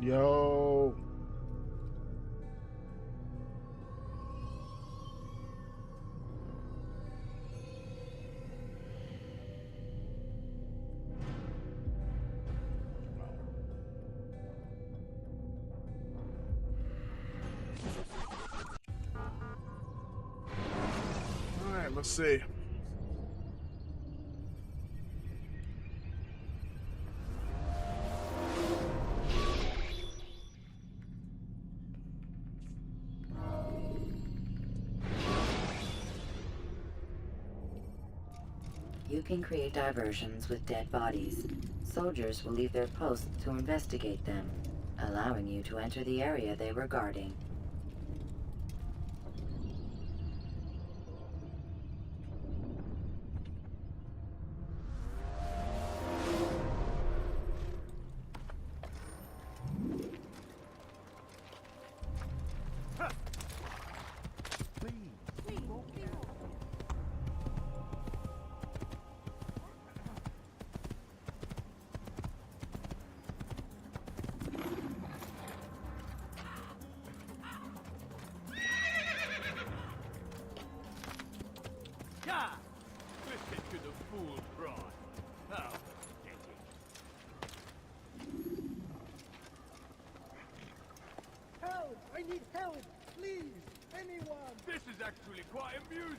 Yo. All right, let's see. You can create diversions with dead bodies. Soldiers will leave their posts to investigate them, allowing you to enter the area they were guarding. Listen to the fool cry. Now, get it. Help! I need help! Please! Anyone! This is actually quite amusing.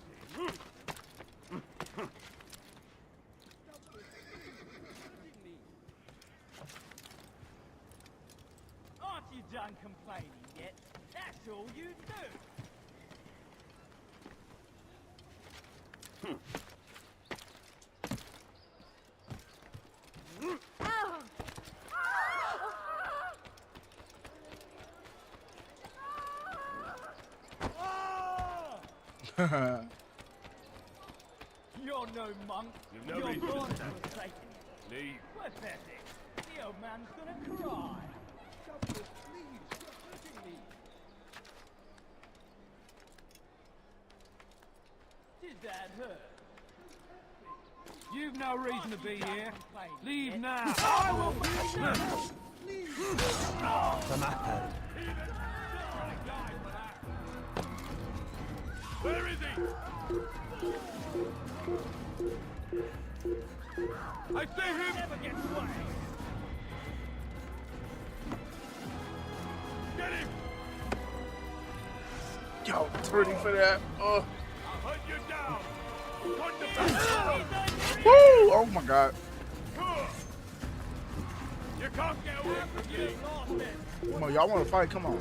Aren't you done complaining yet? That's all you do! You're no monk. You've no Your reason to God stand has forsaken you. Leave. Pathetic. The old man's gonna cry. Douglas, please, you're hurting me. Did that hurt? You've no reason to be here. Leave yet? now. I will please. The matter. Where is he? I see him! Never gets away. Get him! Yo, it's ready for that. I'll hunt you down! Put the back! Woo! Oh my god. You can't get away from me! Lost it. Come on, y'all want to fight? Come on.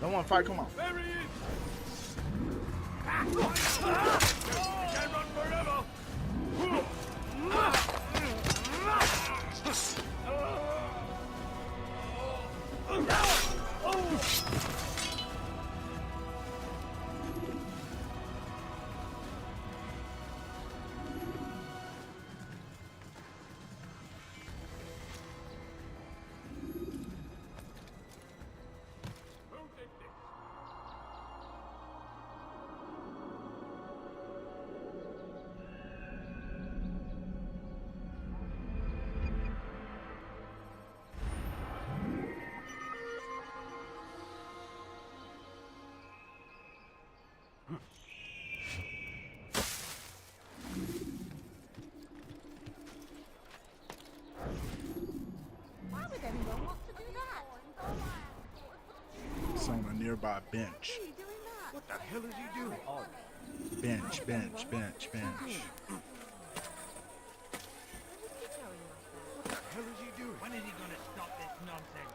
Don't want to fight? Come on. There he is! You can't run forever! Why would anyone want to do that? It's on a nearby bench. Are you doing that? What the hell is he doing? Bench, bench, bench, bench. Where is he going like that? What the hell is he doing? When is he gonna stop this nonsense?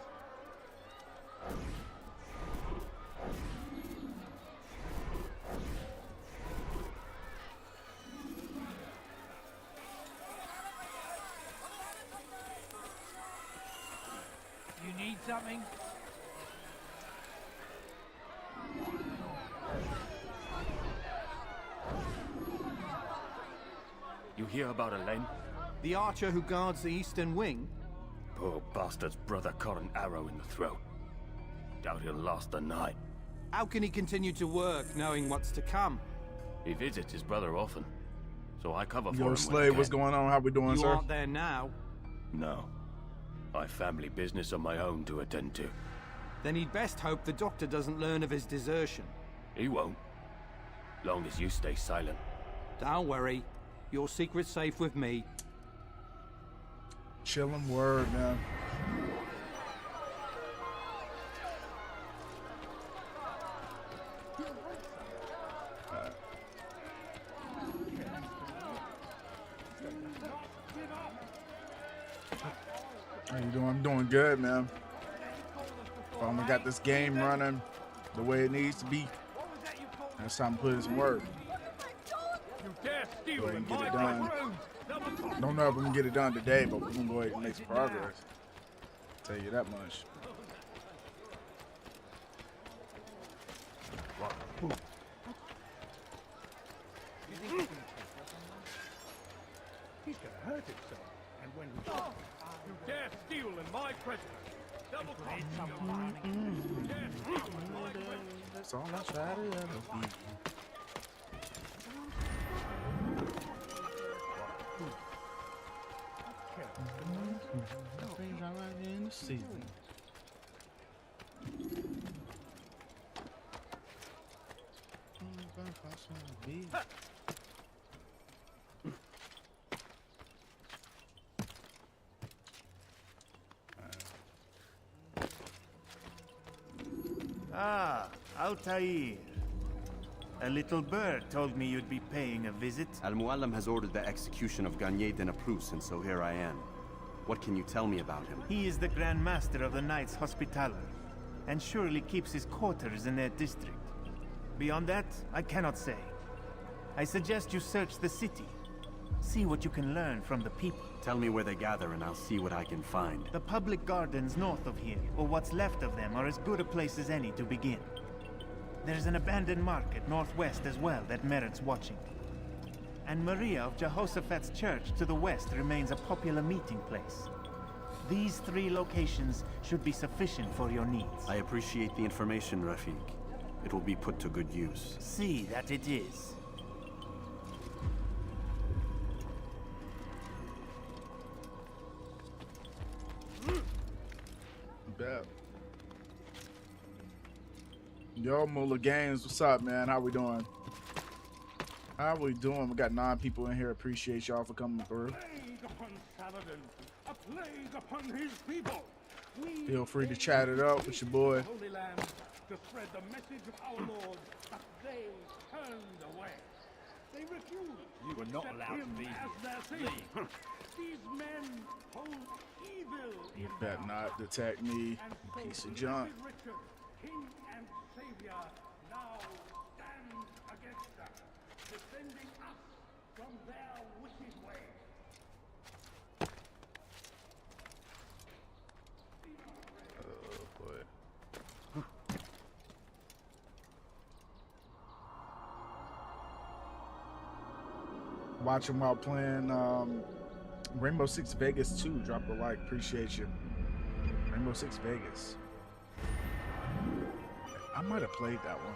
You need something? You hear about Elaine? The archer who guards the eastern wing? Poor bastard's brother caught an arrow in the throat. Doubt he'll last the night. How can he continue to work knowing what's to come? He visits his brother often, so I cover for him Yo, when I Slave, what's can. going on? How we doing, You sir? aren't there now. No. I've family business of my own to attend to. Then he'd best hope the doctor doesn't learn of his desertion. He won't. Long as you stay silent. Don't worry. Your secret's safe with me. Chillin' word, man. How you doing? I'm doing good, man. Finally got this game running the way it needs to be. It's time to put in some work. You dare steal Go ahead and in get my it done. room! Double talk. Don't know if we can get it done today, but we're gonna go ahead and make some progress. Tell you that much. He's gonna hurt himself. And when he does, you dare steal in my presence. Double talk. You dare steal in my presence. That's all I try to ever be. Things I like in the season. Ah, Altair. A little bird told me you'd be paying a visit. Al-Muallim has ordered the execution of Garnier de Naplouse, and so here I am. What can you tell me about him? He is the Grand Master of the Knights Hospitaller, and surely keeps his quarters in their district. Beyond that, I cannot say. I suggest you search the city. See what you can learn from the people. Tell me where they gather and I'll see what I can find. The public gardens north of here, or what's left of them, are as good a place as any to begin. There's an abandoned market northwest as well that merits watching. And Maria of Jehoshaphat's church to the west remains a popular meeting place. These 3 locations should be sufficient for your needs. I appreciate the information, Rafiq. It will be put to good use. See that it is. Bet. Yo, Moolah Games, what's up, man? How we doing? How we doing? We got 9 people in here. Appreciate y'all for coming through. Plague upon Saladin, a plague upon his people. We Feel free to chat it up with your boy. the Holy Land to spread the message of our Lord, but they turned away. They refused. You were not accept allowed him to be as their savior. These men hold evil You in better their not detect me, And you so piece of blessed junk. Richard, King and Savior, now stands against them, defending us from their wicked ways. Oh boy. Watching while playing Rainbow Six Vegas 2. Drop a like, appreciate you. Rainbow Six Vegas. I might have played that one.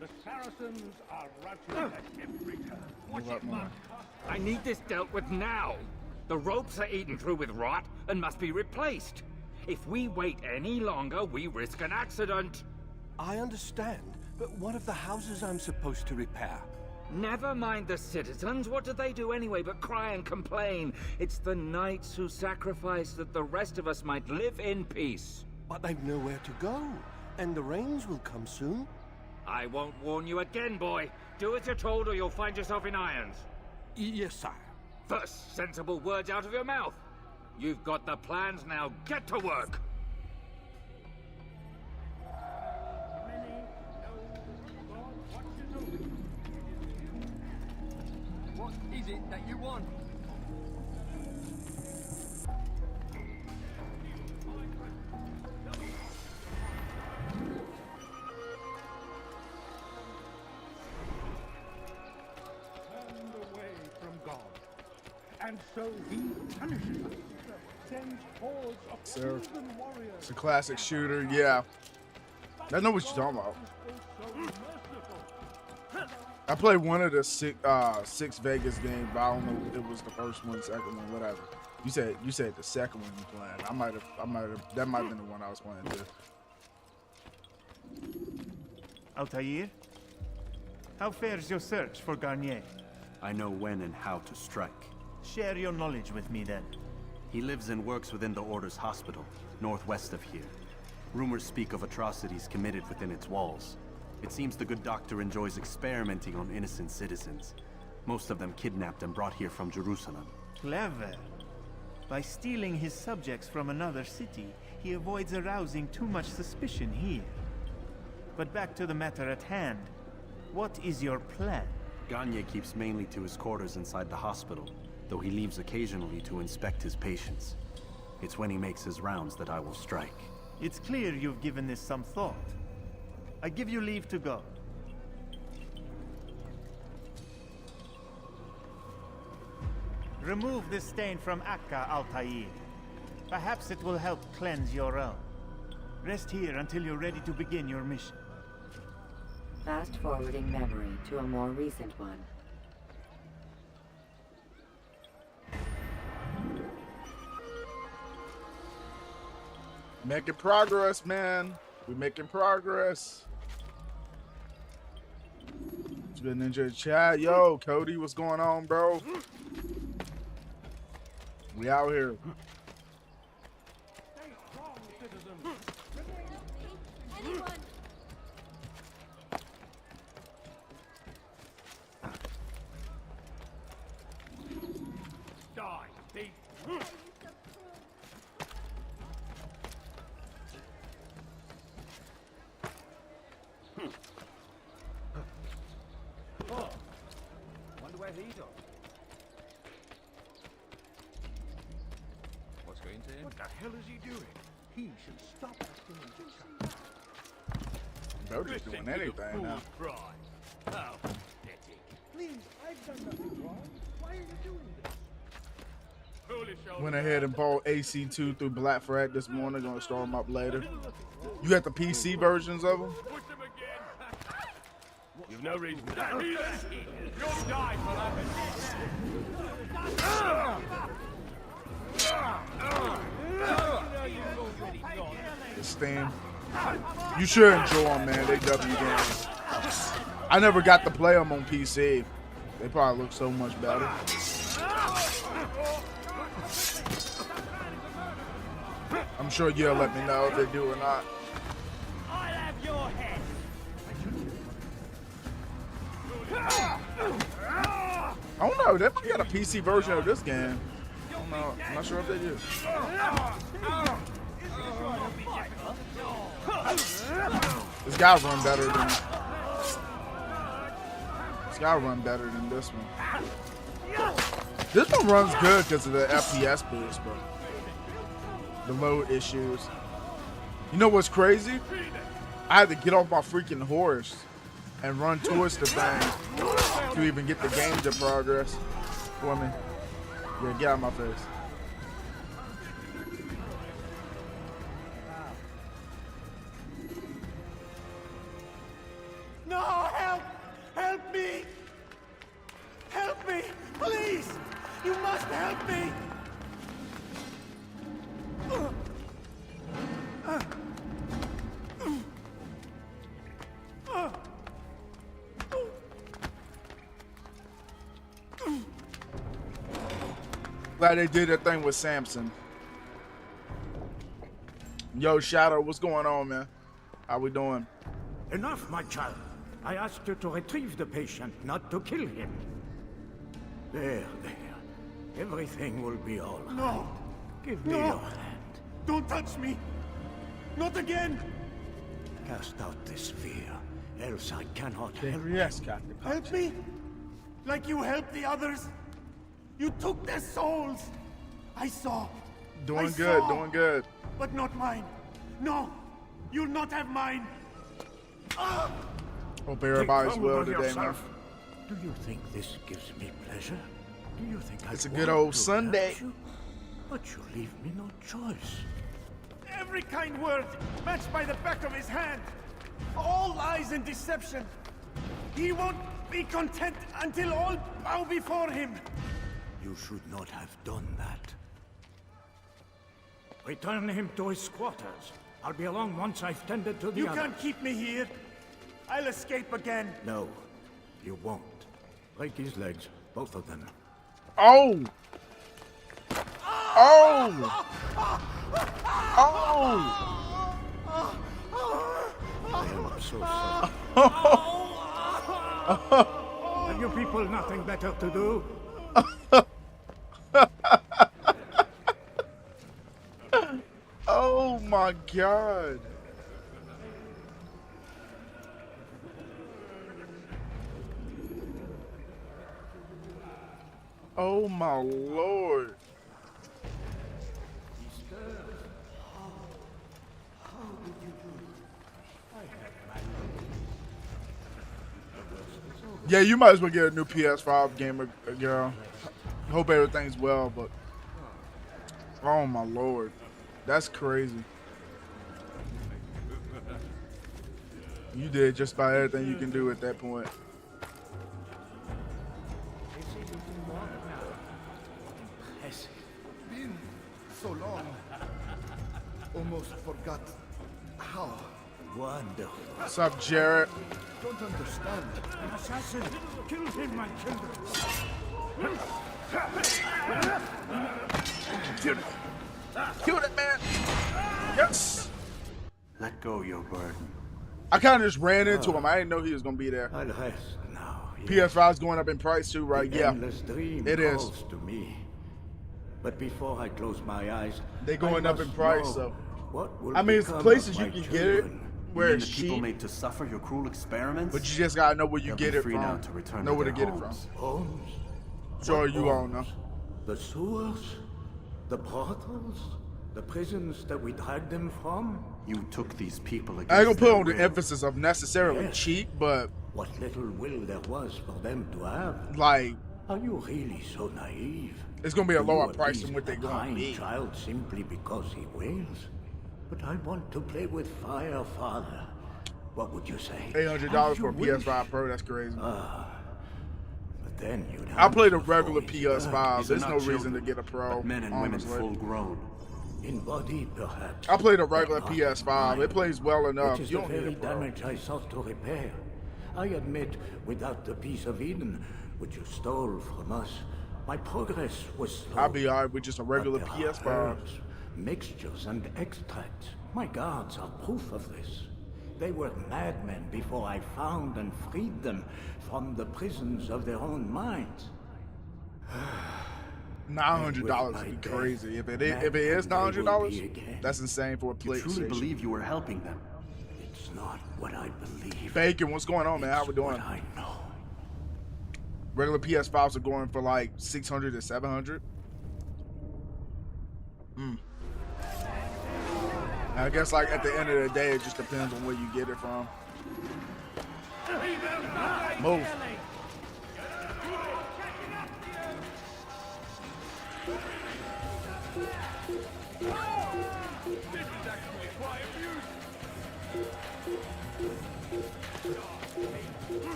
The Saracens are routed at every turn. Move up more. I need this dealt with now. The ropes are eaten through with rot and must be replaced. If we wait any longer, we risk an accident. I understand, but what of the houses I'm supposed to repair? Never mind the citizens. What do they do anyway but cry and complain? It's the knights who sacrifice that the rest of us might live in peace. But they've nowhere to go, and the rains will come soon. I won't warn you again, boy. Do as you're told or you'll find yourself in irons. Yes, sire. First, sensible words out of your mouth. You've got the plans, now get to work. Many know God watches over you. What is it that you want? Turned away from God. And so he punishes us. Sends hordes of Sir. heathen warriors. It's a classic shooter, yeah. I know what you're talking about. So merciful. I played one of the six Vegas games, but I don't know if it was the first one, second one, whatever. You said the second one you playing. That might have been the one I was playing too. Altair? How fares your search for Garnier? I know when and how to strike. Share your knowledge with me then. He lives and works within the Order's hospital, northwest of here. Rumors speak of atrocities committed within its walls. It seems the good doctor enjoys experimenting on innocent citizens. Most of them kidnapped and brought here from Jerusalem. Clever. By stealing his subjects from another city, he avoids arousing too much suspicion here. But back to the matter at hand. What is your plan? Gagne keeps mainly to his quarters inside the hospital, though he leaves occasionally to inspect his patients. It's when he makes his rounds that I will strike. It's clear you've given this some thought. I give you leave to go. Remove this stain from Akka, Altair. Perhaps it will help cleanse your own. Rest here until you're ready to begin your mission. Fast-forwarding memory to a more recent one. Making progress, man. We're making progress. It's been Ninja chat. Yo, Cody, what's going on, bro? We out here. Stay strong, citizens. Anyone? Die, thief. Wonder where he's off. What's going to him? What the hell is he doing? He should stop acting in this. Brody's doing anything now. How pathetic. Please, I've done nothing wrong. Why are you doing this? Foolish old Went ahead and bought AC2 through Black Friday this morning. Gonna start them up later. You got the PC versions of them? Push him again. You've no reason to die. You'll die for The Steam. You should enjoy them, man. They W games. I never got to play them on PC. They probably look so much better. I'm sure you'll let me know if they do or not. I'll have your head. I don't know. They might got a PC version of this game. I don't know. I'm not sure if they do. This guy run better than. This guy run better than this one. This one runs good because of the FPS boost, but the load issues. You know what's crazy? I had to get off my freaking horse and run towards the thing to even get the game to progress for me. Yeah, get out of my face. No, help! Help me! Help me! Please! You must help me! Glad they did that thing with Samson. Yo, Shadow, what's going on, man? How we doing? Enough, my child. I asked you to retrieve the patient, not to kill him. There. Everything will be all right. No! Give me your hand. Don't touch me! Not again! Cast out this fear, else I cannot help. Yes, Captain. Help me? Like you helped the others? You took their souls! I saw. Doing I good, saw. doing good. But not mine. No! You'll not have mine! Hope everybody's Take well over today, man. yourself. Do you think this gives me pleasure? Do you think It's a I good want old to Sunday. hurt you? But you leave me no choice. Every kind word matched by the back of his hand. All lies and deception. He won't be content until all bow before him. You should not have done that. Return him to his quarters. I'll be along once I've tended to the You others. can't keep me here. I'll escape again. No, you won't. Break his legs, both of them. Oh! Oh! Oh! I am so sorry. Have you people nothing better to do? Oh my God. Oh my Lord. Yeah, you might as well get a new PS5 gamer, girl. Hope everything's well, but oh my Lord, that's crazy. You did just about everything you can do at that point. It's been so long. Almost forgot how. Wonderful. What's up, Jarrett? Don't understand. An assassin! Kill him, my children! Kill it. Kill it, man. Yes. Let go your burden. I kind of just ran into him. I didn't know he was going to be there. I'll rest now. PS5's going up in price too, right? The Yeah, endless dream it is. calls to me. But before I close my eyes, They're going up in price, so. What will I mean, it's become places of you my can get it children? where You mean it's the people cheap, made to suffer your cruel experiments? but you just gotta know where you They'll get be it free now from. to return Know to where to their get it from. homes. Homes? Sure, What you all homes? know. The sewers? The brothels? The prisons that we dragged them from? You took these people against I ain't gonna put their on the will. emphasis of necessarily Yes. cheap, but What little will there was for them to have? like Are you really so naive? it's gonna be a Do lower you price appease than what they're a gonna kind be. child simply because he wails? But I want to play with fire, Father. What would you say? $800 for a As you PS5 wish. Pro, that's crazy. But then you'd I have played a to regular fall PS5. These are There's not no reason children, to get a Pro. but men and women honestly. full grown. in body, perhaps. I played a regular but not PS5. It mind, plays well enough. Which is You the don't need very a Pro. damage I sought to repair. I admit, without the piece of Eden, which you stole from us, my progress was slow. I'll be alright with just a regular But there are PS5. herbs, mixtures and extracts. My guards are proof of this. They were madmen before I found and freed them from the prisons of their own minds. $900 would be crazy. If it is $900, that's insane for a You truly PlayStation. believe you were helping them? It's not what I believe. Bacon, what's going on, man? How we It's doing? what I know. Regular PS5s are going for like 600 to 700. I guess like at the end of the day, it just depends on where you get it from. Move.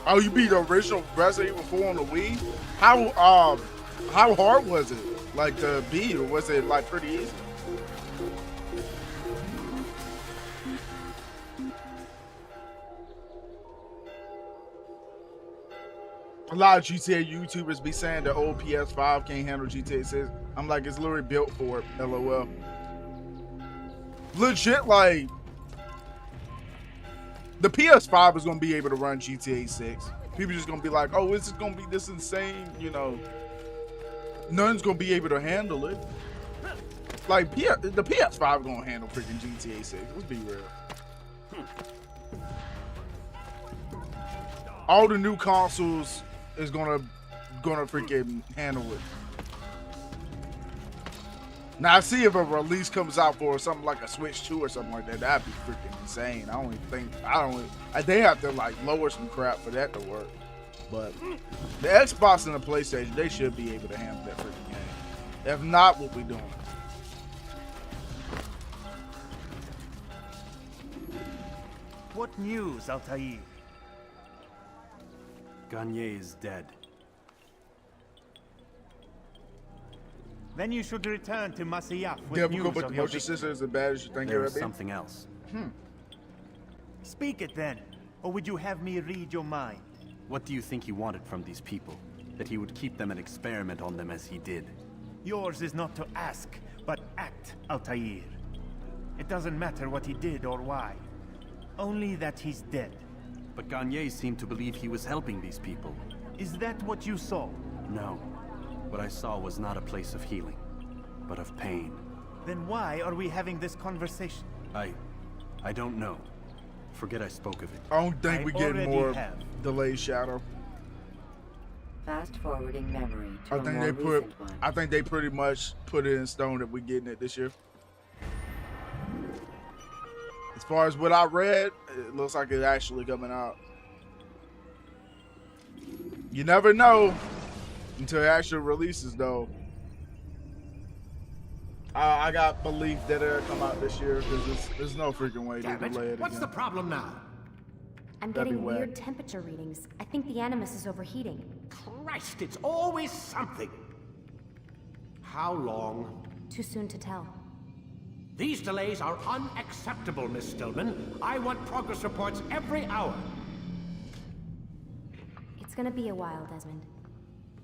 Oh, you beat the original Resident Evil 4 on the Wii? How hard was it? Like to beat, or was it like pretty easy? A lot of GTA YouTubers be saying the old PS5 can't handle GTA 6. I'm like, it's literally built for it. LOL. Legit, like, the PS5 is gonna be able to run GTA 6. People just gonna be like, oh, it's just gonna be this insane, you know. None's gonna be able to handle it. Like, the PS5 is gonna handle freaking GTA 6. Let's be real. All the new consoles is gonna freaking handle it. Now, I see if a release comes out for something like a Switch 2 or something like that, that'd be freaking insane. They have to like lower some crap for that to work. But the Xbox and the PlayStation, they should be able to handle that freaking game. If not, what we doing? What news, Altair? Gagne is dead. Then you should return to Masyaf with Difficult, news but of the your motion victory. system is as bad as you think it There would is be. something else. Speak it then, or would you have me read your mind? What do you think he wanted from these people? That he would keep them and experiment on them as he did? Yours is not to ask, but act, Altair. It doesn't matter what he did or why. Only that he's dead. But Gagne seemed to believe he was helping these people. Is that what you saw? No. What I saw was not a place of healing, but of pain. Then why are we having this conversation? I don't know. Forget I spoke of it. I don't think we get already more have. delayed Shadow. Fast forwarding memory to I a think more they put. recent one. I think they pretty much put it in stone that we're getting it this year. As far as what I read, it looks like it's actually coming out. You never know until it actually releases, though. I got belief that it'll come out this year because there's no freaking way they Damn it. delay it What's again. the problem now? I'm That'd be getting whack. weird temperature readings. I think the Animus is overheating. Christ, it's always something. How long? Too soon to tell. These delays are unacceptable, Miss Stillman. I want progress reports every hour. It's gonna be a while, Desmond.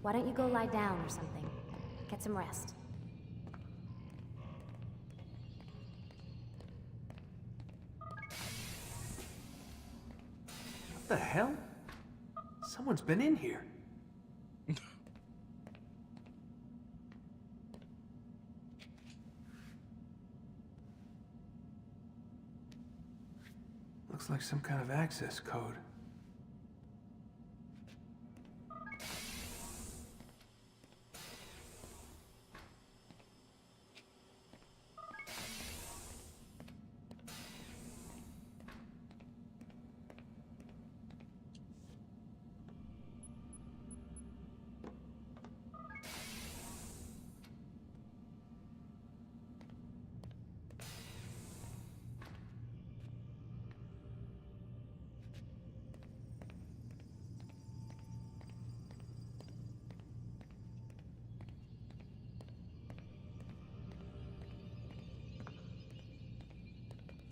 Why don't you go lie down or something? Get some rest. What the hell? Someone's been in here. Looks like some kind of access code.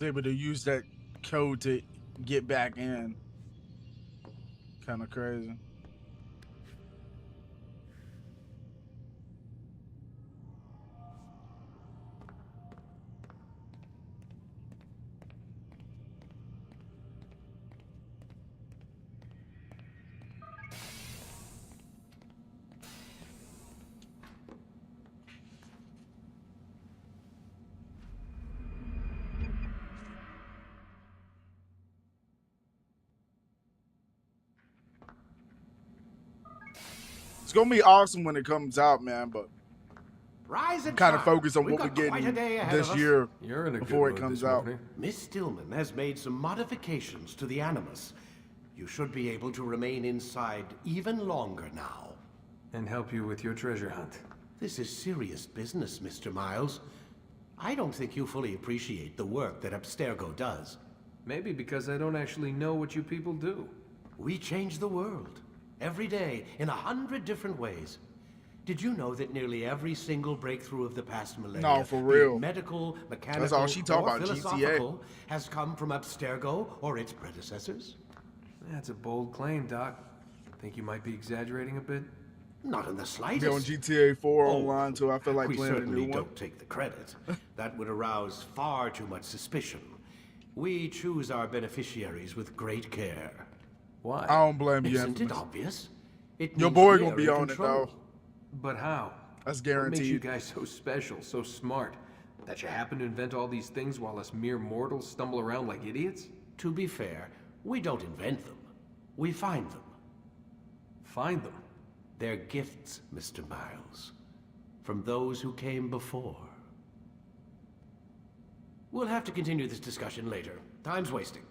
Able to use that code to get back in. Kind of crazy. It's gonna be awesome when it comes out, man, but Rise I'm and kind of shine. focused on We've what we're got quite a getting day ahead this of us. year You're in a before good it mood comes this out. morning. Miss Stillman has made some modifications to the Animus. You should be able to remain inside even longer now. And help you with your treasure hunt. This is serious business, Mr. Miles. I don't think you fully appreciate the work that Abstergo does. Maybe because I don't actually know what you people do. We change the world. Every day, in 100 different ways. Did you know that nearly every single breakthrough of the past millennia, No, for be it real. medical, mechanical, That's all she talk or about, GTA. philosophical, has come from Abstergo or its predecessors? That's a bold claim, Doc. Think you might be exaggerating a bit? Not in the Be slightest. on GTA 4 Oh, online too. I feel like we playing a certainly new one. don't take the credit. That would arouse far too much suspicion. We choose our beneficiaries with great care. Why? I don't blame you. Isn't it Infamous. obvious? It Your means boy we gonna are be in on control. it though. But how? That's What makes you guaranteed. guys so special, so smart? That you happen to invent all these things while us mere mortals stumble around like idiots? To be fair, we don't invent them. We find them. Find them. They're gifts, Mr. Miles, from those who came before. We'll have to continue this discussion later. Time's wasting.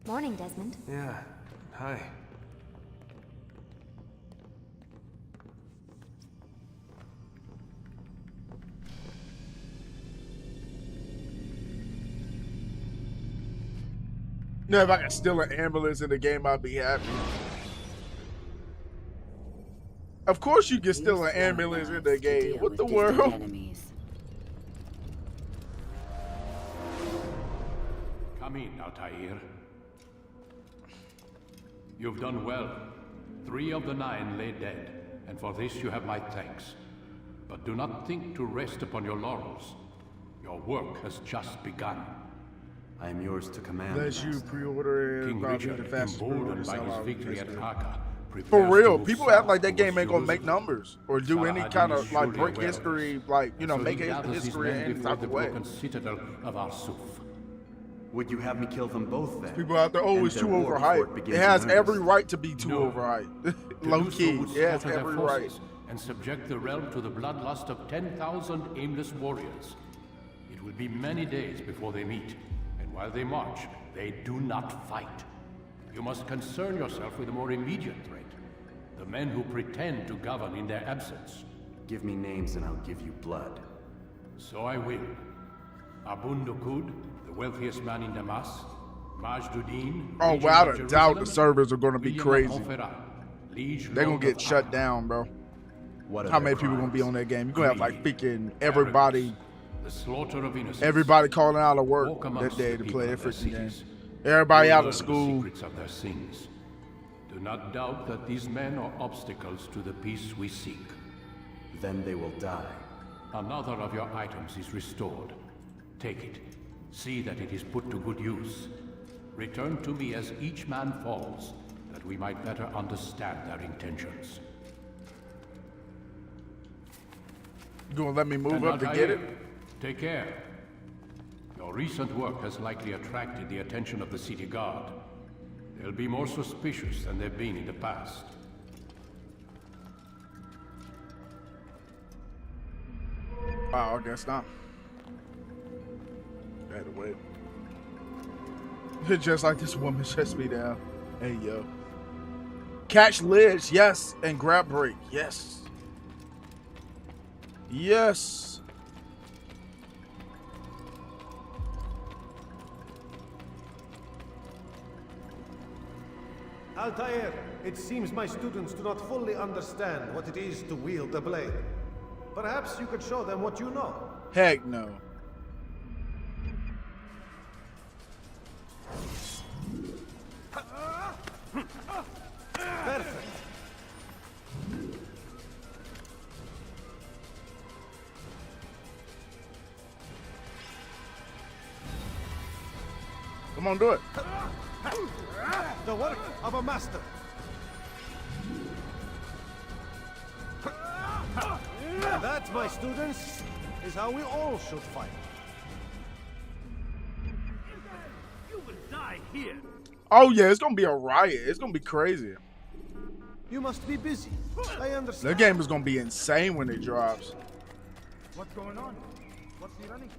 Morning, Desmond. Yeah. Hi. You know, if I could steal an ambulance in the game, I'd be happy. Of course you can steal an ambulance in the game. What the world? Come in, Altair. You've done well. 3 of the 9 lay dead, and for this you have my thanks. But do not think to rest upon your laurels. Your work has just begun. I am yours to command. Unless you pre-order it, King probably Richard, the fastest emboldened by his victory at Kaka, for real, people act like that game ain't gonna make numbers or do any kind of like break history, like, you know, make history in any type of way. Citadel of Arsuf. Would you have me kill them both then? People out there, oh, it's too overhyped. It has every right to be too overhyped. Low key, it has every right. And subject the realm to the bloodlust of 10,000 aimless warriors. It will be many days before they meet, and while they march, they do not fight. You must concern yourself with a more immediate threat. The men who pretend to govern in their absence. Give me names and I'll give you blood. So I will. Abun Dukud, the wealthiest man in Damas. Majduddin. Oh, without a doubt, the servers are gonna be crazy. They're gonna get shut down, bro. How many people gonna be on that game? You're gonna have like freaking everybody. The slaughter of innocents. Everybody calling out of work that day to play that freaking game. Everybody out of school. The secrets of their sins. Do not doubt that these men are obstacles to the peace we seek. Then they will die. Another of your items is restored. Take it. See that it is put to good use. Return to me as each man falls, that we might better understand their intentions. You gonna let me move up to get it? Take care. Your recent work has likely attracted the attention of the city guard. They'll be more suspicious than they've been in the past. Wow, I guess not. I had to wait. Just like this woman shuts me down. Hey, yo. Catch lids, yes. And grab break, yes. Yes. Altair, it seems my students do not fully understand what it is to wield the blade. Perhaps you could show them what you know. Heck no. Perfect. Come on, do it. The work of a master. That, my students, is how we all should fight. You will die here. Oh yeah, it's gonna be a riot. It's gonna be crazy. You must be busy. I understand. That game is gonna be insane when it drops. What's going on? What's he running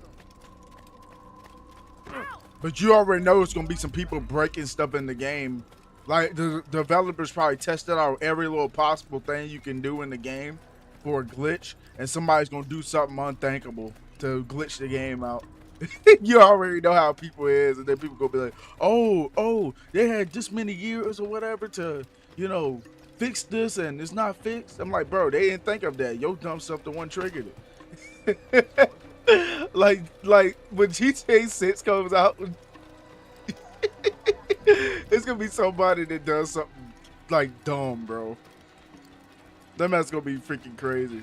from? But you already know it's gonna be some people breaking stuff in the game. Like the developers probably tested out every little possible thing you can do in the game for a glitch, and somebody's gonna do something unthinkable to glitch the game out. You already know how people is, and then people gonna be like, oh, they had this many years or whatever to, you know, fix this, and it's not fixed. I'm like, bro, they didn't think of that. Your dumb stuff the one triggered it. like when GTA 6 comes out, it's gonna be somebody that does something like dumb, bro. That man's gonna be freaking crazy.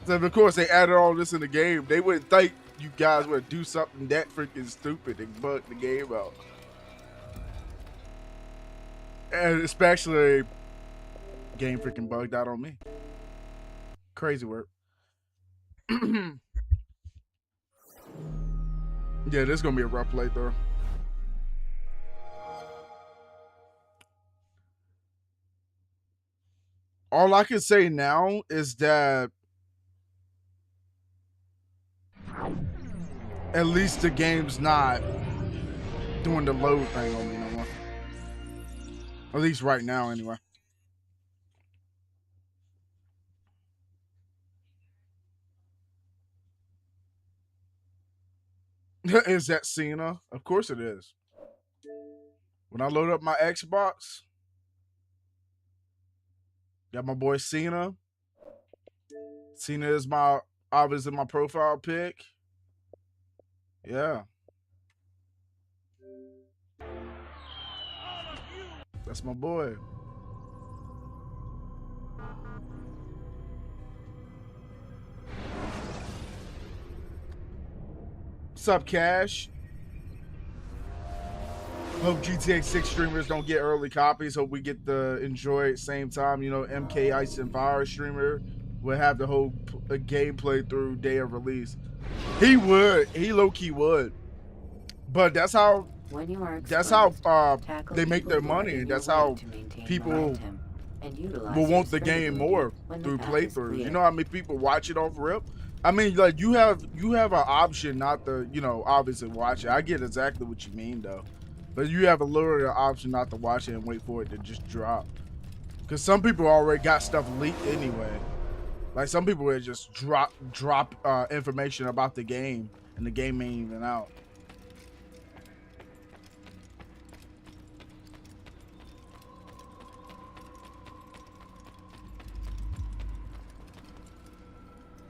So of course they added all this in the game. They wouldn't think you guys would do something that freaking stupid and bug the game out. And especially game freaking bugged out on me. Crazy work. Yeah, this is gonna be a rough playthrough. All I can say now is that At least the game's not doing the load thing on me no more. At least right now, anyway. Is that Cena? Of course it is. When I load up my Xbox, got my boy Cena. Cena is obviously my profile pic. Yeah. That's my boy. What's up, Cash? Hope GTA 6 streamers don't get early copies. Hope we get to enjoy it same time. You know, MK Ice and Fire streamer would have the whole gameplay through day of release. He would. He low-key would. But that's how they make their money, and that's how people will want the game more through playthroughs. You know how many people watch it off rip? I mean, like, you have an option not to, you know, obviously watch it. I get exactly what you mean, though. But you have a literally an option not to watch it and wait for it to just drop. Because some people already got stuff leaked anyway. Like, some people would just drop information about the game, and the game ain't even out.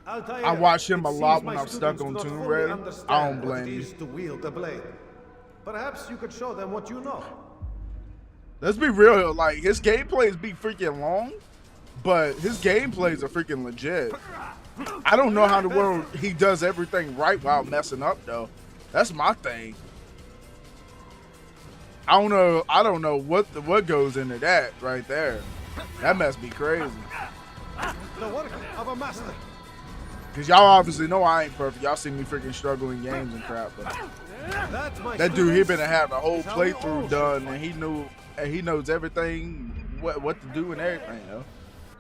I watch him a lot when I'm stuck on Tomb Raider. I don't blame you. To wield the blade. Perhaps you could show them what you know. Let's be real, like, his gameplays be freaking long, but his gameplays are freaking legit. I don't know how in the world he does everything right while messing up, though. That's my thing. I don't know what goes into that right there. That must be crazy. The work of a master. Cause y'all obviously know I ain't perfect. Y'all see me freaking struggling games and crap, but that dude, he been having a whole playthrough done, and he knows everything, what to do and everything, yo.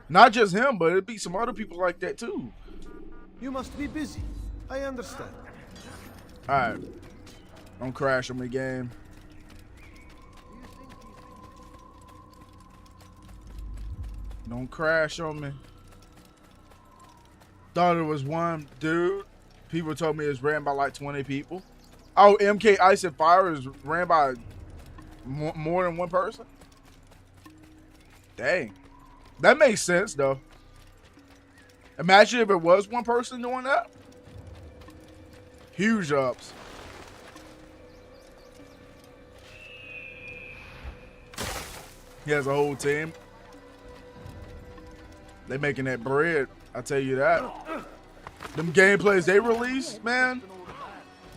Not just him, but it'd be some other people like that too. You must be busy. I understand. All right, don't crash on me, game. Don't crash on me. Thought it was one dude. People told me it's ran by like 20 people. Oh, MK Ice and Fire is ran by more than one person? Dang. That makes sense, though. Imagine if it was one person doing that. Huge ups. He has a whole team. They making that bread. I tell you that. Them gameplays they release, man.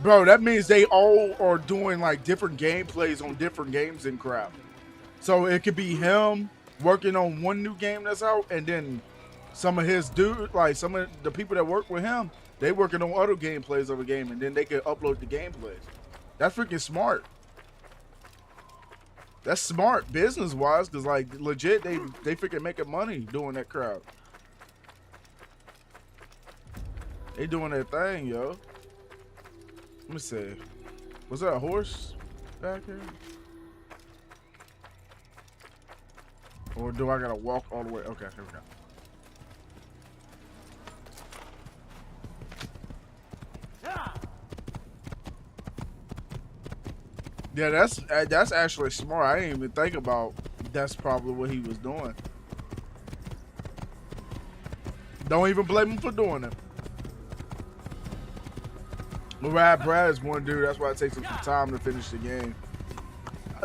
Bro, that means they all are doing like different gameplays on different games and crap. So it could be him working on one new game that's out, and then some of his dude, like some of the people that work with him, they working on other gameplays of a game, and then they can upload the gameplays. That's freaking smart. That's smart business-wise, because like legit, they freaking making money doing that crap. They doing their thing, yo. Let me see. Was that a horse back here? Or do I gotta walk all the way? Okay, here we go. Yeah, that's actually smart. I didn't even think about that's probably what he was doing. Don't even blame him for doing it. Rad Brad is one dude. That's why it takes him some time to finish the game.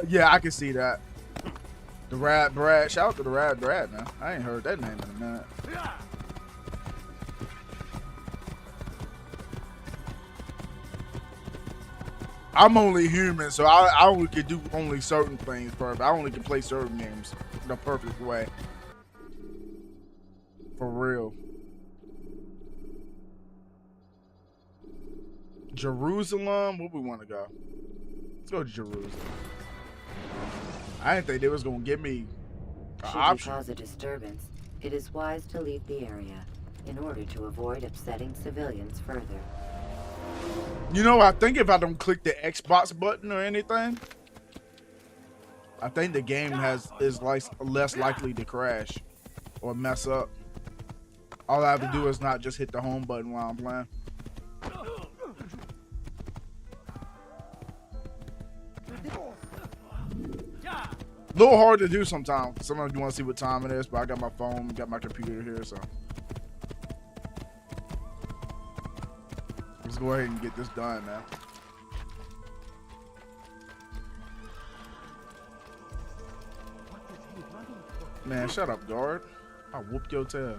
Yeah, I can see that. The Rad Brad. Shout out to the Rad Brad now. I ain't heard that name in a minute. I'm only human, so I only can do only certain things perfect. I only can play certain games the perfect way. For real. Jerusalem? Where we want to go? Let's go to Jerusalem. I didn't think they was going to give me an option. Should you cause a disturbance, it is wise to leave the area in order to avoid upsetting civilians further. You know, I think if I don't click the Xbox button or anything, I think the game is like less likely to crash or mess up. All I have to do is not just hit the home button while I'm playing. A little hard to do sometimes. Sometimes you want to see what time it is, but I got my phone, got my computer here, so let's go ahead and get this done, man. Man, shut up, guard. I'll whoop your tail.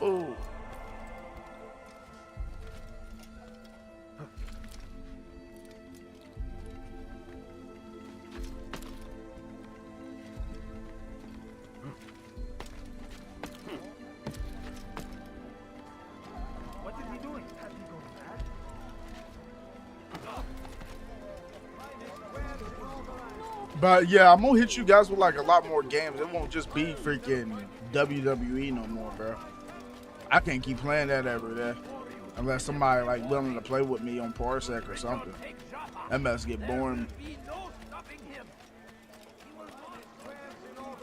Oh. What is he doing? Has he gone mad? But yeah, I'm gonna hit you guys with like a lot more games. It won't just be freaking WWE no more, bro. I can't keep playing that every day unless somebody like willing to play with me on Parsec or something. That must get boring.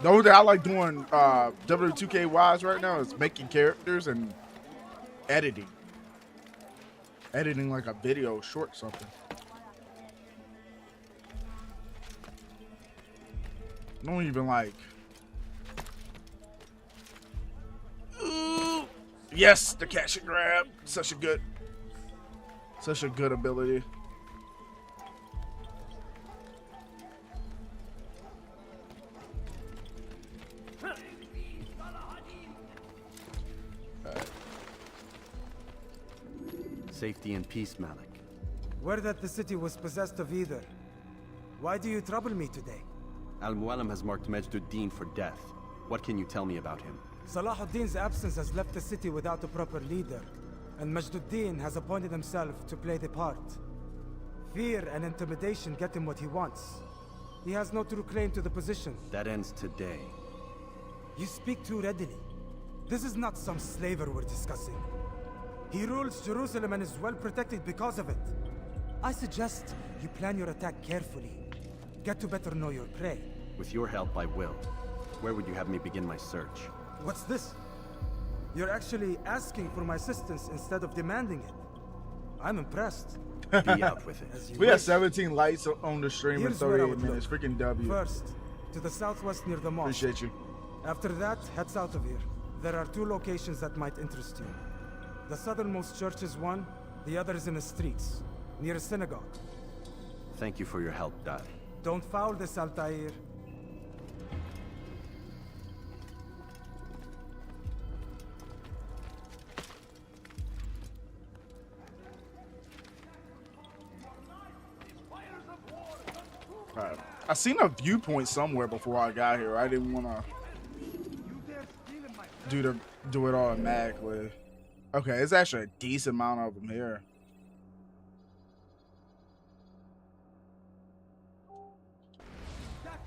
The only thing I like doing W2K wise right now is making characters and editing. Editing like a video short something. Don't even like. Ooh, yes, the catch and grab. Such a good ability. Safety and peace, Malik. Word that the city was possessed of either. Why do you trouble me today? Al-Mualim has marked Majduddin for death. What can you tell me about him? Salahuddin's absence has left the city without a proper leader, and Majduddin has appointed himself to play the part. Fear and intimidation get him what he wants. He has no true claim to the position. That ends today. You speak too readily. This is not some slaver we're discussing. He rules Jerusalem and is well protected because of it. I suggest you plan your attack carefully. Get to better know your prey. With your help, I will. Where would you have me begin my search? What's this? You're actually asking for my assistance instead of demanding it. I'm impressed. Be out with it. We have 17 likes on the stream in 38 minutes. Freaking W. First, to the southwest near the mosque. Appreciate you. After that, head south of here. There are 2 locations that might interest you. The southernmost church is one, the other is in the streets, near a synagogue. Thank you for your help, Dad. Don't foul this, Altair. Alright. I seen a viewpoint somewhere before I got here. I didn't want to do it automatically. Okay, it's actually a decent amount of them here.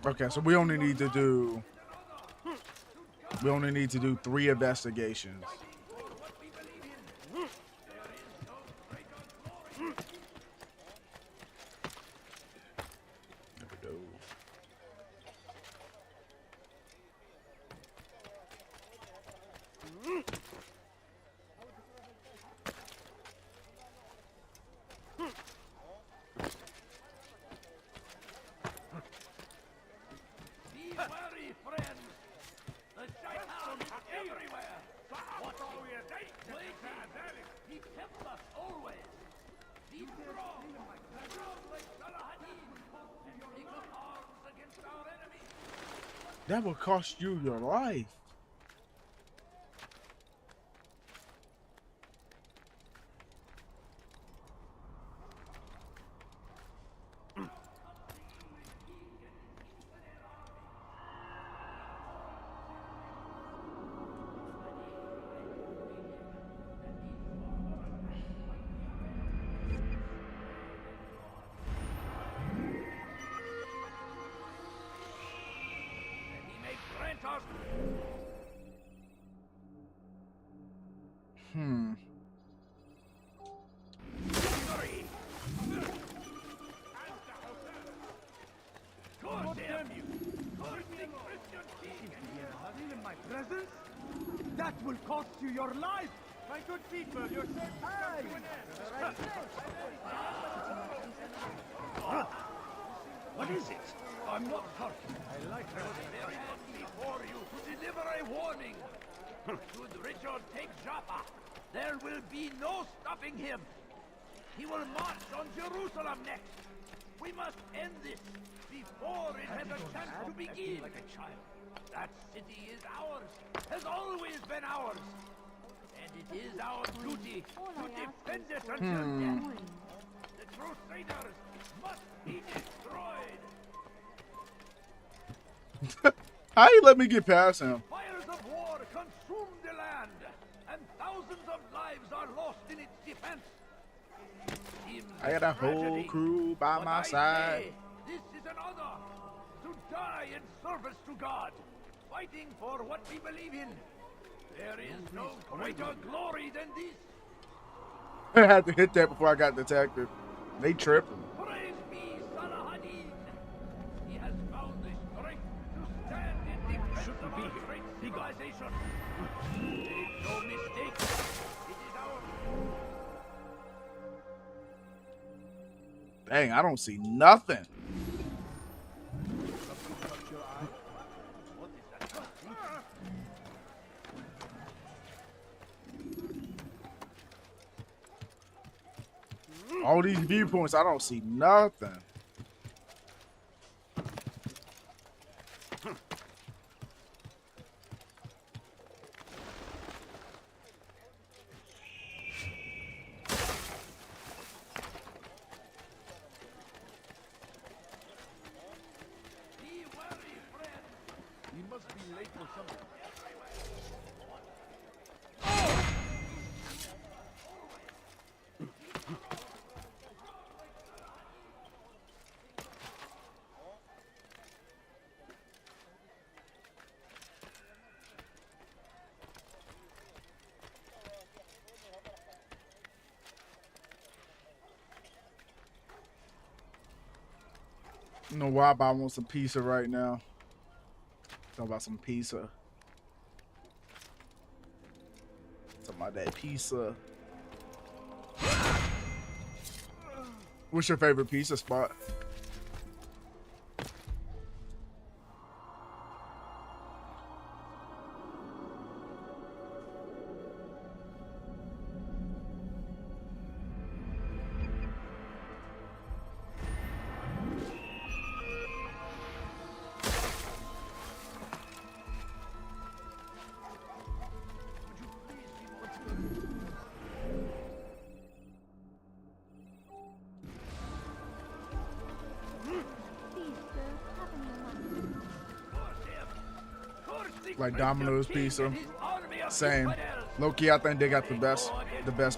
Okay, so we only need to do 3 investigations. There we go. That will cost you your life. God damn you! Cursing Christian king! In my presence? That will cost you your life! My good people, your search has come to an end. What is it? I'm not hurt. I like that. There must be for you to deliver a warning. Should Richard take Jaffa, there will be no stopping him. He will march on Jerusalem next. We must end this before it has a chance to begin. Like a child. That city is ours, has always been ours. And it is our duty to defend it until death. The Crusaders must be destroyed. How you let me get past him? Fires of war consume the land, and thousands of lives are lost in its defense. I got a whole crew by my side. This is an honor to die in service to God, fighting for what we believe in. There is no greater glory than this. I had to hit that before I got detected. They tripping. Praise be Saladin. He has found the strength to stand in defense of our great civilization. Make no mistake, it is ours. Dang, I don't see nothing. All these viewpoints, I don't see nothing. Be wary, friend. We must be late for something. I don't know why, but I want some pizza right now. Talk about some pizza. Talk about that pizza. What's your favorite pizza spot? Like Domino's pizza. Same. Low-key, I think they got the best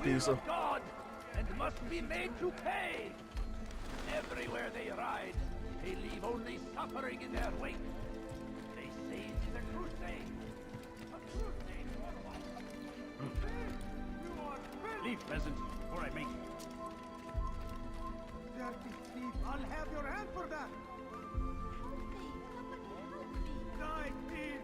pizza. God, and must be made to pay. Everywhere they ride, they leave only suffering in their wake. They say it is a crusade. A crusade for what? Leave, peasant, before I make you. Dirty thief, I'll have your hand for that! Die, thief!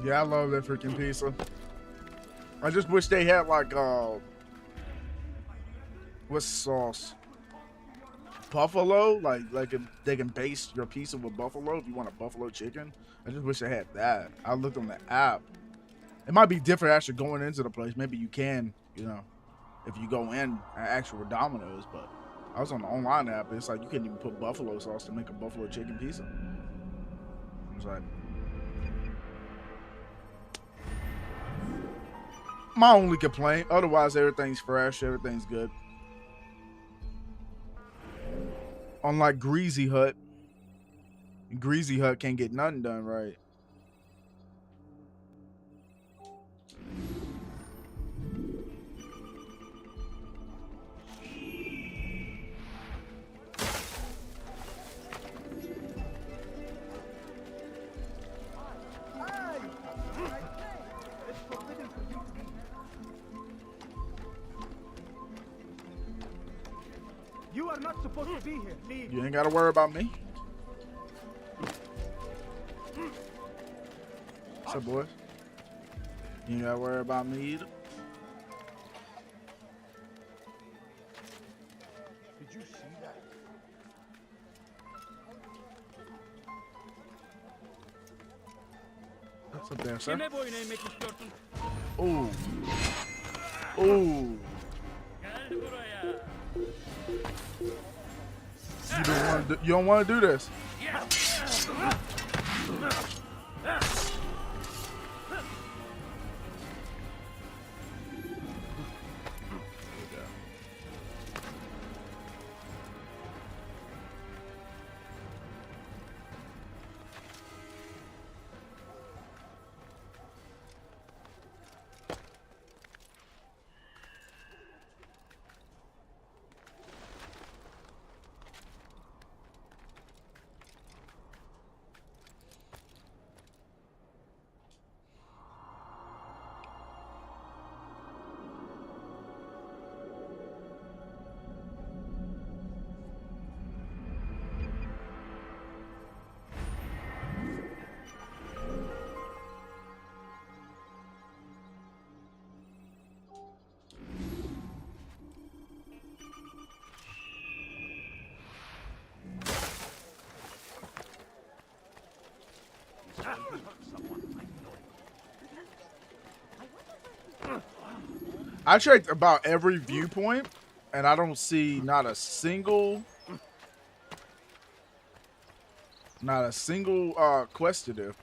Yeah, I love that freaking pizza. I just wish they had like what's sauce? Buffalo? Like if they can base your pizza with buffalo if you want a buffalo chicken. I just wish they had that. I looked on the app. It might be different actually going into the place. Maybe you can, you know, if you go in actual Domino's, but I was on the online app. It's like you couldn't even put buffalo sauce to make a buffalo chicken pizza. I was like, my only complaint. Otherwise, everything's fresh. Everything's good. Unlike Greasy Hut. Greasy Hut can't get nothing done right. supposed to be here. Leave. You ain't gotta worry about me. What's up, boys? You ain't gotta worry about me either. Did you see that? What's up there, sir? Kime boyun eğmek istiyorsun? Ooh. Ooh. Gel buraya. You don't want to do this. I checked about every viewpoint, and I don't see not a single quest to do.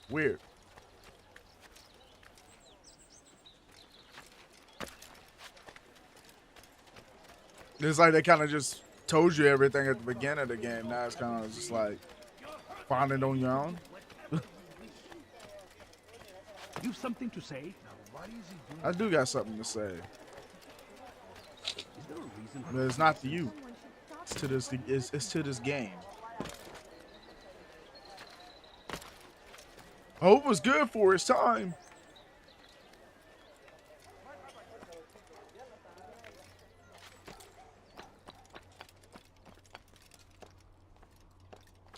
Weird. It's like they kind of just told you everything at the beginning of the game. Now it's kind of just like find it on your own. You've something to say? I do got something to say. But it's not to you. It's to this. It's to this game. Hope was good for his time.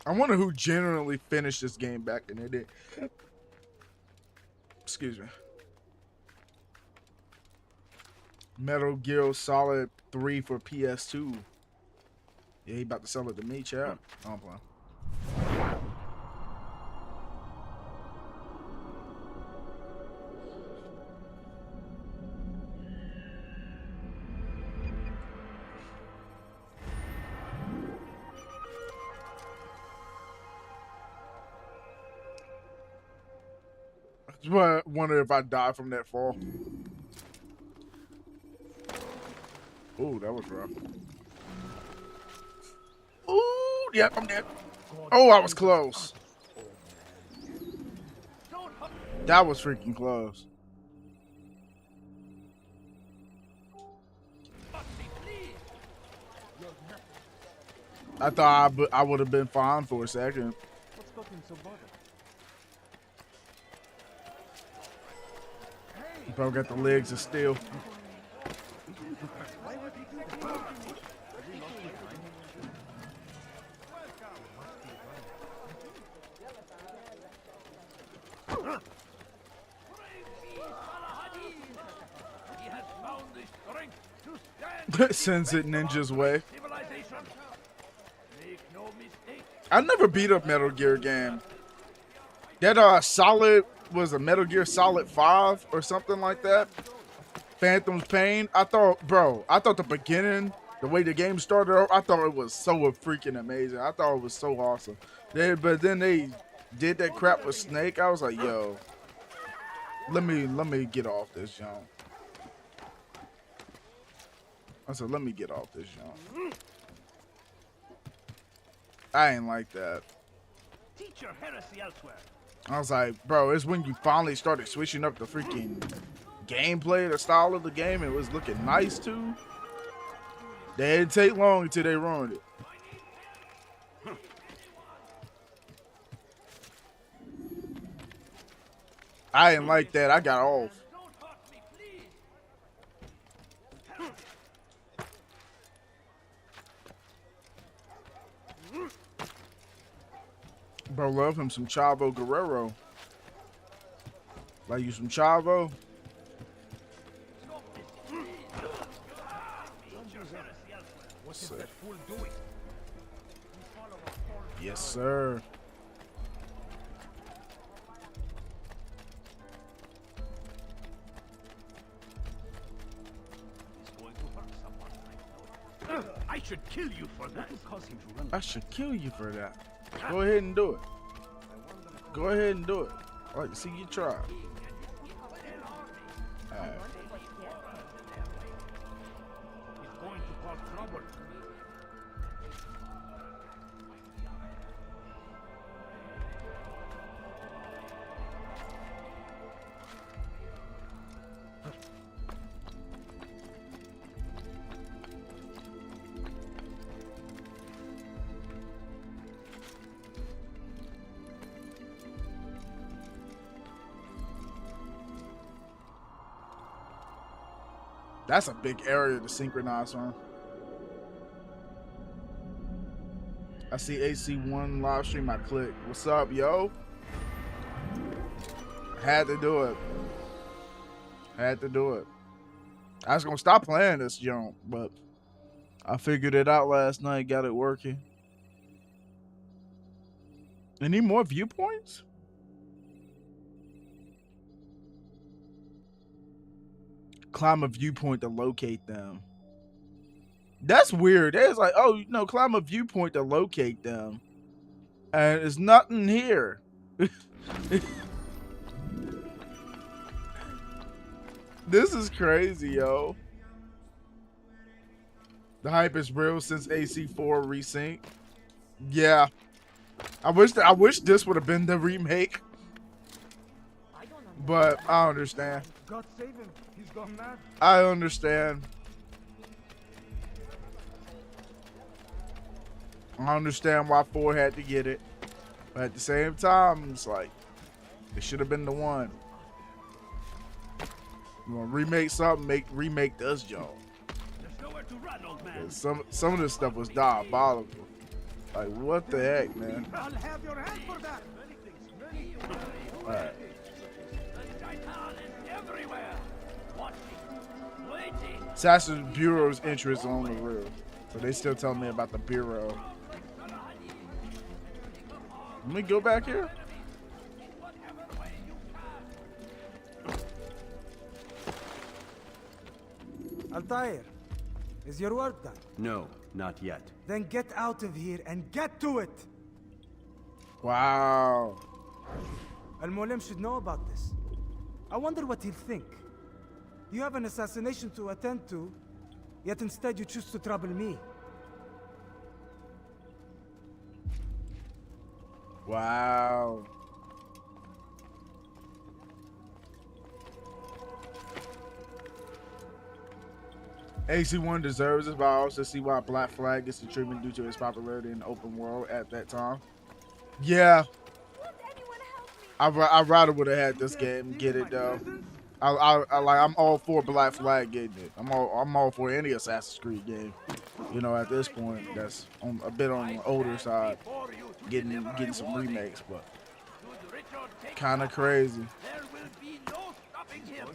I wonder who generally finished this game back in the day. Excuse me. Metal Gear Solid 3 for PS2. Yeah, he about to sell it to me, chap. I'm playing. I wonder if I die from that fall. Ooh, that was rough. Ooh, yep, I'm dead. Oh, I was close. That was freaking close. I thought I would have been fine for a second. What's got him so bothered? Bro got the legs of steel. Sends it Ninja's way. I never beat up Metal Gear game. That Solid was a Metal Gear Solid 5 or something like that. Phantom's Pain. I thought the beginning, the way the game started, I thought it was so freaking amazing. I thought it was so awesome. But then they did that crap with Snake. I was like, yo, let me get off this jump. I said, let me get off this jump. I ain't like that. Teach your heresy elsewhere. I was like, bro, it's when you finally started switching up the freaking gameplay, the style of the game. It was looking nice too. They didn't take long until they ruined it. I didn't like that. I got off. Bro, love him some Chavo Guerrero. Like you some Chavo. What is that fool doing? Yes, sir. I should kill you for that. I should kill you for that. Go ahead and do it. Go ahead and do it. All right, see you try. All right. He's going to cause trouble. That's a big area to synchronize on. I see AC1 live stream. I click. What's up, yo? Had to do it. Had to do it. I was gonna stop playing this jump, but I figured it out last night. Got it working. Any more viewpoints? Climb a viewpoint to locate them. That's weird. It's like, oh, you know, climb a viewpoint to locate them. And there's nothing here. This is crazy, yo. The hype is real since AC4 resync. Yeah. I wish this would have been the remake. But I understand. God save him. He's gone mad. I understand. I understand why 4 had to get it. But at the same time, it's like, it should have been the one. You want to remake something, remake this job. Some of this stuff was diabolical. Like, what the heck, man? I'll have your hand for that. Alright. Assassin Bureau's interest on the real. So they still telling me about the Bureau. Let me go back here. Altair, is your work done? No, not yet. Then get out of here and get to it! Wow. Al-Mualim should know about this. I wonder what he'll think. You have an assassination to attend to, yet instead you choose to trouble me. Wow. AC1 deserves this, but I also see why Black Flag gets the treatment due to its popularity in the open world at that time. Yeah. I rather would have had this game get it though. I'm all for Black Flag getting it. I'm all for any Assassin's Creed game. You know, at this point, that's a bit on the older side, getting some remakes, but kind of crazy. There will be no stopping him.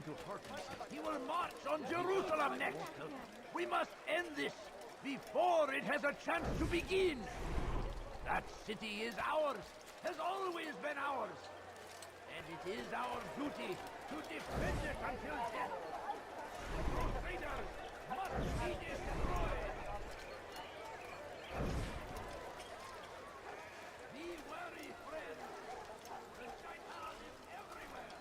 He will march on Jerusalem next. We must end this before it has a chance to begin. That city is ours, has always been ours. And it is our duty to defend it until death. The Crusaders must be destroyed. Be wary, friends. The Shaitan is everywhere.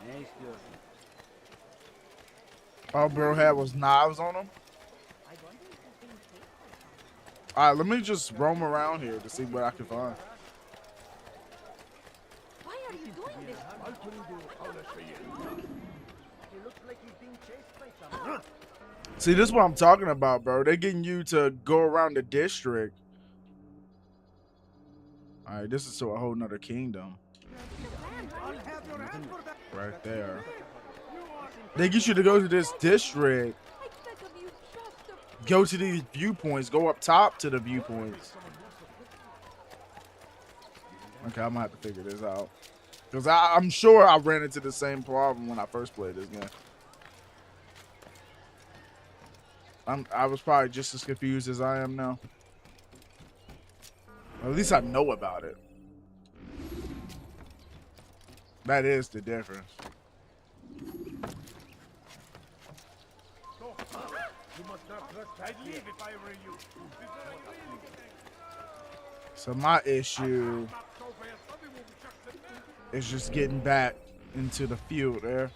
Excuse me. All bro had was knives on him. All right, let me just roam around here to see what I can find. Why are you doing this? He looks like he's being chased by someone. See, this is what I'm talking about, bro. They're getting you to go around the district. All right, this is to a whole nother kingdom. Right there. They get you to go to this district. Go to these viewpoints. Go up top to the viewpoints. Okay, I'm gonna have to figure this out. Because I'm sure I ran into the same problem when I first played this game. I was probably just as confused as I am now. Or at least I know about it. That is the difference. So my issue is just getting back into the field there.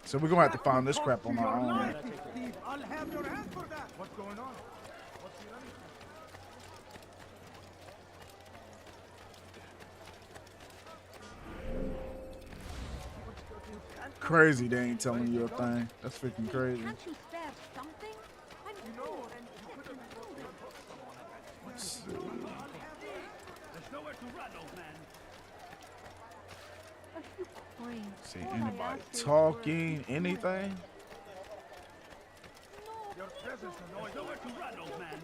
So we're gonna have to find this crap on our own. I'll have your hand for that. What's going on? What's the running? Crazy, they ain't telling you a thing. That's freaking crazy. Can't you spare something? Let's see. There's nowhere to run, old man. See anybody talking, anything? Your presence annoys. Nowhere to run, old man.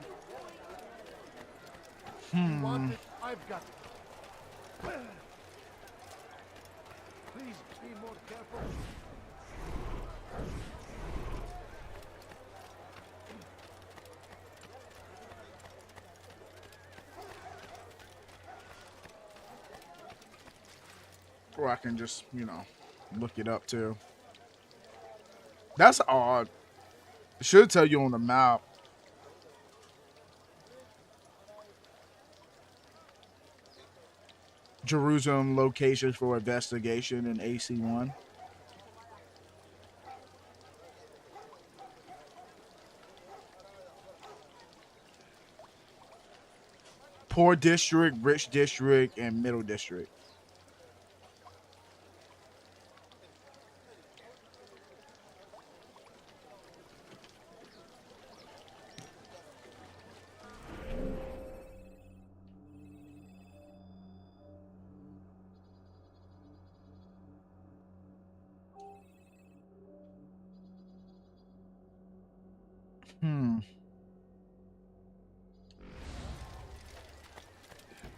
I've got it. Please be more careful. Or I can just, you know, look it up too. That's odd. It should tell you on the map. Jerusalem locations for investigation in AC1. Poor district, rich district, and middle district.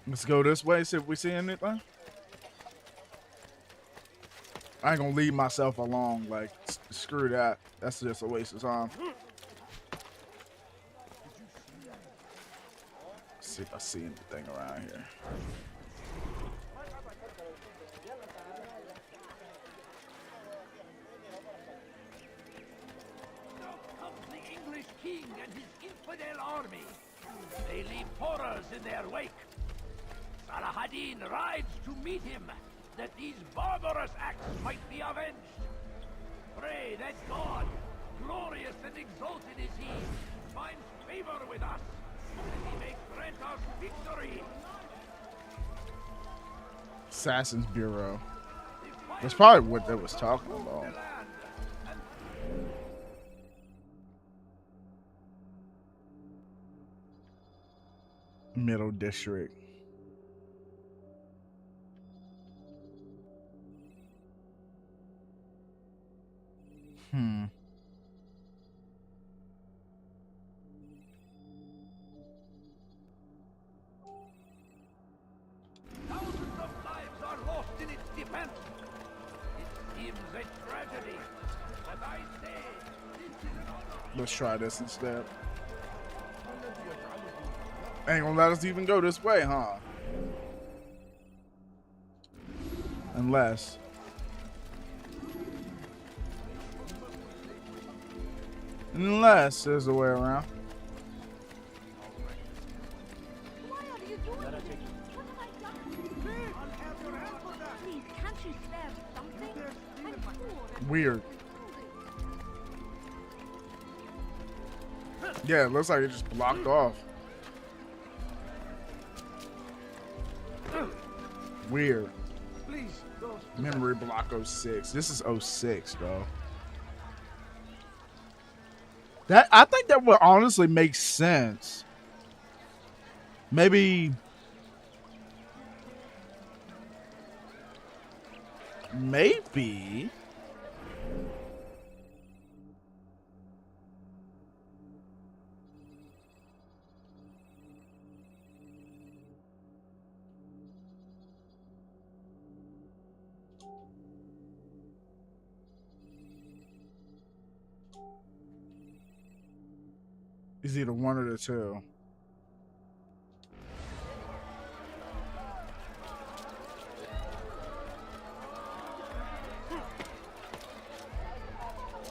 Let's go this way, see if we see anything. I ain't gonna leave myself alone. Like, screw that. That's just a waste of time. Let's see if I see anything around here. The English king and his infidel army. They leave horrors in their wake. Salah-ad-Din rides to meet him, that these barbarous acts might be avenged. Pray that God, glorious and exalted is he, finds favor with us, and he may grant us victory. Assassin's Bureau. That's probably what they was talking about. Middle district. Thousands of lives are lost in its defense. It seems a tragedy, but I say this is an honor. Let's try this instead. Ain't gonna let us even go this way, huh? Unless. Unless there's a way around. Why are you doing this? What have I done? I'll have your hand for that. Please, can't you spare something? I'm poor and Weird. Yeah, it looks like it just blocked off. Weird. Please, don't. Memory block 06. This is 06, though. That I think that would honestly make sense. Maybe It's either one or the two.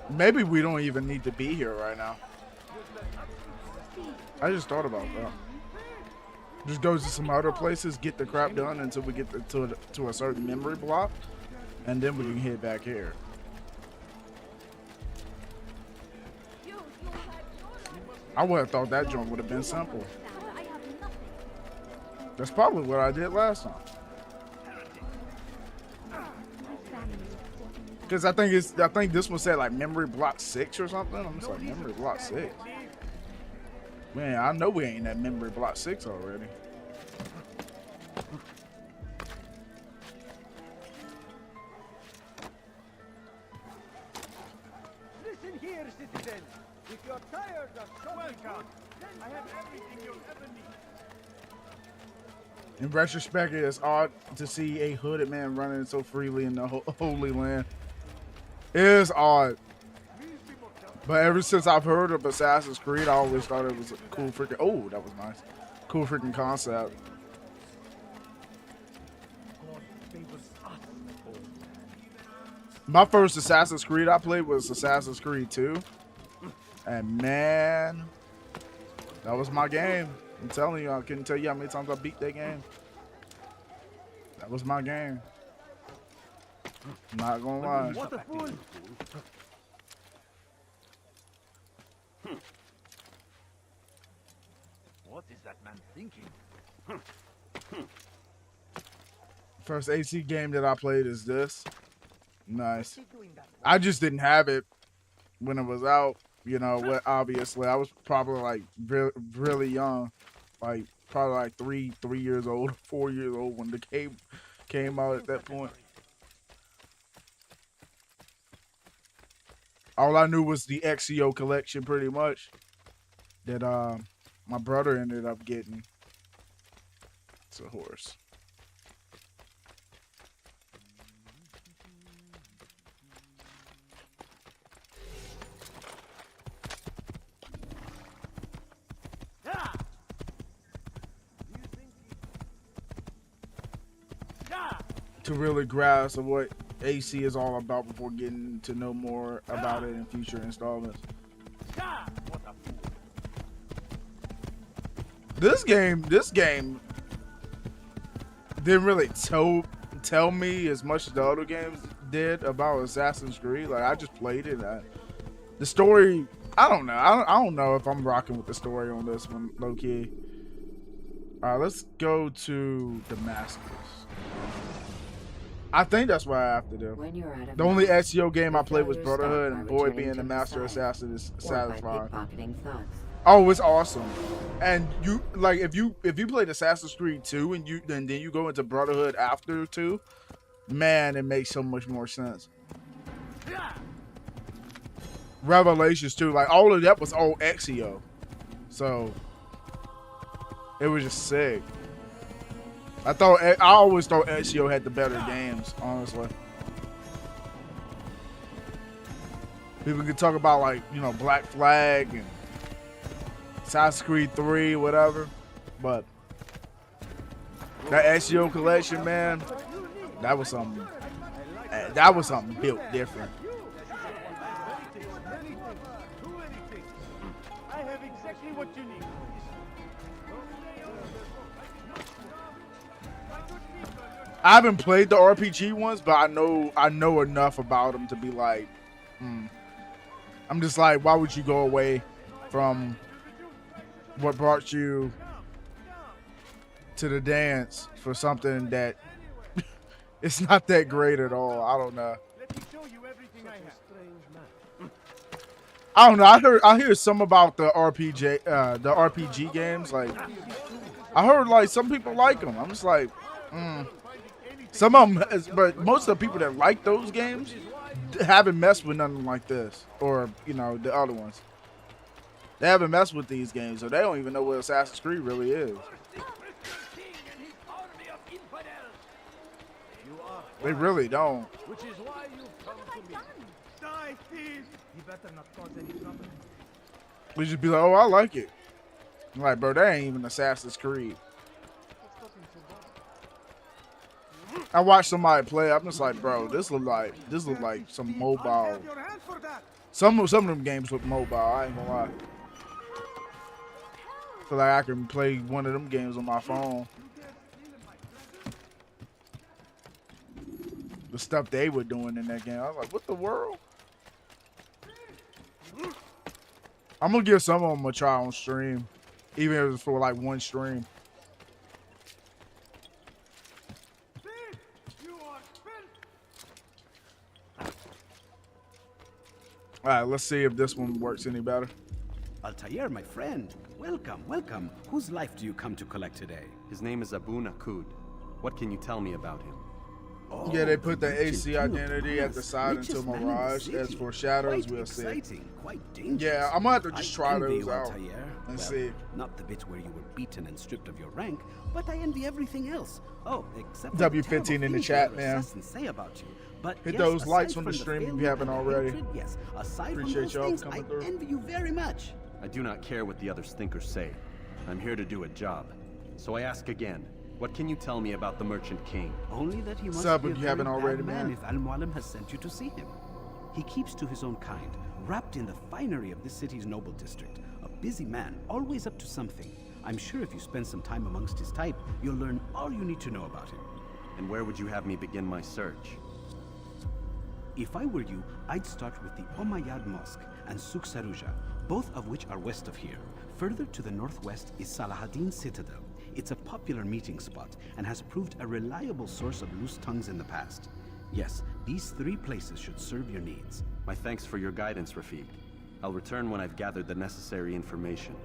Maybe we don't even need to be here right now. I just thought about that. Just go to some other places, get the crap done until we get to a certain memory block, and then we can head back here. I would have thought that joint would have been simple. That's probably what I did last time. Because I think this one said like memory block 6 or something. I'm just like, memory block 6. Man, I know we ain't at memory block 6 already. Listen here, citizen. If you're tired of showing up, then I have everything you'll ever need. In retrospect, it is odd to see a hooded man running so freely in the Holy Land. It is odd. But ever since I've heard of Assassin's Creed, I always thought it was a cool freaking... Oh, that was nice. Cool freaking concept. My first Assassin's Creed I played was Assassin's Creed 2. And man, that was my game. I'm telling you, I couldn't tell you how many times I beat that game. That was my game. Not gonna lie. What a fool! What is that man thinking? First AC game that I played is this. Nice. I just didn't have it when it was out. You know, obviously I was probably like really young, like probably like three years old, 4 years old when the game came out at that point. All I knew was the XCO collection, pretty much, that my brother ended up getting. It's a horse. To really grasp of what AC is all about before getting to know more about it in future installments. This game didn't really tell me as much as the other games did about Assassin's Creed. Like, I just played it. The story, I don't know. I don't know if I'm rocking with the story on this one, low key. All right, let's go to Damascus. I think that's what I have to do. The only SEO game I played was Brotherhood, and boy, being the master assassin is satisfying. Oh, it's awesome. And you like if you played Assassin's Creed 2 and then you go into Brotherhood after 2, man, it makes so much more sense. Revelations 2, like all of that was all XEO, so it was just sick. I always thought Ezio had the better games, honestly. People could talk about, like, you know, Black Flag and Assassin's Creed 3, whatever, but that Ezio collection, man, that was something built different. I have exactly what you need. I haven't played the RPG ones, but I know enough about them to be like, I'm just like, why would you go away from what brought you to the dance for something that it's not that great at all? I don't know. Let me show you everything I have. I don't know. I hear some about the RPG games. Like, I heard like some people like them. I'm just like, Some of them, but most of the people that like those games haven't messed with nothing like this, or you know, the other ones. They haven't messed with these games, so they don't even know what Assassin's Creed really is. They really don't. Which is why you've come to me. Die, thief! You better not cause any trouble. We just be like, oh, I like it. I'm like, bro, that ain't even Assassin's Creed. I watched somebody play. I'm just like, bro, this look like some mobile. Some of them games look mobile. I ain't gonna lie. Feel like I can play one of them games on my phone. The stuff they were doing in that game, I was like, what the world? I'm gonna give some of them a try on stream, even if it's for like one stream. All right, let's see if this one works any better. Altair, my friend. Welcome, welcome. Whose life do you come to collect today? His name is Abu Nakud. What can you tell me about him? Oh, Yeah, they put the Richard AC King of identity at the Paris, side richest until man in the Mirage. As city. for shadows, Quite we'll see. exciting, quite dangerous. Yeah, I'm gonna have to just try envy those you, out Altair. and Well, see. Not the bit where you were beaten and stripped of your rank, but I envy everything else. Oh, except W15 in the chat, man. Say about you. But Hit yes, those likes aside on the from stream if you failure haven't and the already. hatred, yes, aside Appreciate from y'all those things, coming I through. envy you very much. I do not care what the others think or say. I'm here to do a job. So I ask again, what can you tell me about the Merchant King? Only that he must Sub be a if you haven't very already, bad man man. if Al-Mualim has sent you to see him. He keeps to his own kind, wrapped in the finery of this city's noble district. A busy man, always up to something. I'm sure if you spend some time amongst his type, you'll learn all you need to know about him. And where would you have me begin my search? If I were you, I'd start with the Umayyad Mosque and Souk Saruja, both of which are west of here. Further to the northwest is Salahaddin Citadel. It's a popular meeting spot and has proved a reliable source of loose tongues in the past. Yes, these 3 places should serve your needs. My thanks for your guidance, Rafiq. I'll return when I've gathered the necessary information.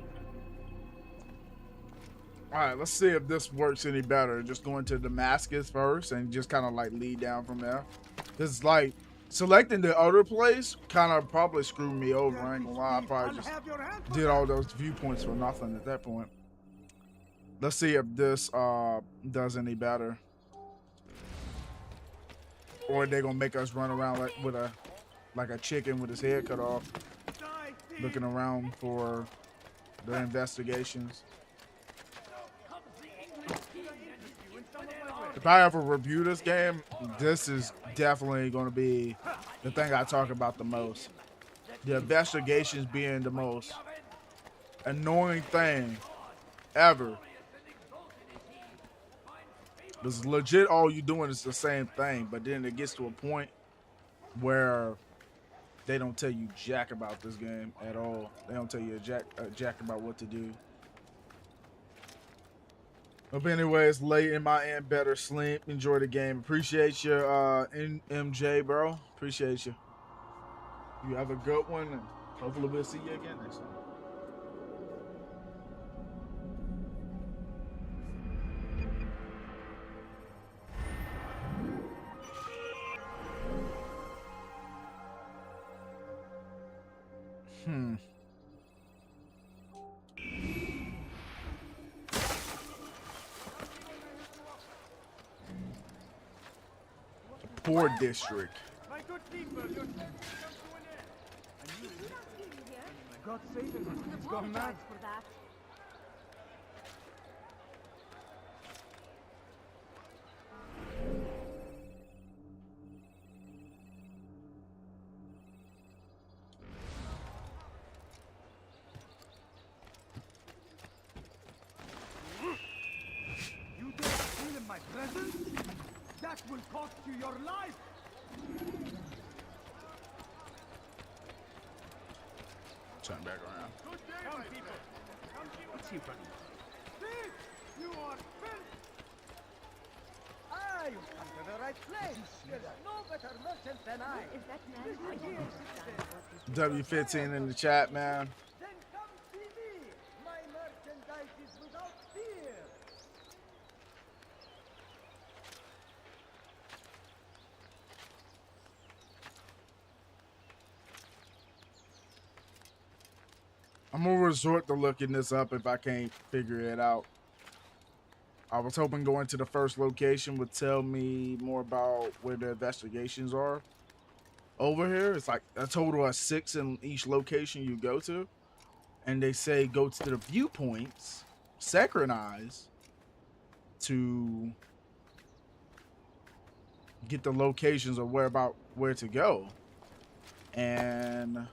All right, let's see if this works any better. Just going to Damascus first and just kind of like lead down from there. This is like selecting the other place kind of probably screwed me over. I ain't gonna lie. I probably just did all those viewpoints for nothing at that point. Let's see if this does any better. Or they're gonna make us run around like a chicken with his head cut off, looking around for the investigations. If I ever review this game, this is definitely going to be the thing I talk about the most. The investigations being the most annoying thing ever. Because legit all you doing is the same thing, but then it gets to a point where they don't tell you jack about this game at all. They don't tell you jack about what to do. But anyways, late in my end, better sleep. Enjoy the game. Appreciate you, MJ, bro. Appreciate you. You have a good one, and hopefully we'll see you again next time. Poor district. My good people, your service comes to an end. And you God save him. He's gone mad. For that. You dare steal in my presence? That will cost you your life! Turn back around. Good day, come, people. Come see what's here, buddy. Thief! You are finished! Ah, you come to the right place. There's no better merchant than I. Is that man? W15 in the chat, man. Then come see me. My merchandise is without fear. I'm gonna resort to looking this up if I can't figure it out. I was hoping going to the first location would tell me more about where the investigations are. Over here, it's like a total of 6 in each location you go to. and they say go to the viewpoints, synchronize to get the locations of where to go. And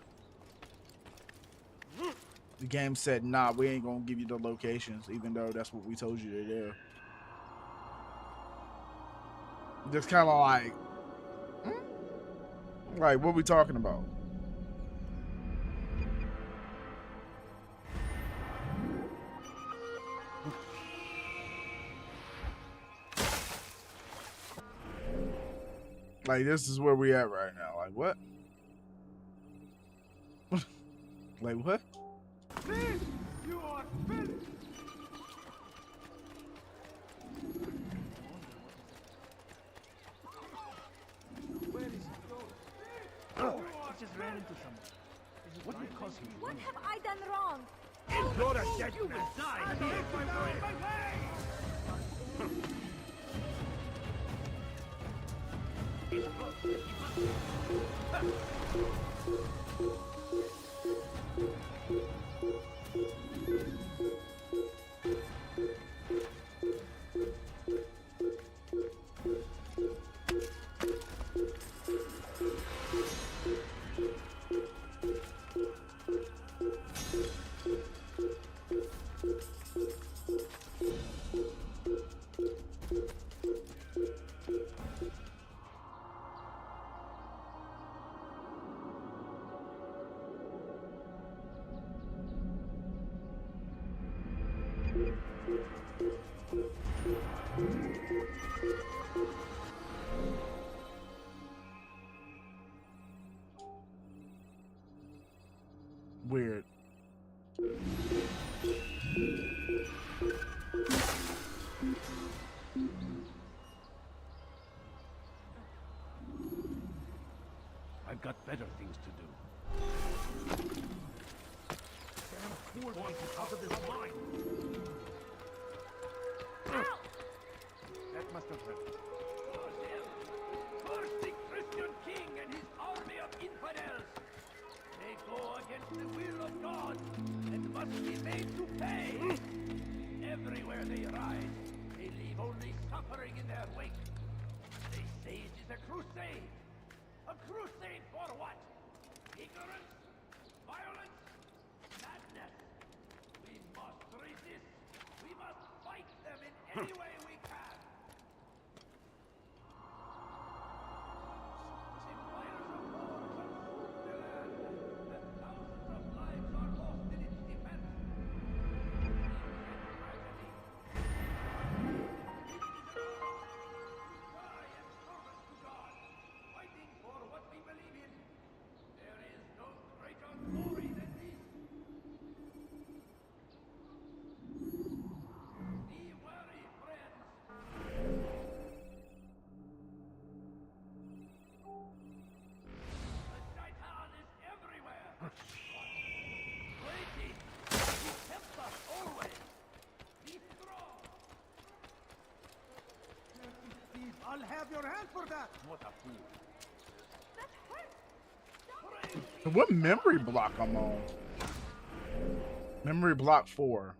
the game said, nah, we ain't gonna give you the locations, even though that's what we told you to do. Just kind of like, like, what we talking about? Like, this is where we at right now. Like, what? Like, what? This, you are filth! Where is he going? Oh, he just ran into someone. What will cause him? What have I done wrong? You're a dead man. Die here, my way! Weird. I've got better things to do. Damn fool wants us out of this mine. That must have hurt. Curse the Christian king and his army of infidels. They go against the will of God and must be made to pay. Everywhere they ride, they leave only suffering in their wake. They say it is a crusade. A crusade for what? Ignorance? Violence? Madness? We must resist. We must fight them in any way we can. Empires of war consume the land, and thousands of lives are lost in its defense. Tragedy. Cry and service to God, fighting for what we believe in. There is no greater glory than this. Be wary, friends. The Shaitan is everywhere. Waiting. He tempts us always. Be strong. Steve, I'll have your hand for that! What a fool. What memory block I'm on? Memory block 4.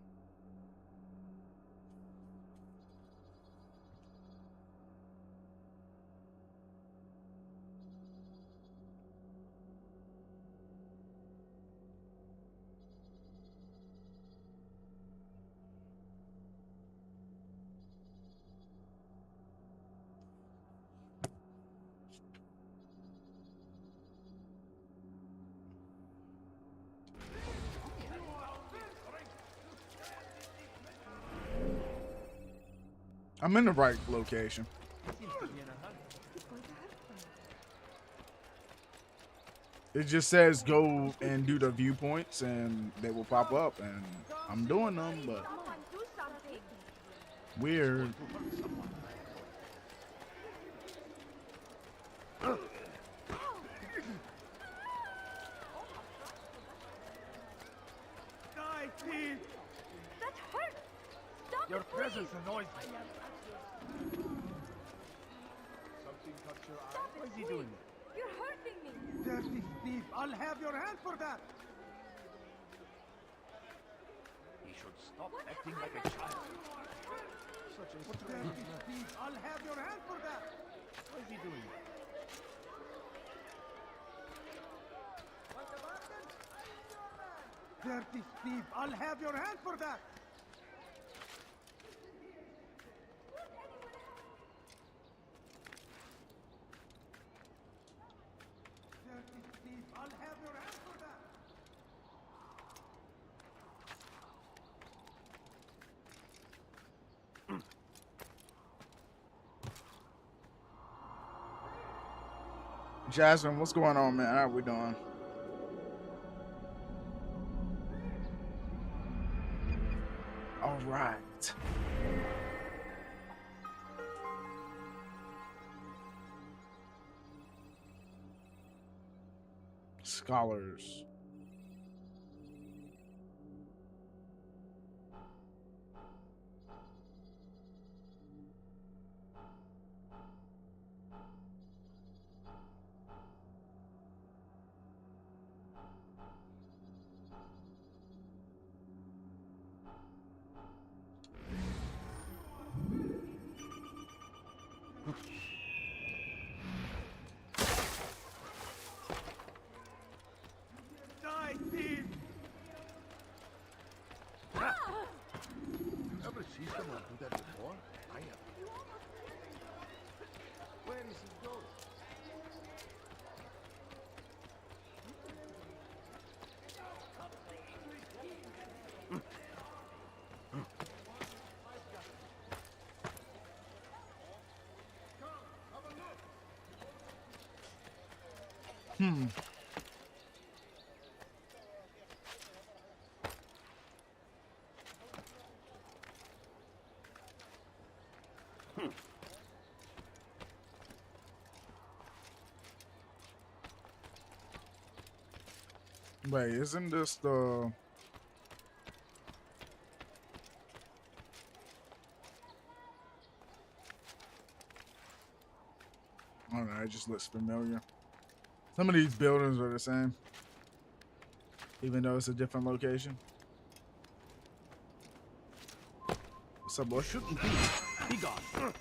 I'm in the right location. It just says go and do the viewpoints and they will pop up, and I'm doing them, but weird. Die, Steve! That hurt! Stop Your it, presence please. annoys me. Something caught your eye? Stop What it, is he please. doing? You're hurting me. Dirty Steve, I'll have your hand for that! Stop acting like a child. Such a strange man. I'll have your hand for that. What is he doing? Dirty thief, I'll have your hand for that. Dirty thief, I'll have your hand for that. Jasmine, what's going on, man? How are we doing? All right. Scholars. Die, thief! Ever see someone do that before? I have. Where is he going? Wait, isn't this the... I don't know, it just looks familiar. Some of these buildings are the same, even though it's a different location. What's up, boy? Shouldn't be. Be gone.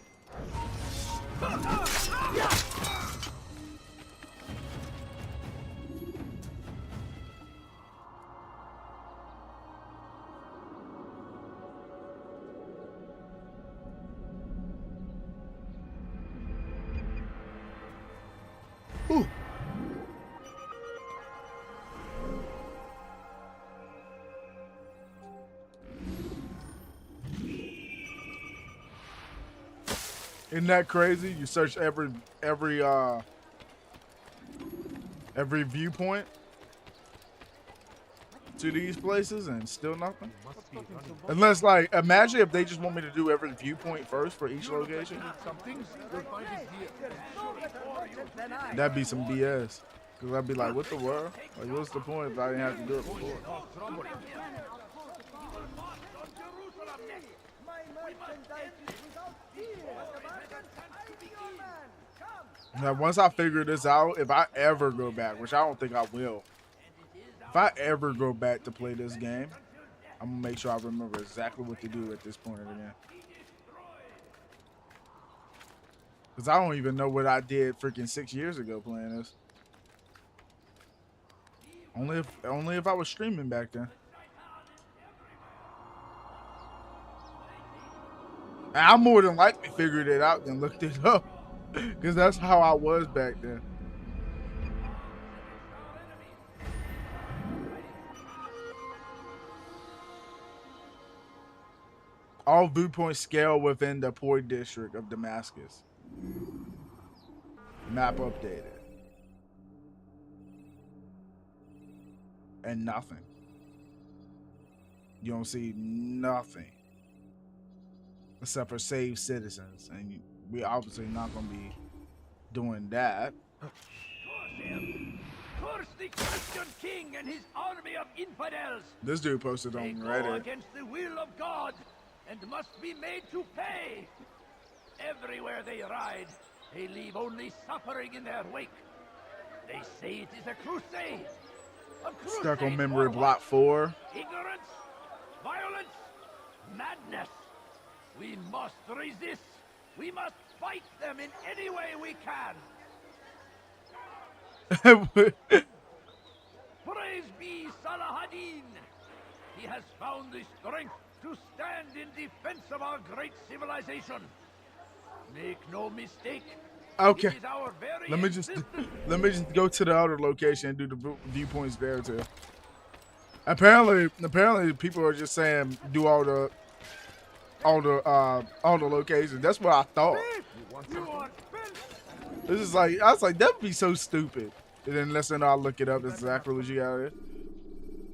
Ooh. Isn't that crazy? You search every viewpoint to these places and still nothing. Unless, like, imagine if they just want me to do every viewpoint first for each location. That'd be some BS. Cause I'd be like, what the world? Like, what's the point if I didn't have to do it before? Now, once I figure this out, if I ever go back, which I don't think I will, if I ever go back to play this game, I'm gonna make sure I remember exactly what to do at this point of the game. Cause I don't even know what I did freaking 6 years ago playing this. Only if I was streaming back then. And I more than likely figured it out and looked it up. Cause that's how I was back then. All viewpoints scale within the Poi district of Damascus. Map updated. And nothing. You don't see nothing. Except for save citizens. And we obviously not going to be doing that. Curse the Christian king and his army of infidels! This dude posted on They go Reddit. against the will of God and must be made to pay. Everywhere they ride, they leave only suffering in their wake. They say it is a crusade. A crusade Stuck on memory for block what? 4. Ignorance, violence, We must resist. We must fight them in any way we can. Praise be Salahadin. He has found the strength to stand in defense of our great civilization. Make no mistake. Okay. It is our very Let me just go to the other location and do the viewpoints there too. Apparently people are just saying do all the locations. That's what I thought. This is like, I was like, that'd be so stupid. And then I'll look it up. That's exactly what you got it.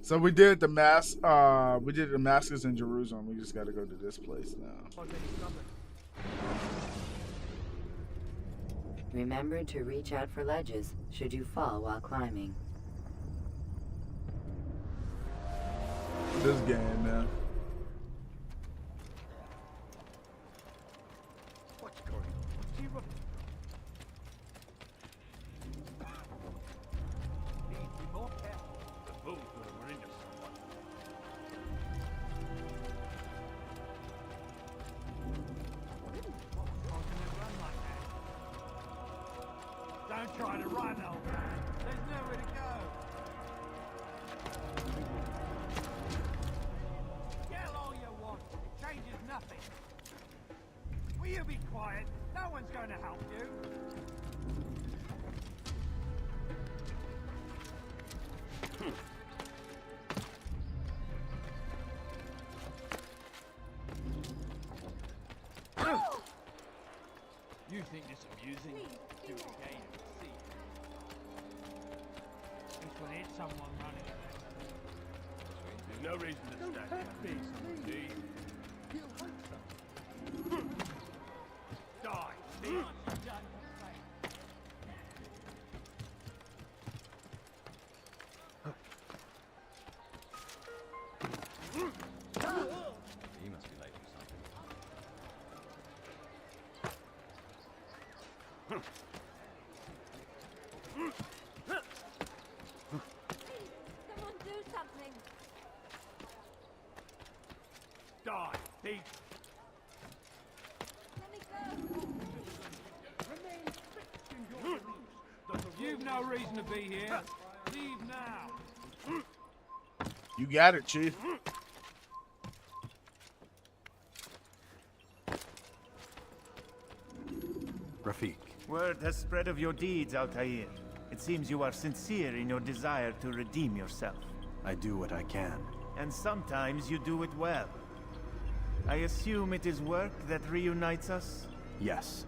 So we did Damascus and Jerusalem. We just got to go to this place now. Remember to reach out for ledges should you fall while climbing. This game, man. What's going on? Need to be more careful. The bulls were into someone. Don't try to run, old man. There's nowhere to go. Yell all you want. It changes nothing. Will you be quiet? No one's going to help you. You think this amusing? Do it again and see. This will hit someone running. There's no reason to stand here. See? Die. See? He must be late for something. Someone do something. Die. Thief. Let me go. Remain fixed in your beliefs. You've no reason to be here. Leave now. You got it, Chief. Rafik. Word has spread of your deeds, Altair. It seems you are sincere in your desire to redeem yourself. I do what I can. And sometimes you do it well. I assume it is work that reunites us? Yes.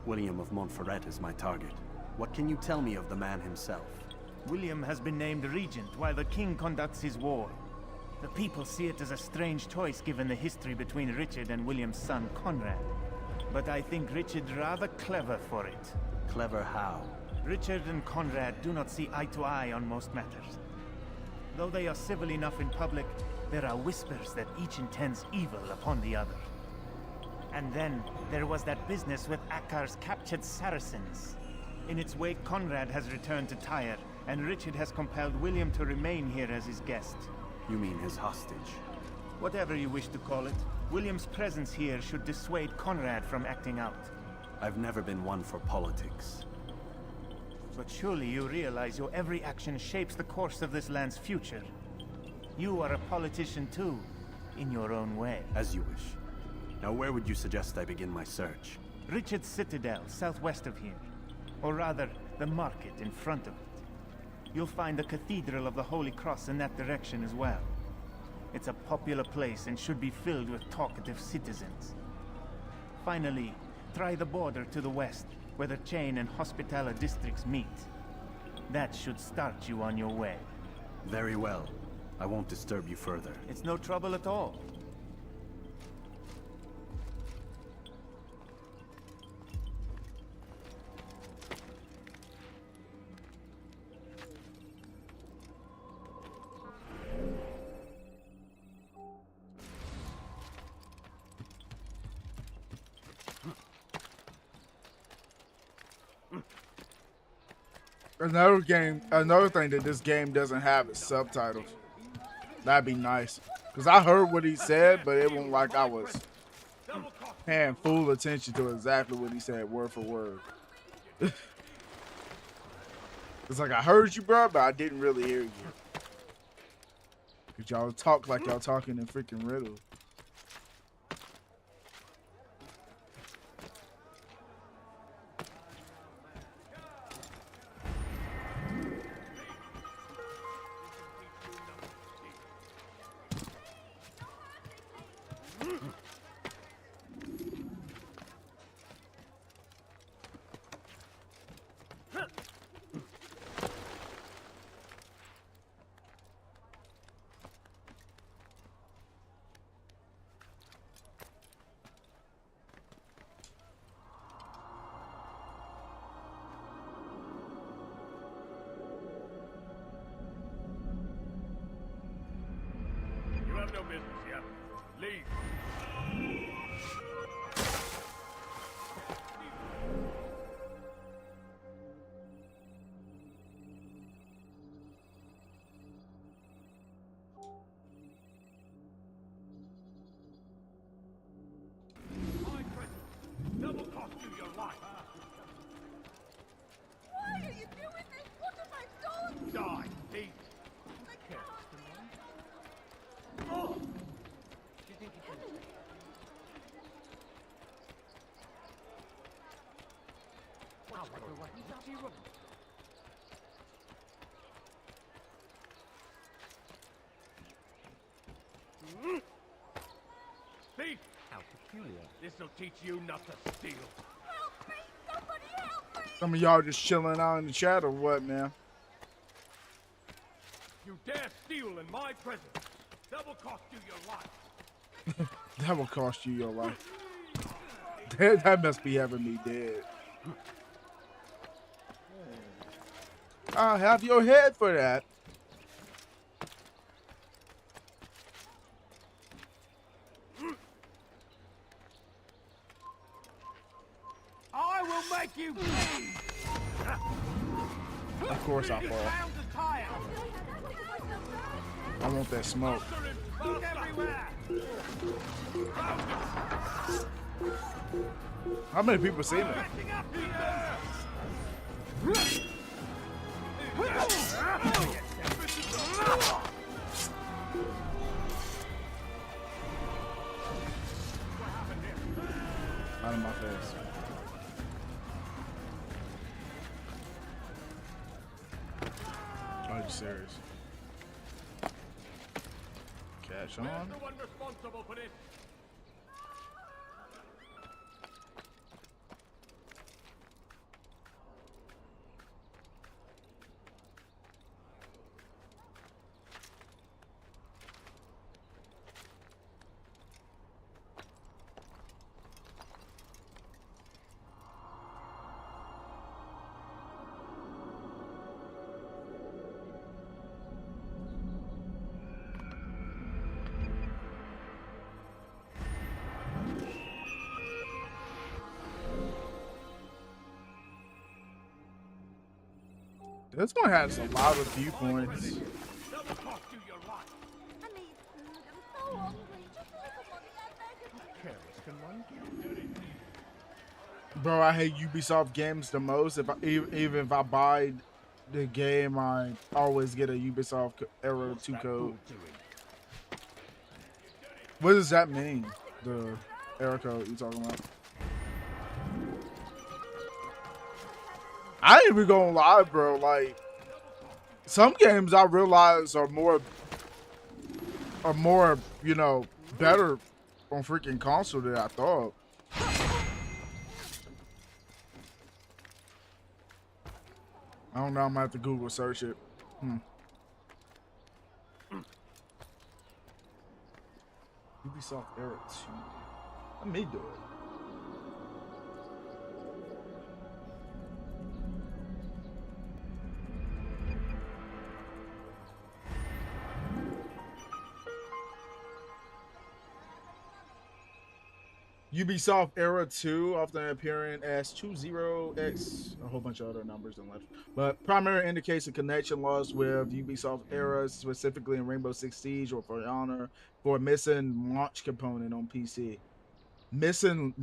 William of Montferrat is my target. What can you tell me of the man himself? William has been named regent while the king conducts his war. The people see it as a strange choice given the history between Richard and William's son Conrad. But I think Richard rather clever for it. Clever how? Richard and Conrad do not see eye to eye on most matters. Though they are civil enough in public, there are whispers that each intends evil upon the other. And then there was that business with Akkar's captured Saracens. In its wake, Conrad has returned to Tyre, and Richard has compelled William to remain here as his guest. You mean his hostage? Whatever you wish to call it, William's presence here should dissuade Conrad from acting out. I've never been one for politics. But surely you realize your every action shapes the course of this land's future. You are a politician too, in your own way. As you wish. Now where would you suggest I begin my search? Richard's Citadel, southwest of here. Or rather, the market in front of it. You'll find the Cathedral of the Holy Cross in that direction as well. It's a popular place and should be filled with talkative citizens. Finally, try the border to the west, where the Chain and Hospitaller districts meet. That should start you on your way. Very well. I won't disturb you further. It's no trouble at all. Another thing that this game doesn't have is subtitles. That'd be nice. Cause I heard what he said, but it wasn't like I was paying full attention to exactly what he said, word for word. It's like I heard you, bro, but I didn't really hear you. Cause y'all talk like y'all talking in freaking riddle. You have no business here. Leave. My presence double cost you your life. Why are you doing this? What have I done? Die, please. Oh! Do you think you can? Wow, what the he's zero. Thief! How peculiar. This'll teach you not to steal. Help me! Somebody help me! Some of y'all just chilling out in the chat or what, man? You dare steal in my presence. Double cost you your life. That will cost you your life. That must be having me dead. I'll have your head for that. I will make you bleed. Of course I fall. Found the tire. I want that smoke. Look everywhere. How many people see me? Out of my face. Are you serious? Catch on. There's no one responsible for this. This one has a lot of viewpoints. Bro, I hate Ubisoft games the most. Even if I buy the game, I always get a Ubisoft Era 2 code. What does that mean? The error code you talking about? I ain't even gonna lie, bro. Like, some games I realize are more, you know, better on freaking console than I thought. I don't know. I'm gonna have to Google search it. Ubisoft Era 2. Let me do it. Ubisoft Era 2, often appearing as 20X, a whole bunch of other numbers and left. But primary indicates a connection lost with Ubisoft Era, specifically in Rainbow Six Siege or For Honor, for a missing launch component on PC. Missing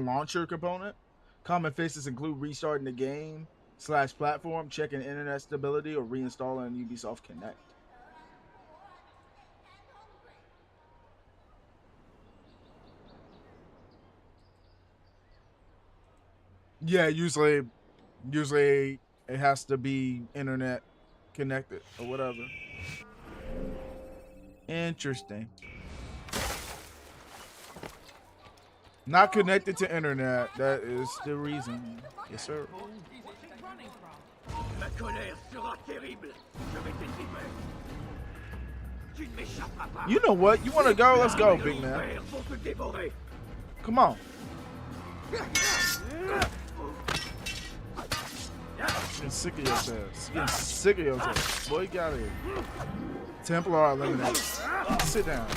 launcher component. Common fixes include restarting the game / platform, checking internet stability, or reinstalling Ubisoft Connect. Yeah, usually it has to be internet connected or whatever. Interesting. Not connected to internet. That is the reason. Yes, sir. La colère sera terrible. Je vais t'étriper. Tu ne m'échapperas pas. You know what? You want to go? Let's go, big man. Come on. Getting sick of yourself. Getting sick of yourself. Boy, you got it. Templar eliminated. Sit down.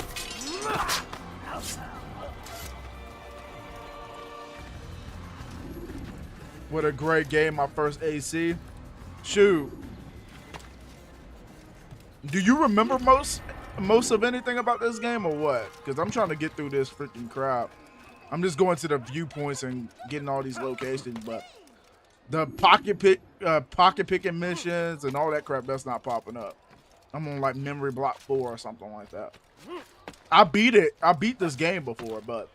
What a great game, my first AC. Shoot. Do you remember most of anything about this game or what? Because I'm trying to get through this freaking crap. I'm just going to the viewpoints and getting all these locations, but the pocket picking missions and all that crap, that's not popping up. I'm on like memory block 4 or something like that. I beat it. I beat this game before, but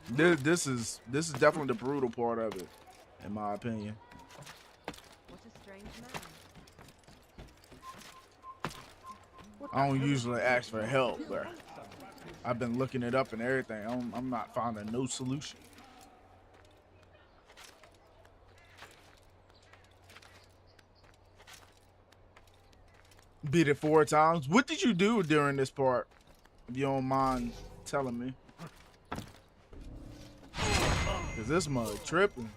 this is definitely the brutal part of it, in my opinion. What a strange man. I don't usually ask for help, but I've been looking it up and everything. I'm not finding no solution. Beat it 4 times. What did you do during this part? If you don't mind telling me. Cause this mug tripping.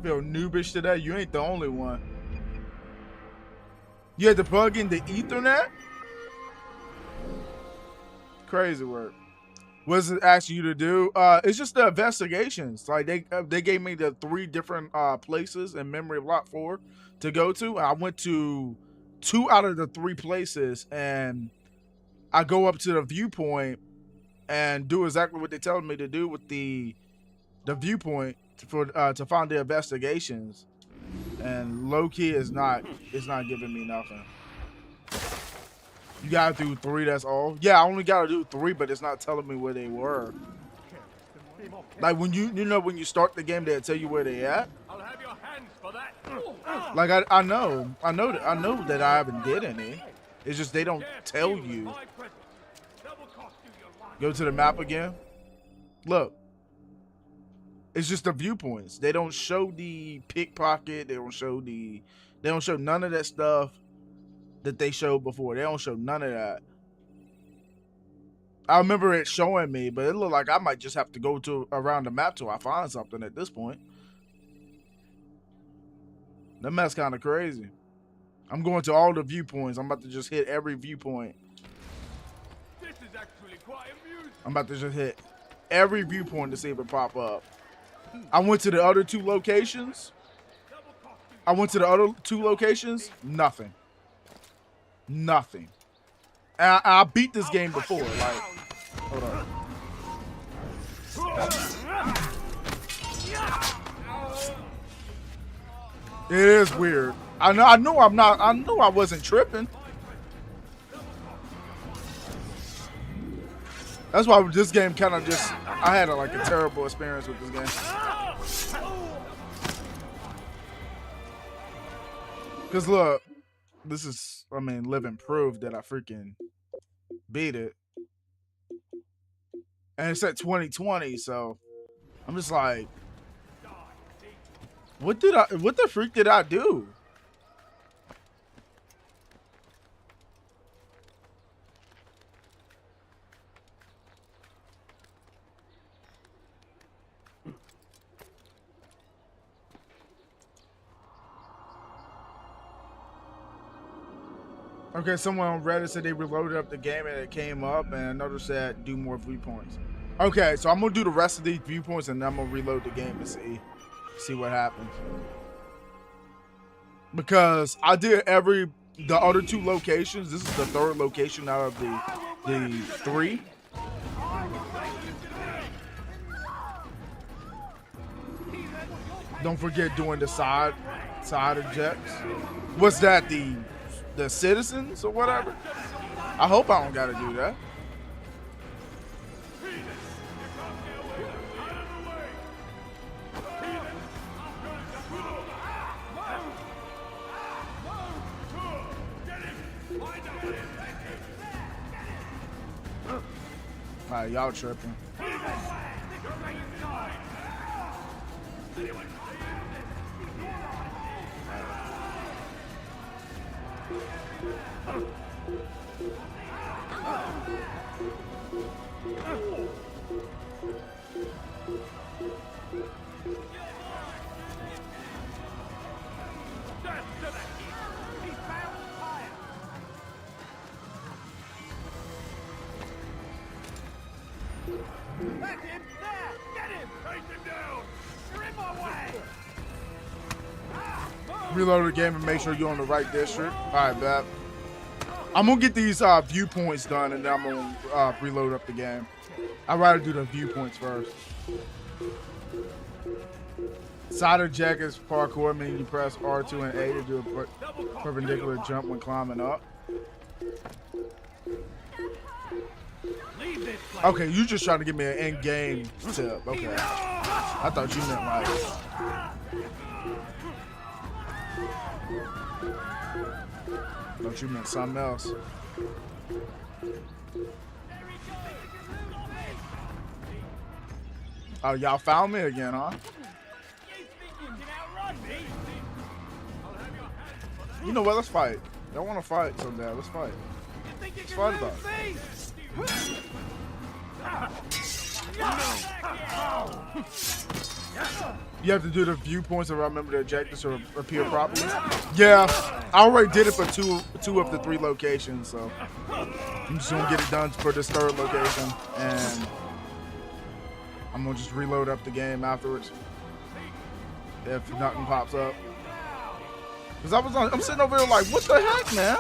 Feel noobish today. You ain't the only one. You had to plug in the Ethernet? Crazy work. What does it ask you to do? It's just the investigations. Like they gave me the 3 different places in memory block 4 to go to. I went to 2 out of the 3 places, and I go up to the viewpoint and do exactly what they tell me to do with the viewpoint to find the investigations. And low key is not giving me nothing. You gotta do 3, that's all. Yeah, I only gotta do 3, but it's not telling me where they were. Like when you know when you start the game, they'll tell you where they at. I'll have your hands for that. Like I know that I haven't did any. It's just they don't tell you. Go to the map again. Look. It's just the viewpoints. They don't show the pickpocket. They don't show none of that stuff that they showed before. They don't show none of that. I remember it showing me, but it looked like I might just have to go around the map till I find something at this point. That mess kind of crazy. I'm going to all the viewpoints. I'm about to just hit every viewpoint. This is actually quite amusing. I'm about to just hit every viewpoint to see if it pop up. I went to the other 2 locations. Nothing. Nothing. And I beat this game before. Like, hold on. It is weird. I know I wasn't tripping. That's why this game kind of just, I had like a terrible experience with this game. Because look, this is, I mean, living proof that I freaking beat it. And it's at 2020, so I'm just like, what the freak did I do? Okay, someone on Reddit said they reloaded up the game and it came up, and I noticed that do more viewpoints. Okay, so I'm gonna do the rest of these viewpoints and then I'm gonna reload the game and see what happens. because I did the other 2 locations. This is the 3rd location out of the 3. Don't forget doing the side objects. What's that? The citizens or whatever? I hope I don't gotta do that. Alright, y'all tripping. That's him! There! Get him! Take him down! You're in my way! Reload the game and make sure you're on the right district. Alright, bet. I'm gonna get these viewpoints done and then I'm gonna reload up the game. I'd rather do the viewpoints first. Side object is parkour, meaning you press R2 and A to do a perpendicular jump when climbing up. Okay, you just trying to give me an in-game tip. Okay. I thought you meant like... I thought you meant something else. Oh, y'all found me again, huh? You know what? Let's fight. Y'all want to fight so bad. Let's fight. Let's fight about it. You have to do the viewpoints and remember the objectives to appear properly. Yeah, I already did it for two of the 3 locations, so I'm just gonna get it done for this 3rd location, and I'm gonna just reload up the game afterwards if nothing pops up. Cause I'm sitting over here like, what the heck, man?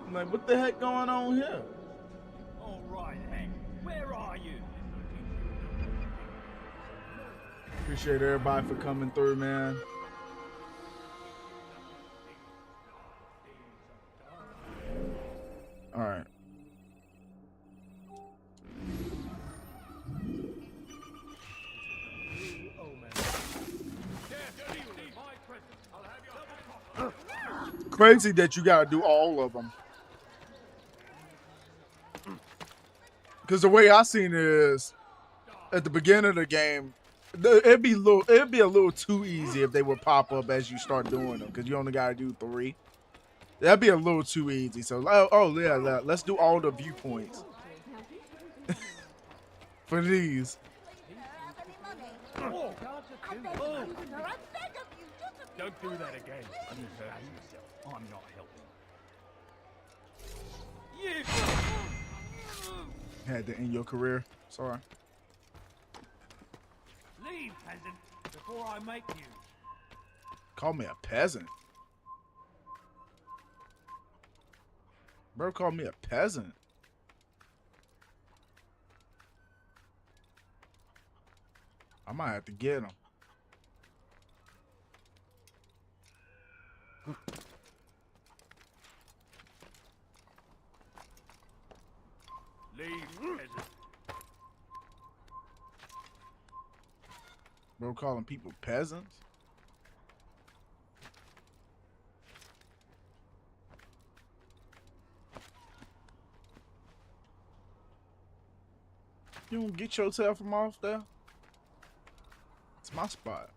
I'm like, what the heck going on here? All right, Hank. Where are you? Appreciate everybody for coming through, man. All right. Crazy that you gotta do all of them. Because the way I seen it is, at the beginning of the game, it'd be a little too easy if they would pop up as you start doing them. Because you only gotta do 3. That'd be a little too easy. So, oh yeah, let's do all the viewpoints for these. Don't do that again. I'm not helping. Had to end your career. Sorry. Leave, peasant, before I make you. Call me a peasant. Bro called me a peasant. I might have to get him. Leave, peasant. Bro calling people peasants? You don't get yourself from off there? It's my spot.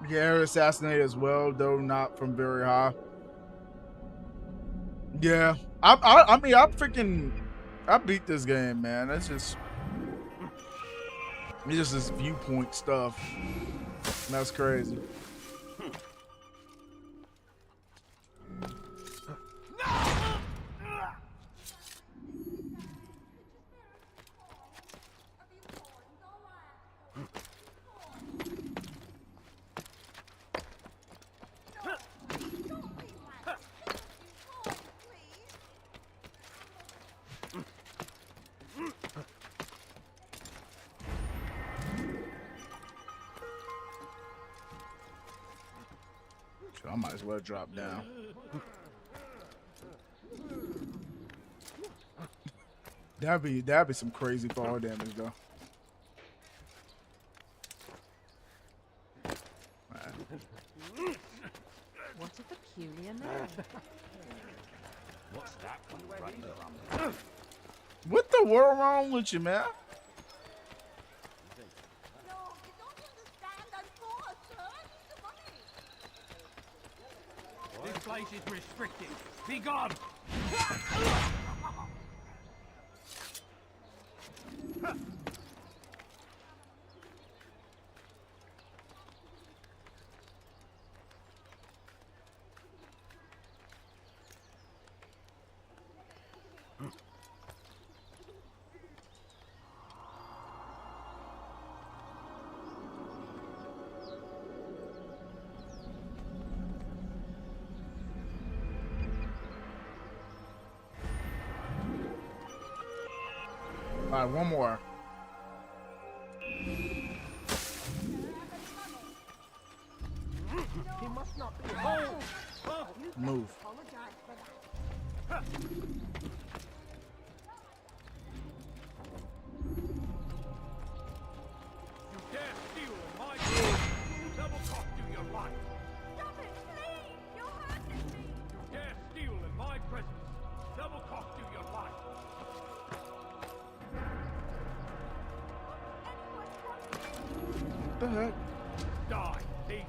You get air assassinated as well, though not from very high. Yeah, I mean, I beat this game, man. It's just this viewpoint stuff. That's crazy. I might as well drop down. That'd be some crazy fall damage though. What a peculiar man. What's that right from? What the world wrong with you, man? This place is restricted. Be gone! All right, one more. He must not be. Move. You dare steal my gold? Double cost you your life. Stop it, please! You're hurting me! You dare steal in my presence? Double cost you your life. What the heck? Die, thief.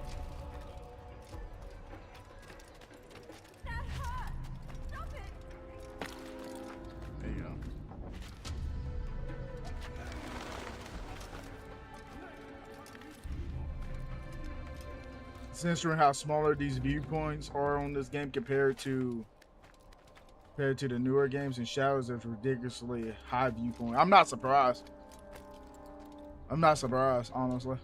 That hurt! Stop it! There you go. It's interesting how smaller these viewpoints are on this game compared to the newer games. And Shadows is ridiculously high viewpoint. I'm not surprised. Honestly.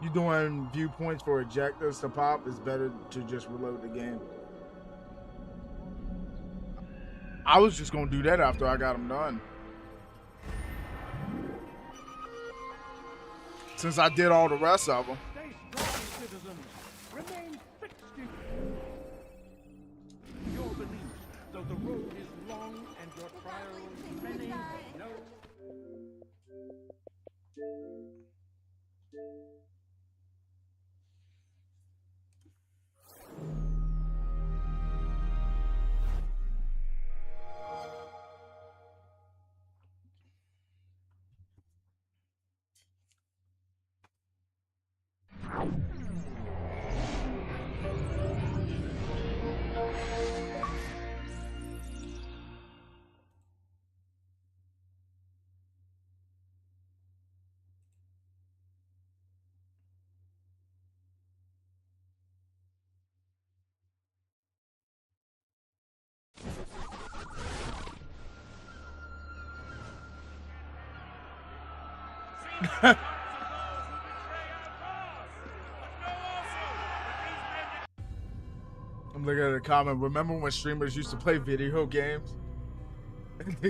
You doing viewpoints for objectives to pop, it's better to just reload the game. I was just gonna do that after I got them done. Since I did all the rest of them. Stay strong, citizens. Remain fixed in your beliefs, though the road is long and your trials many. No. I'm looking at a comment. Remember when streamers used to play video games?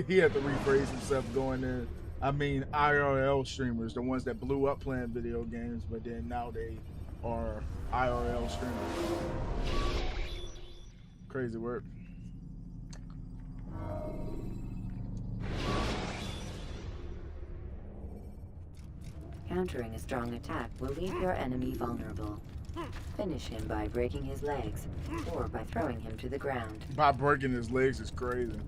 He had to rephrase himself going in. I mean, IRL streamers, the ones that blew up playing video games, but then now they are IRL streamers. Crazy word. Countering a strong attack will leave your enemy vulnerable. Finish him by breaking his legs or by throwing him to the ground. By breaking his legs is crazy.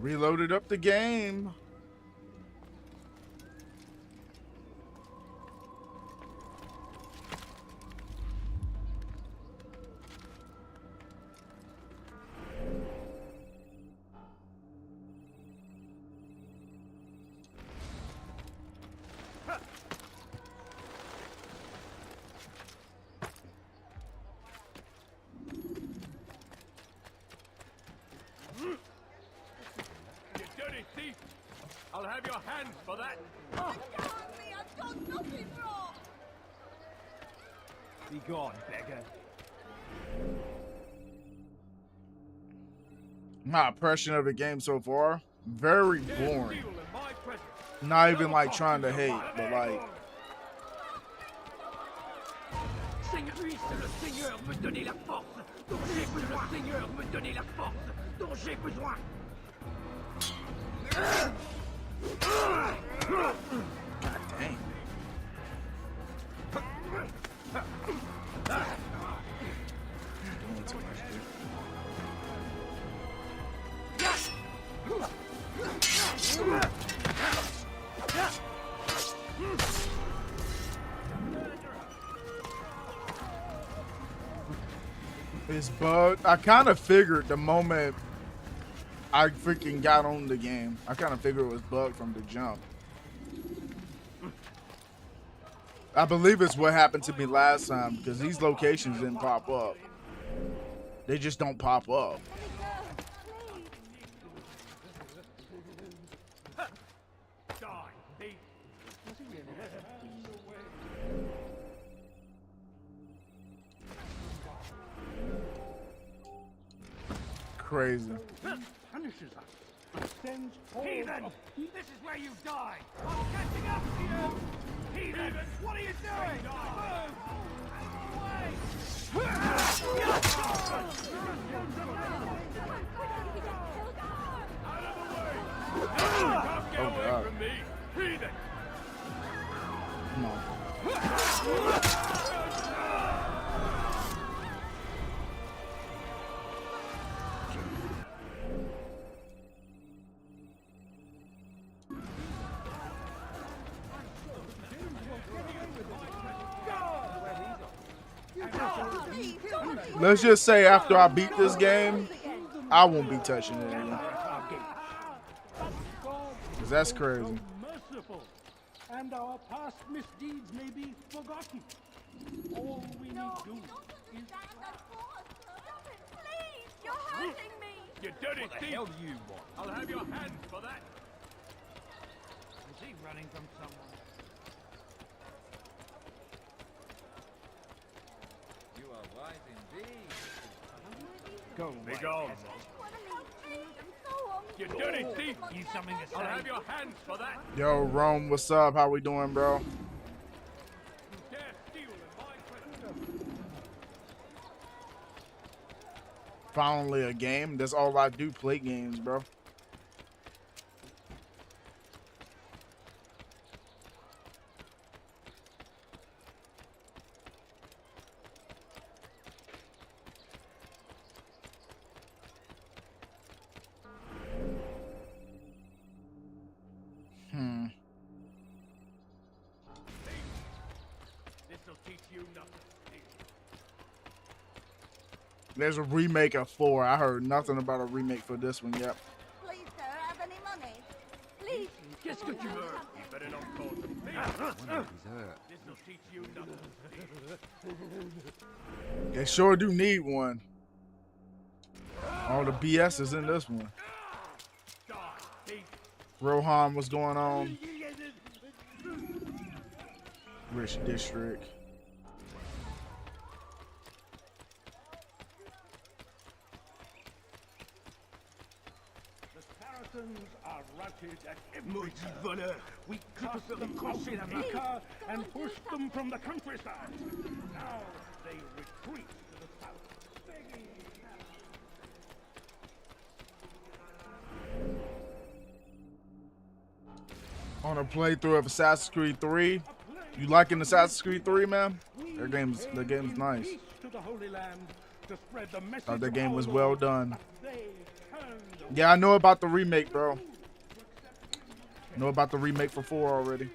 Reloaded up the game. I'll have your hands for that. I've done nothing wrong. Be gone, beggar. My impression of the game so far, very boring. Not even like trying to hate, but like. Seigneur, le Seigneur me donner la force dont j'ai besoin. Le Seigneur me donner la force dont j'ai besoin. God dang. Doing too much, dude. It's bugged. I kind of figured the moment I freaking got on the game, I kind of figured it was bugged from the jump. I believe it's what happened to me last time because these locations didn't pop up. They just don't pop up. Crazy. Punishes us. Sends Heathen! This is where you die! I'm catching up to you! Heathen! What are you doing? Move! Oh God. Come on. Let's just say after I beat this game, I won't be touching it anymore. Cause that's crazy. Merciful, and our past misdeeds may be forgotten. All we need to do is... Please, you're hurting me. You dirty thief! What the hell do you want? I'll have your hands for that. Is he running from someone? You are wise indeed. Go away. Be gone. You dirty thief! You something to say? I'll have your hands for that. Yo, Rome, what's up? How we doing, bro? Finally a game. That's all I do, play games, bro. This'll teach you nothing. There's a remake of 4. I heard nothing about a remake for this one yet. Please, sir, have any money? Please. Qu'est-ce que tu veux? You better not call them thieves. This'll teach you nothing. They sure do need one. All the BS is in this one. Rohan, what's going on? Rich District. The Maudits voleurs! We cast them out in Africa and pushed them from the countryside. Now they retreat to the south, begging. On a playthrough of Assassin's Creed 3. You liking Assassin's Creed 3, man? The game's nice. Thought the game was well done. Yeah, I know about the remake, bro. Know about the remake for 4 already.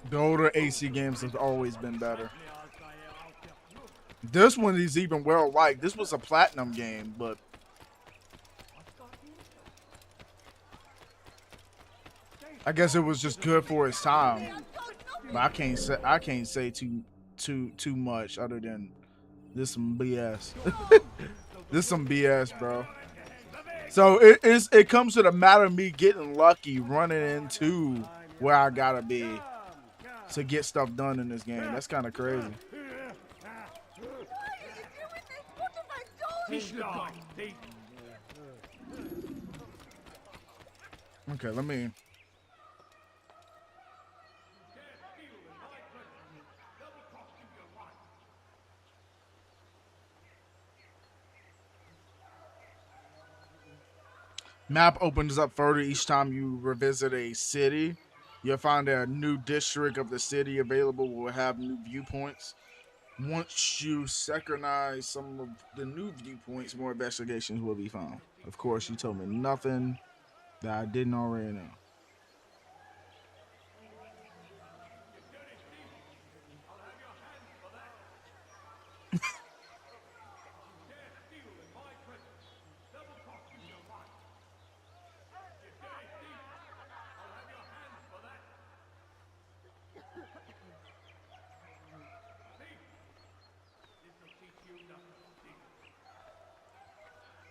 The older AC games have always been better. This one is even well liked. This was a platinum game, but I guess it was just good for its time. But I can't say too much other than this some BS. This some BS, bro. So it comes to the matter of me getting lucky running into where I gotta be to get stuff done in this game. That's kind of crazy. Okay, let me. Map opens up further each time you revisit a city. You'll find a new district of the city available will have new viewpoints. Once you synchronize some of the new viewpoints, more investigations will be found. Of course, you told me nothing that I didn't already know.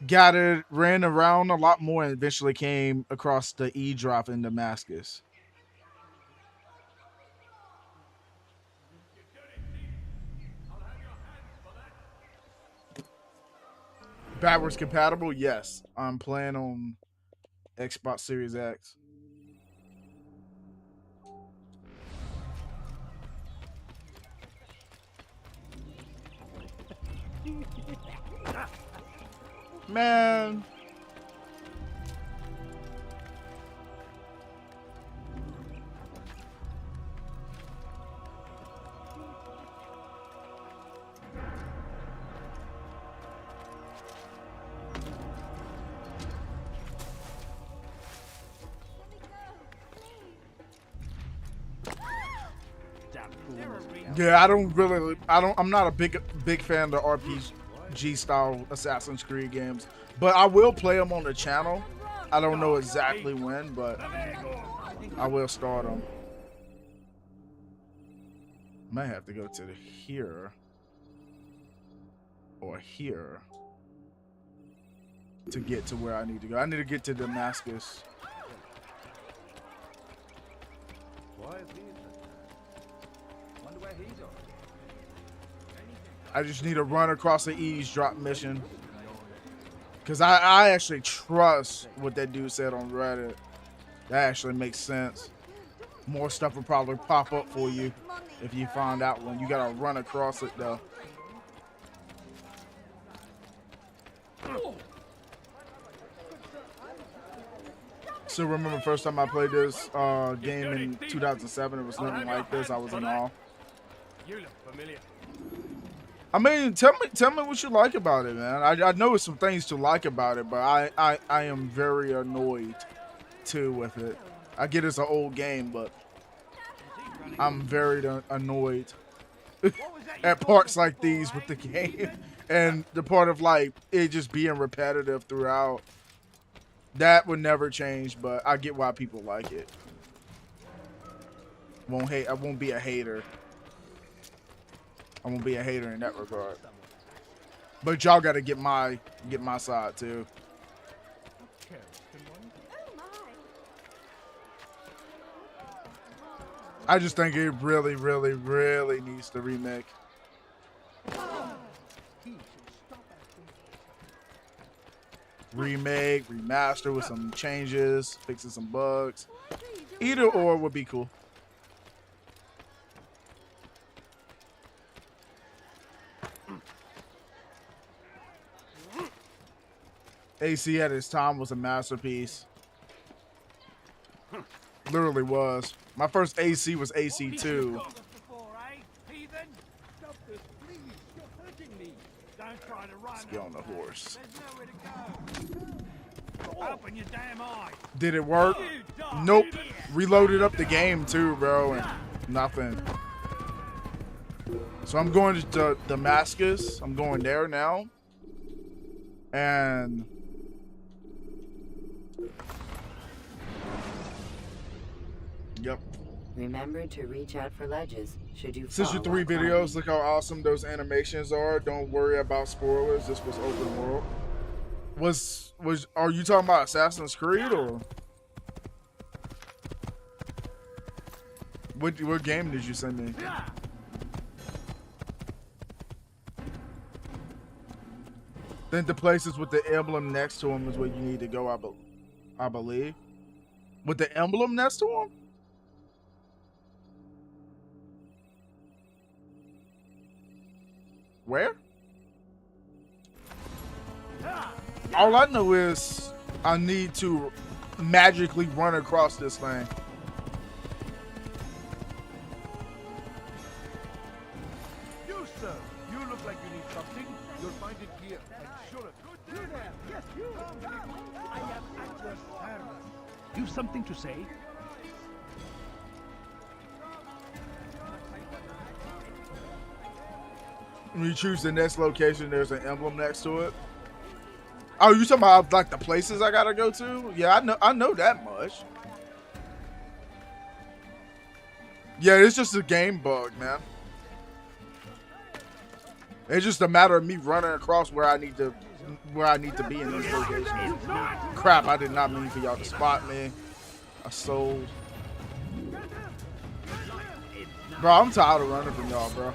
Gathered, ran around a lot more, and eventually came across the E-drop in Damascus. Backwards compatible? Yes. I'm playing on Xbox Series X. Man. Yeah, I'm not a big fan of the RPG style Assassin's Creed games, but I will play them on the channel. I don't know exactly when, but I will start them. Might have to go to here or here to get to where I need to go. I need to get to Damascus. I just need to run across the eavesdrop mission. Because I actually trust what that dude said on Reddit. That actually makes sense. More stuff will probably pop up for you if you find out one. You gotta run across it though. So remember the first time I played this game in 2007, it was nothing like this. I was in awe. You look familiar. I mean, tell me what you like about it, man. I know some things to like about it, but I am very annoyed too with it. I get it's an old game, but I'm very annoyed at parts like these with the game, and the part of like it just being repetitive throughout. That would never change, but I get why people like it. I won't be a hater. I won't be a hater in that regard. But y'all gotta get my side too. I just think it really, really, really needs to remake. Remake, remaster with some changes, fixing some bugs. Either or would be cool. AC at its time was a masterpiece. Literally was. My first AC was AC2. Let's get on the horse. Open your damn eyes. Did it work? Nope. Reloaded up the game too, bro, and nothing. So I'm going to Damascus. I'm going there now. And yep. Remember to reach out for ledges should you Since your fall 3 while videos, look how awesome those animations are. Don't worry about spoilers. This was open world. Are you talking about Assassin's Creed or what game did you send me? Then the places with the emblem next to them is where you need to go, I believe. With the emblem next to them? Where? All I know is I need to magically run across this thing. You, sir, you look like you need something. You'll find it here. And sure, good you there. Yes, you. I am at your service. You've something to say? When you choose the next location, there's an emblem next to it. Oh, you talking about like the places I gotta go to? Yeah, I know that much. Yeah, it's just a game bug, man. It's just a matter of me running across where I need to be in these locations. Crap, I did not mean for y'all to spot me. I sold. Bro, I'm tired of running from y'all, bro.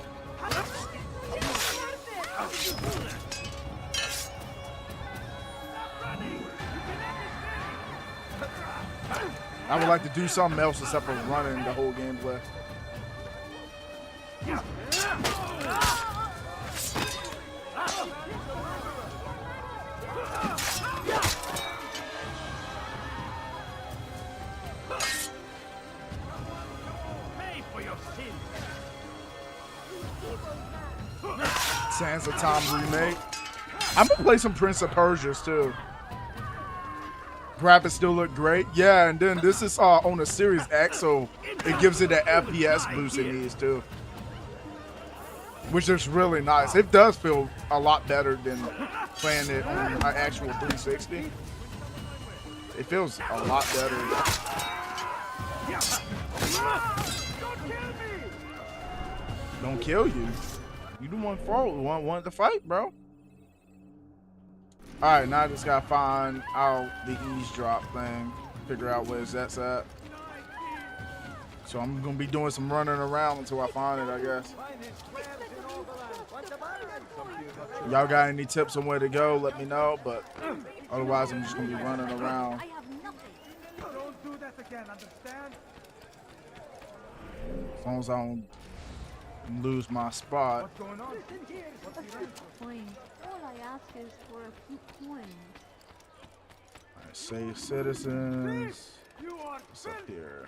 I would like to do something else except for running the whole gameplay. Pay for your sins. Sands of Time remake. I'm gonna play some Prince of Persia's too. Graphics still look great. Yeah, and then this is on a Series X, so it gives it an FPS boost it needs too. Which is really nice. It does feel a lot better than playing it on an actual 360. It feels a lot better. Don't kill you. You the one forward, wanted to fight, bro. Alright, now I just gotta find out the eavesdrop thing. Figure out where that's at. So I'm gonna be doing some running around until I find it, I guess. Y'all got any tips on where to go, let me know, but otherwise I'm just gonna be running around. Don't do that again, understand? As long as I don't lose my spot. What's going on? Listen here. Fine. All I ask is for a few coins. Alright, save citizens. What's up here?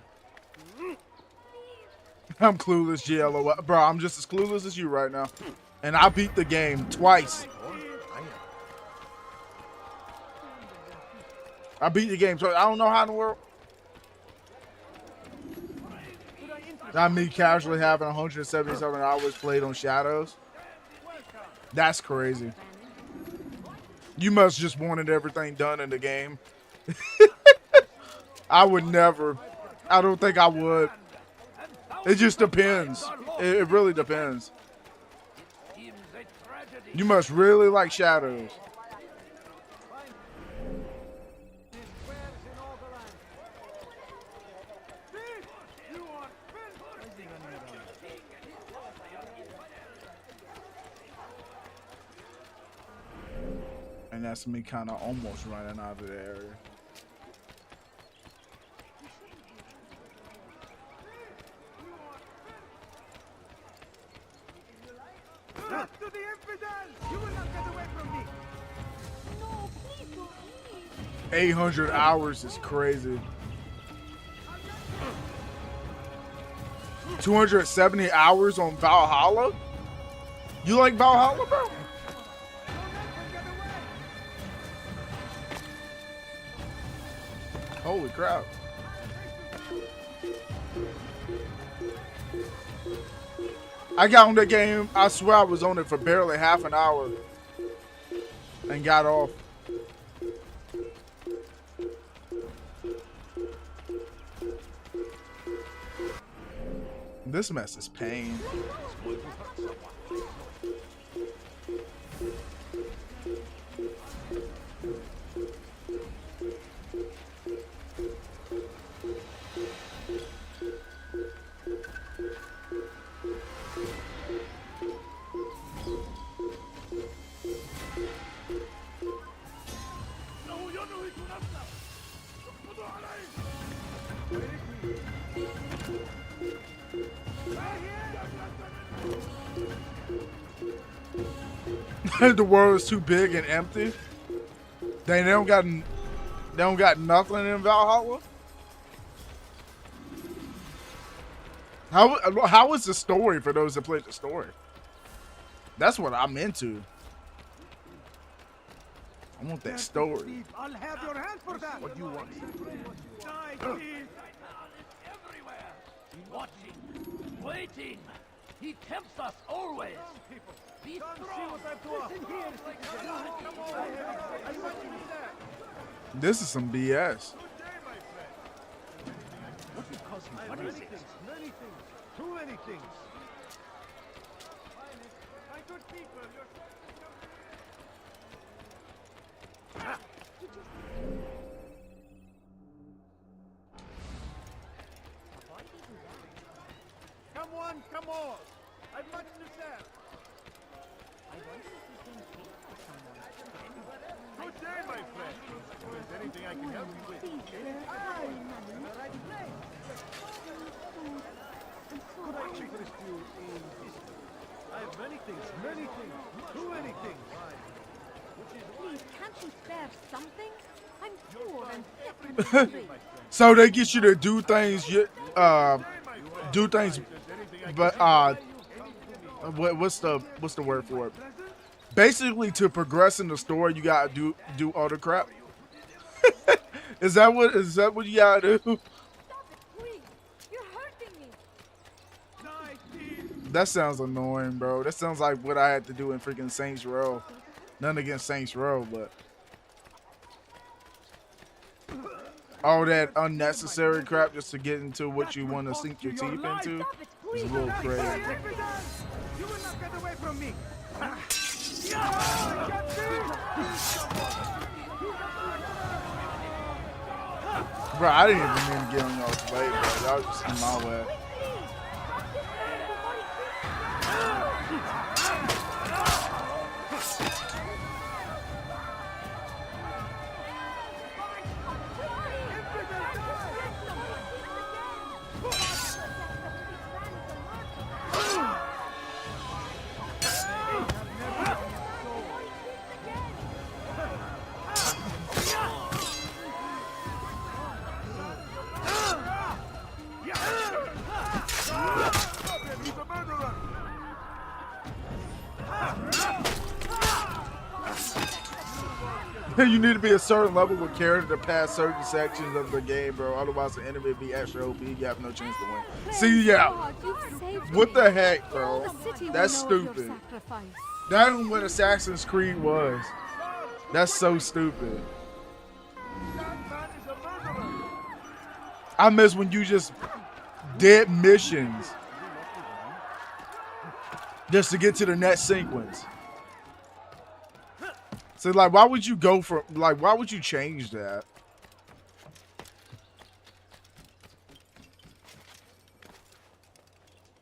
I'm clueless, GLO. Bro, I'm just as clueless as you right now. And I beat the game twice. I beat the game twice. I don't know how in the world. Not me casually having 177 hours played on Shadows. That's crazy. You must just wanted everything done in the game. I would never. I don't think I would. It just depends. It really depends. You must really like Shadows. And that's me kind of almost running out of the area. Not to the infidels! You will not get away from me! No, please don't leave. 800 hours is crazy. 270 hours on Valhalla? You like Valhalla, bro? Holy crap. I got on the game, I swear I was on it for barely half an hour and got off. This mess is pain. The world is too big and empty. They don't got nothing in Valhalla. How is the story for those that played the story? That's what I'm into. I want that story. I'll have your hand for that. What do you want? Die, please. Everywhere. Watching, waiting. He tempts us always. Be strong. Listen here. I want you to stand. This is some BS. What would cause him? What is it? Many things. Too many things. My good people, Come on, come on. I've much to say. Good day, my friend. If there's anything I can help you with. Could I interest you in business? I have many things, too many things. Please, can't you spare something? I'm poor and sick and hungry. So they get you to do things, but what's the word for it? Basically, to progress in the story, you gotta do other crap. Is that what you gotta do? That sounds annoying, bro. That sounds like what I had to do in freaking Saints Row. Nothing against Saints Row, but all that unnecessary crap just to get into what you want to sink your teeth into is a little crazy. You will not get away from me. Bro, I didn't even mean to get on y'all's way, bro. Y'all just in my way. You need to be a certain level with character to pass certain sections of the game, bro. Otherwise, the enemy would be extra OP. You have no chance to win. See, yeah. What the heck, bro? That's stupid. That ain't what Assassin's Creed was. That's so stupid. I miss when you just did missions just to get to the next sequence. So, like, why would you go for, like, why would you change that?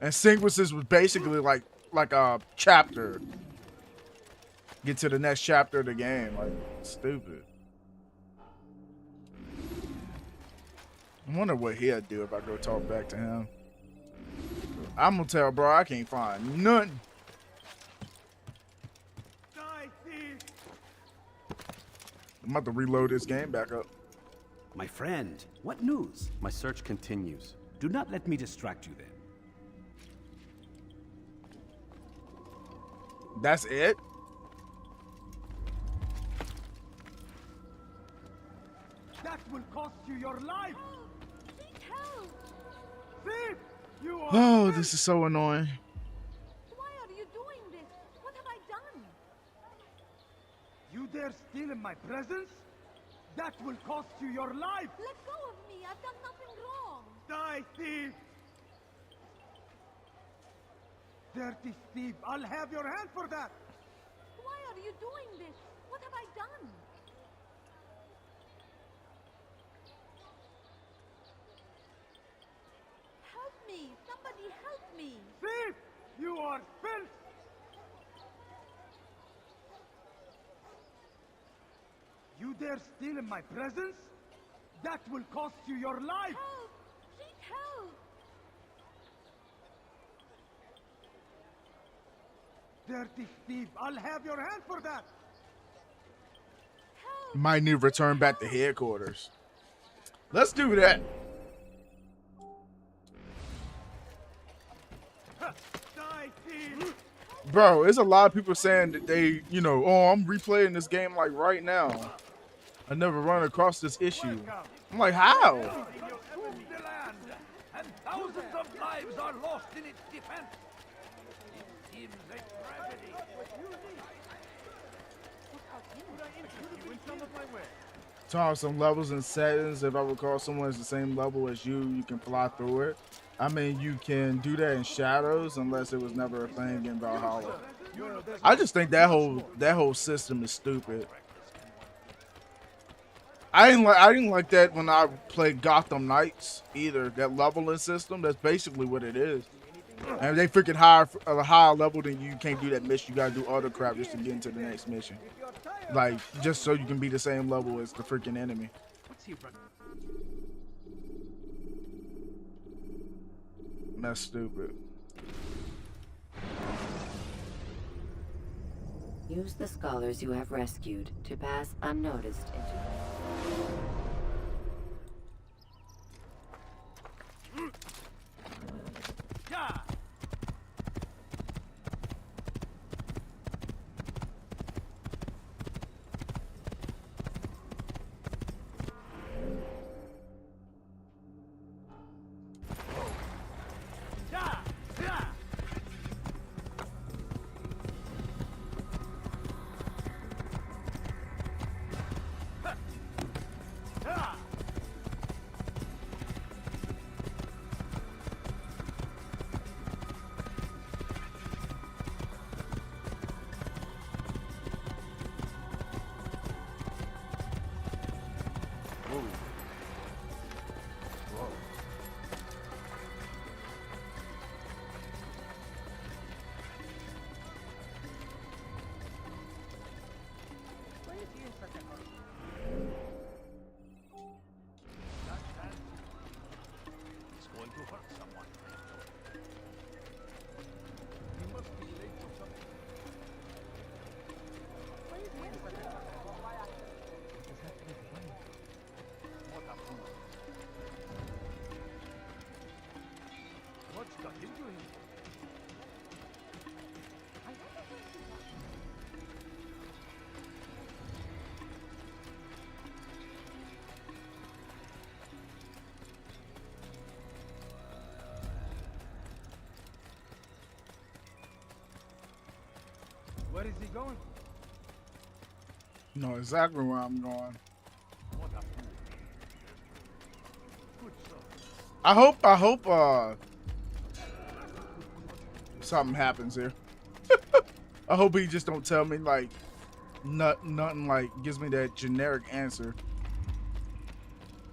And sequences was basically like a chapter. get to the next chapter of the game. Like, stupid. I wonder what he'll do if I go talk back to him. I'm gonna tell bro I can't find nothing. I'm about to reload this game back up. My friend, what news? My search continues. Do not let me distract you then. That's it? That will cost you your life! Seek help! Thief! You are... Oh, this is so annoying. Why are you doing this? What have I done? You dare steal in my presence? That will cost you your life! Let go of me! I've done nothing wrong! Die, thief! Dirty thief! I'll have your hand for that! Why are you doing this? What have I done? Help me! Somebody help me! Thief! You are filth! You dare steal in my presence? That will cost you your life! Help! Seek help! Dirty thief! I'll have your hand for that! Might need to return back to headquarters. Let's do that. Die, thief! Bro, there's a lot of people saying that they, you know, oh, I'm replaying this game like right now. I never run across this issue. I'm like, how? The land, and thousands of lives are lost in its defense. It seems a tragedy. Tom, some levels and settings. If I recall, someone is the same level as you, you can fly through it. I mean, you can do that in Shadows, unless it was never a thing in Valhalla. I just think that whole system is stupid. I didn't like that when I played Gotham Knights either. That leveling system, that's basically what it is. And if they freaking a higher level than you can't do that mission. You gotta do other crap just to get into the next mission. Like, just so you can be the same level as the freaking enemy. That's stupid. Use the scholars you have rescued to pass unnoticed into... Yeah. Where is he going? You know exactly where I'm going. I hope something happens here. I hope he just don't tell me like nothing like gives me that generic answer.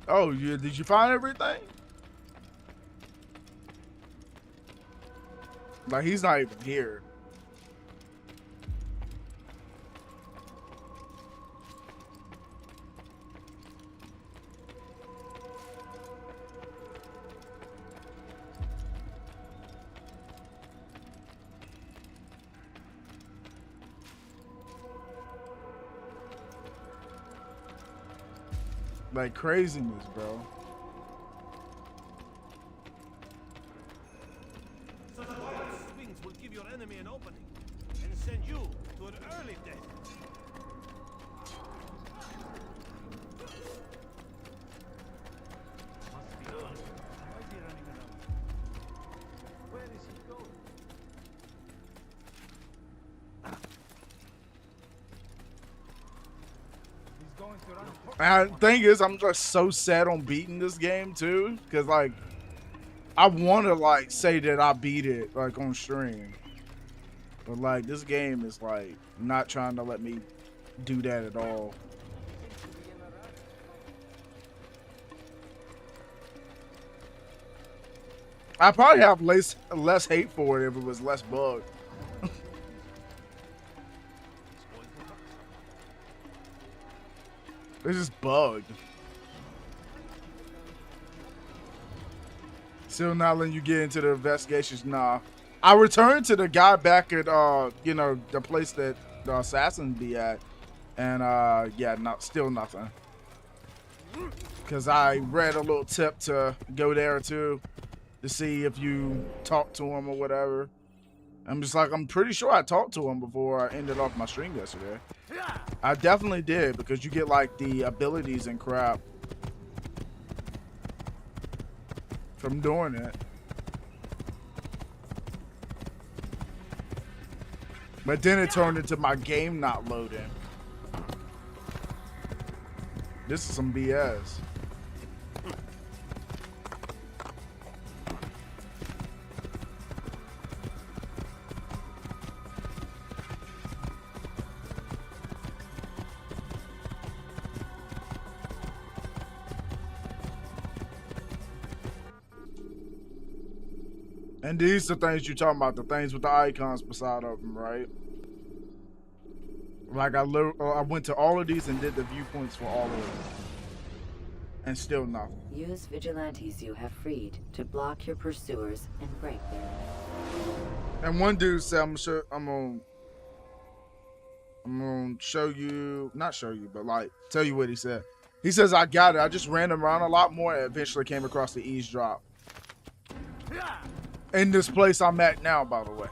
Oh, did you find everything? Like he's not even here. Like craziness, bro. Such wild swings will give your enemy an opening and send you to an early death. Must be on. Why is he running around? Where is he going? He's going to run. And the thing is, I'm just so set on beating this game too, because like I want to like say that I beat it like on stream, but like this game is like not trying to let me do that at all. I probably have less hate for it if it was less bugged. It's just bugged. Still not letting you get into the investigations. Nah. I returned to the guy back at you know, the place that the assassin be at. And yeah, still nothing. Cause I read a little tip to go there too, to see if you talk to him or whatever. I'm just like, I'm pretty sure I talked to him before I ended off my stream yesterday. I definitely did, because you get like the abilities and crap from doing it. But then it turned into my game not loading. This is some BS. And these are the things you're talking about, the things with the icons beside of them, right? Like I went to all of these and did the viewpoints for all of them. And still nothing. Use vigilantes you have freed to block your pursuers and break them. And one dude said, I'm gonna show you, not show you, but like tell you what he said. He says, I got it. I just ran around a lot more and eventually came across the eavesdrop. In this place I'm at now, by the way.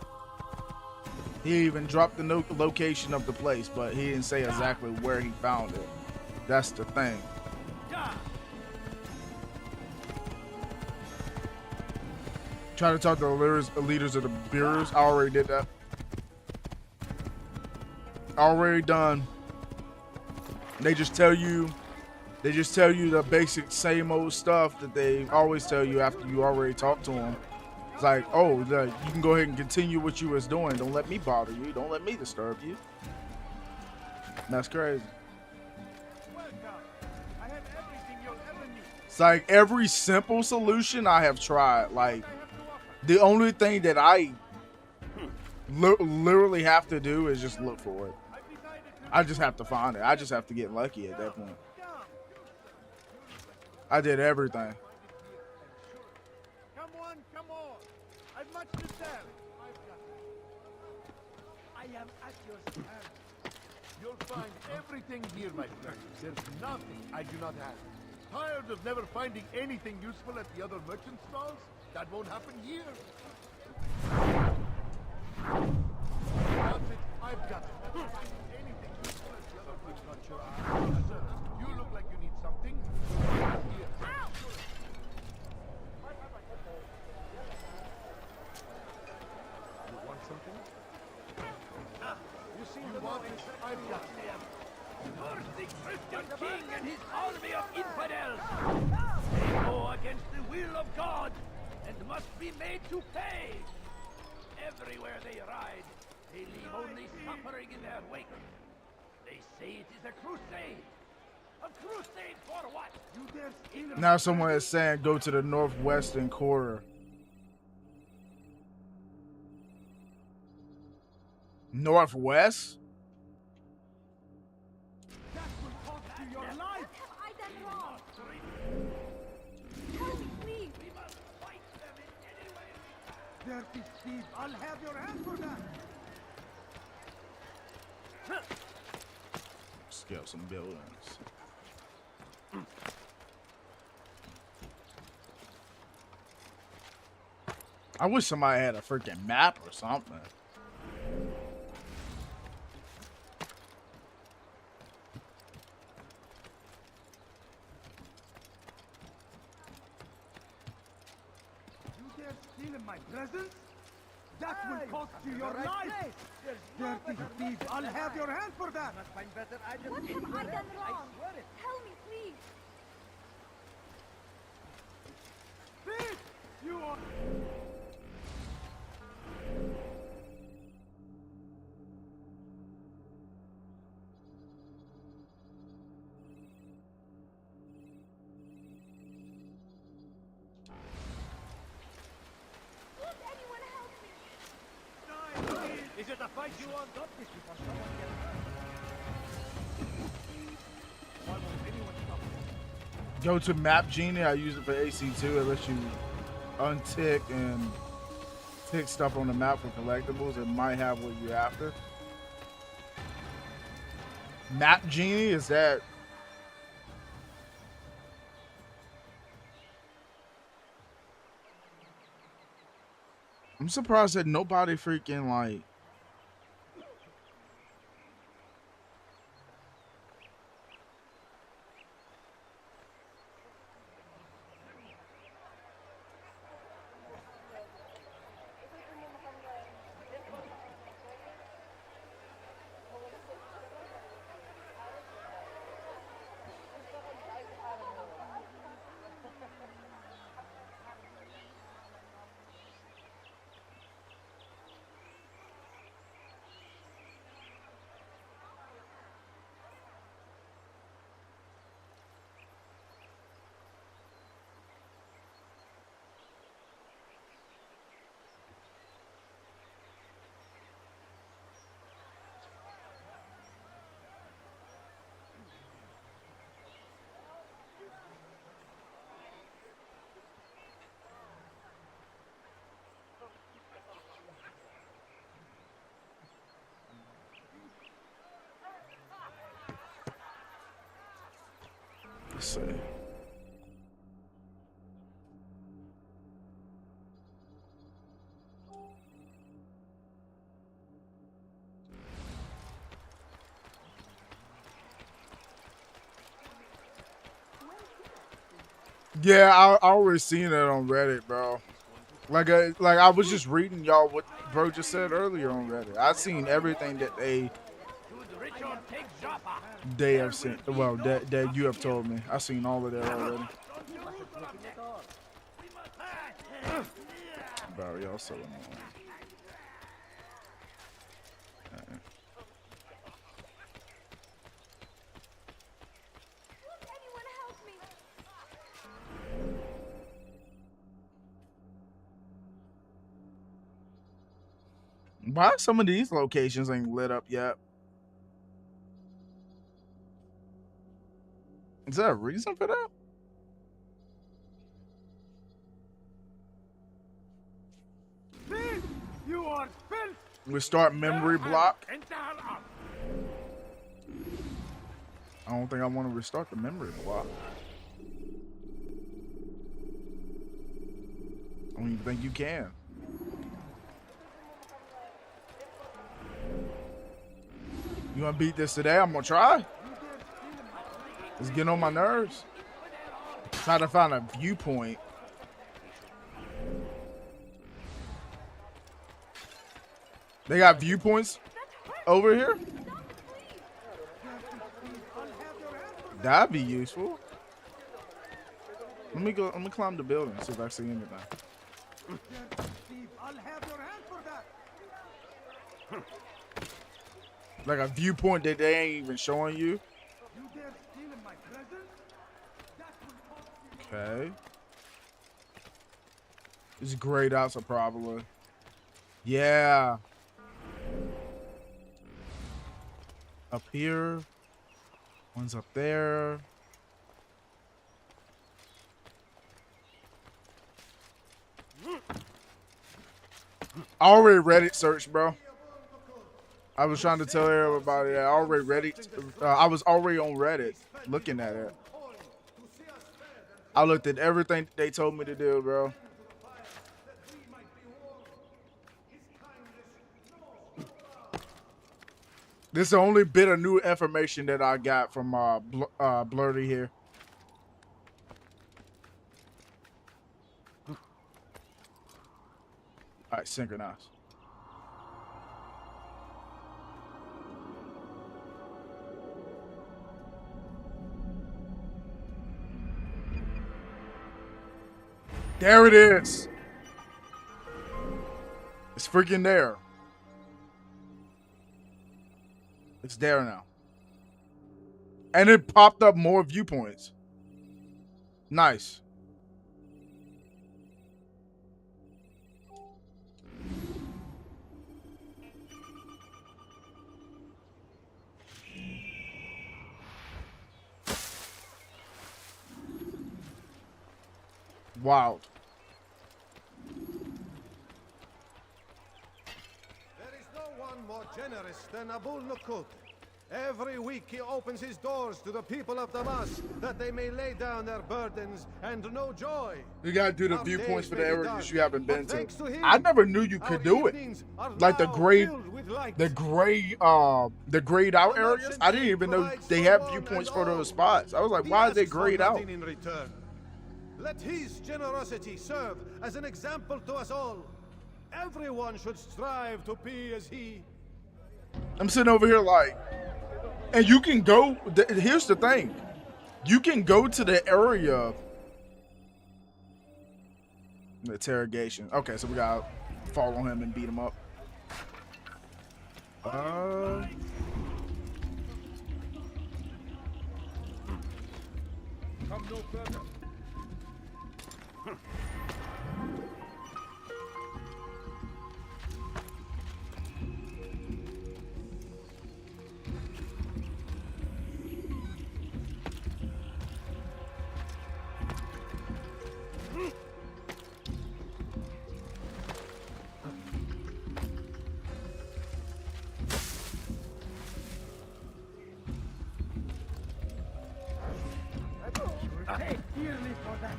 He even dropped the location of the place, but he didn't say exactly where he found it. That's the thing. Try to talk to the leaders of the bureaus. I already did that. Already done. They just tell you the basic same old stuff that they always tell you after you already talked to them. It's like, oh, you can go ahead and continue what you was doing. Don't let me bother you. Don't let me disturb you. That's crazy. It's like every simple solution I have tried. Like the only thing that I literally have to do is just look for it. I just have to find it. I just have to get lucky at that point. I did everything. Come on. I've much to tell. I am at your service. You'll find everything here, my friend. There's nothing I do not have. Tired of never finding anything useful at the other merchant stalls? That won't happen here. That's it. I've got it. Anything useful at the other merchant stalls? Yes, sir. You look like you need something. Here. You want something? You see the want it? I've got it. Curse the Christian king and his army of infidels! They go against the will of God and must be made to pay! Everywhere they ride, they leave only suffering in their wake. They say it is a crusade! A crusade for what? You dare steal Now someone is saying go to the northwestern quarter. Northwest? That will cost you your life! Have I done wrong? Help me, please! We must fight them in any way we can! Dirty thief! I'll have your hand for that! Scale some buildings. I wish somebody had a freaking map or something. You dare steal in my presence? That will cost you your life! Dirty thief! I'll have your hand for that! What have I done wrong? Tell me, please! Thief! You are... Won't anyone help me? Is it a fight you want? Not this before someone gets hurt. Why won't anyone stop this? Go to Map Genie. I use it for AC2. It lets you untick and tick stuff on the map for collectibles. It might have what you're after. Map Genie, is that... I'm surprised that nobody freaking like... Let's see. Yeah, I already seen it on Reddit, bro. Like I was just reading y'all what bro just said earlier on Reddit. I seen everything that they have seen. Well, that you have told me. I seen all of that already. Bro, y'all so annoying. Why some of these locations ain't lit up yet? Is there a reason for that? You are filth! Restart memory block. I don't think I want to restart the memory block. I don't even think you can. You want to beat this today? I'm going to try. It's getting on my nerves. Try to find a viewpoint. They got viewpoints over here? That'd be useful. Let me climb the building and see if I see anything. Like a viewpoint that they ain't even showing you. Okay. It's grayed out, so probably. Yeah. Up here. One's up there. I already Reddit search, bro. I was trying to tell everybody that I already Reddit. I was already on Reddit looking at it. I looked at everything they told me to do, bro. This is the only bit of new information that I got from Blurty here. All right, synchronize. There it is. It's freaking there. It's there now. And it popped up more viewpoints. Nice. Wild. There is no one more generous than Abul Nukut. Every week he opens his doors to the people of Damas that they may lay down their burdens and know joy. You gotta do the Our viewpoints days for may the be areas dark, you haven't been but to. thanks to him, I never knew you could do it. Like the grayed out areas. I didn't even know they have viewpoints for those spots. I was like, why is they grayed out? In return. Let his generosity serve as an example to us all. Everyone should strive to be as he. I'm sitting over here like, and you can go, here's the thing. You can go to the area. Interrogation. Okay, so we gotta follow him and beat him up. Come no further. Pay dearly for that.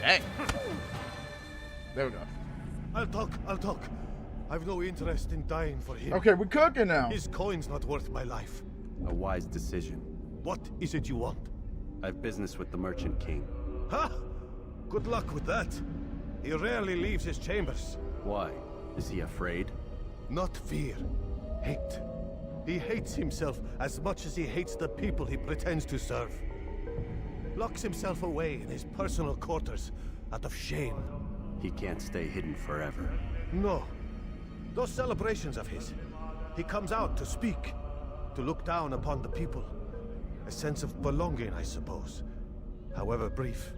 Dang. There we go. I'll talk. I've no interest in dying for him. Okay, we're cooking now. His coin's not worth my life. A wise decision. What is it you want? I've business with the Merchant King. Huh? Good luck with that. He rarely leaves his chambers. Why? Is he afraid? Not fear. Hate. He hates himself as much as he hates the people he pretends to serve. Locks himself away in his personal quarters out of shame. He can't stay hidden forever. No. Those celebrations of his. He comes out to speak, to look down upon the people. A sense of belonging, I suppose. However brief.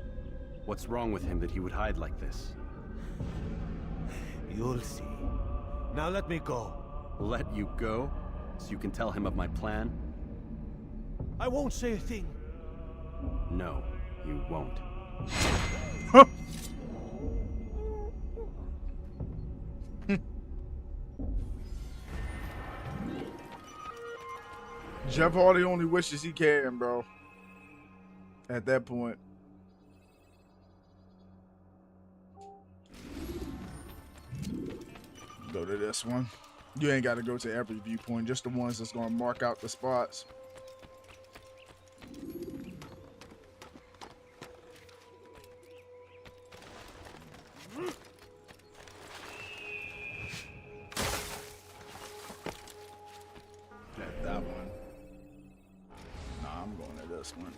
What's wrong with him that he would hide like this? You'll see. Now let me go. Let you go? So you can tell him of my plan? I won't say a thing. No, you won't. Jeff Hardy only wishes he can, bro. At that point. Go to this one. You ain't got to go to every viewpoint, just the ones that's going to mark out the spots. That one. Nah, I'm going to this one.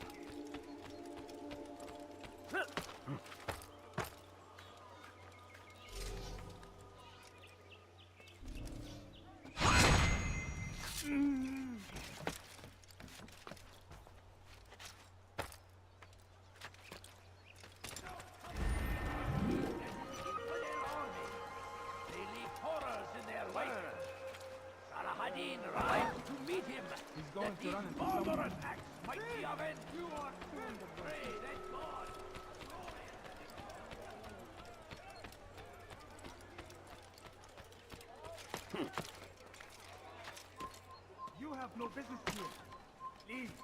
business here. Leave.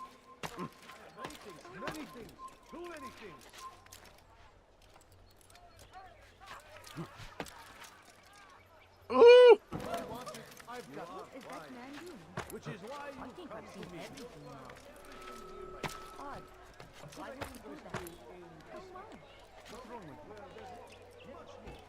Many things, many things. Too many things. Ooh! I've got What is that man doing? which is why I think I've seen everything now. Odd. Why would he do that? Don't mind. What's wrong with you? Well, there's much more.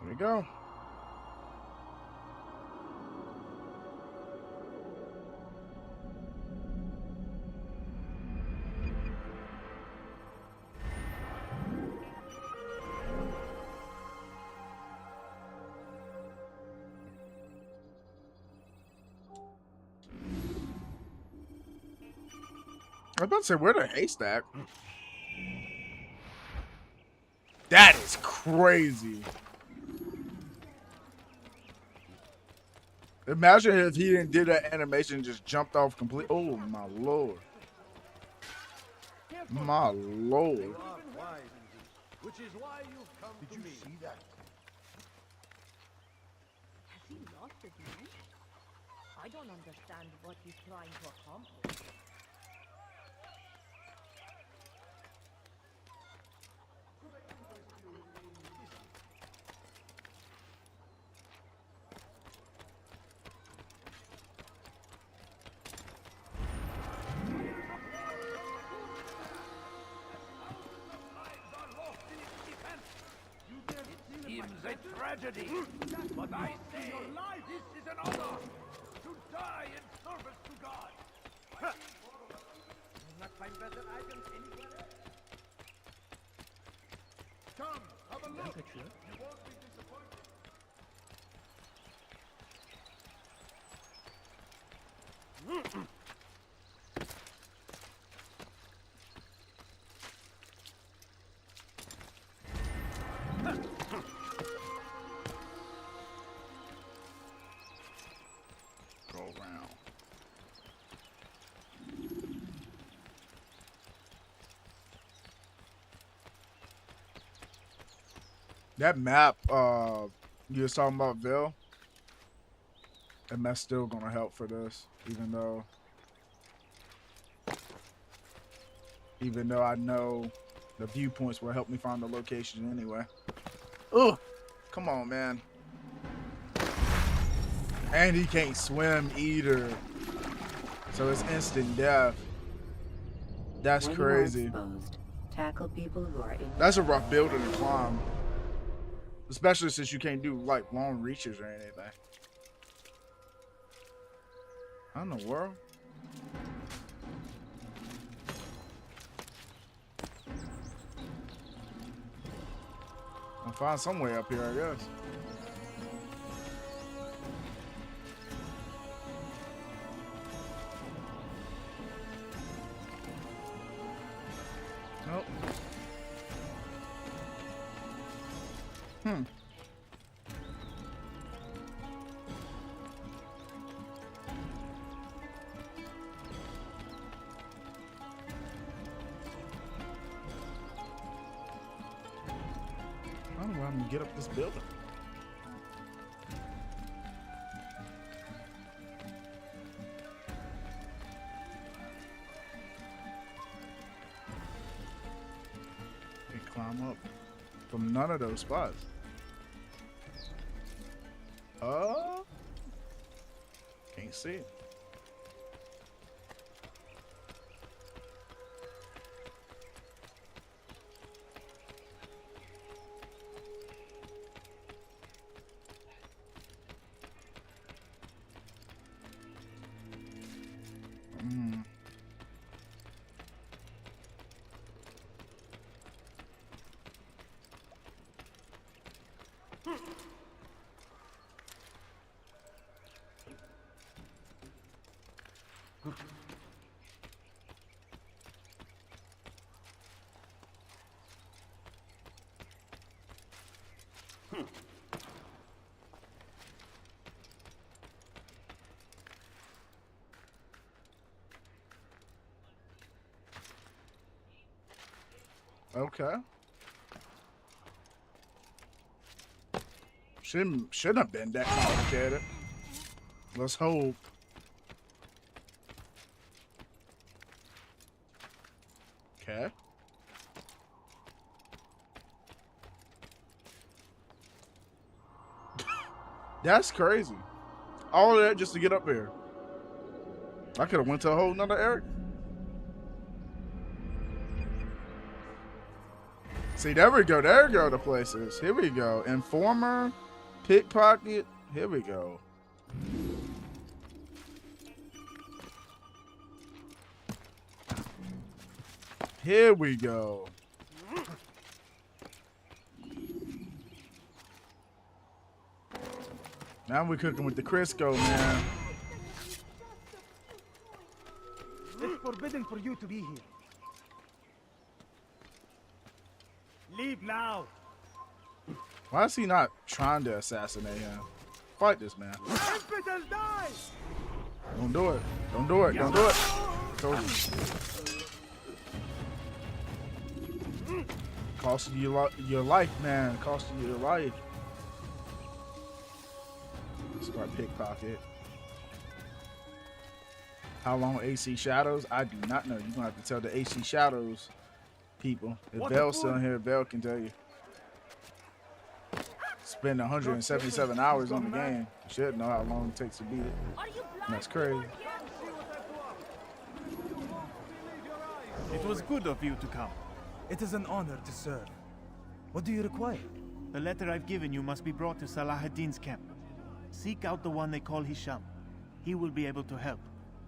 There we go. I was about to say, where the haystack? That is crazy. Imagine if he didn't do that animation and just jumped off complete. Oh my lord. My lord. Which is why you've come to me. Did you see that? Has he lost his mind? I don't understand what he's trying to accomplish. Seems a tragedy, but I say this is an honor to die in service to God. You'll not find better items anywhere else. Come, have a look. You won't be disappointed. Go around. That map, you was talking about, Bill. That map's still gonna help for this, even though I know the viewpoints will help me find the location anyway. Ugh, come on, man. And he can't swim either, so it's instant death. That's When you are crazy. exposed, tackle people who are in. That's a rough building to climb, especially since you can't do like long reaches or anything. How in the world? I'll find some way up here, I guess. Nope. I don't know how I'm gonna get up this building. climb up from none of those spots. Can't see it. Okay. Shouldn't have been that complicated. Let's hope. Okay. That's crazy. All of that just to get up here. I could have went to a whole nother area. See, there we go. There we go. The places. Here we go. Informer, pickpocket. Here we go. Here we go. Now we're cooking with the Crisco, man. It's forbidden for you to be here. Leave now. Why is he not trying to assassinate him? Fight this man. Infidels die! Don't do it. Don't do it. Don't do it. Told you. Costing you your life, man. Costing you your life. Start pickpocket. How long AC Shadows? I do not know. You're gonna have to tell the AC Shadows people. If Belle's still in here, Belle can tell you. Spend 177 hours on the game. You should know how long it takes to beat it. And that's crazy. It was good of you to come. It is an honor to serve. What do you require? The letter I've given you must be brought to Salah ad-Din's camp. Seek out the one they call Hisham. He will be able to help,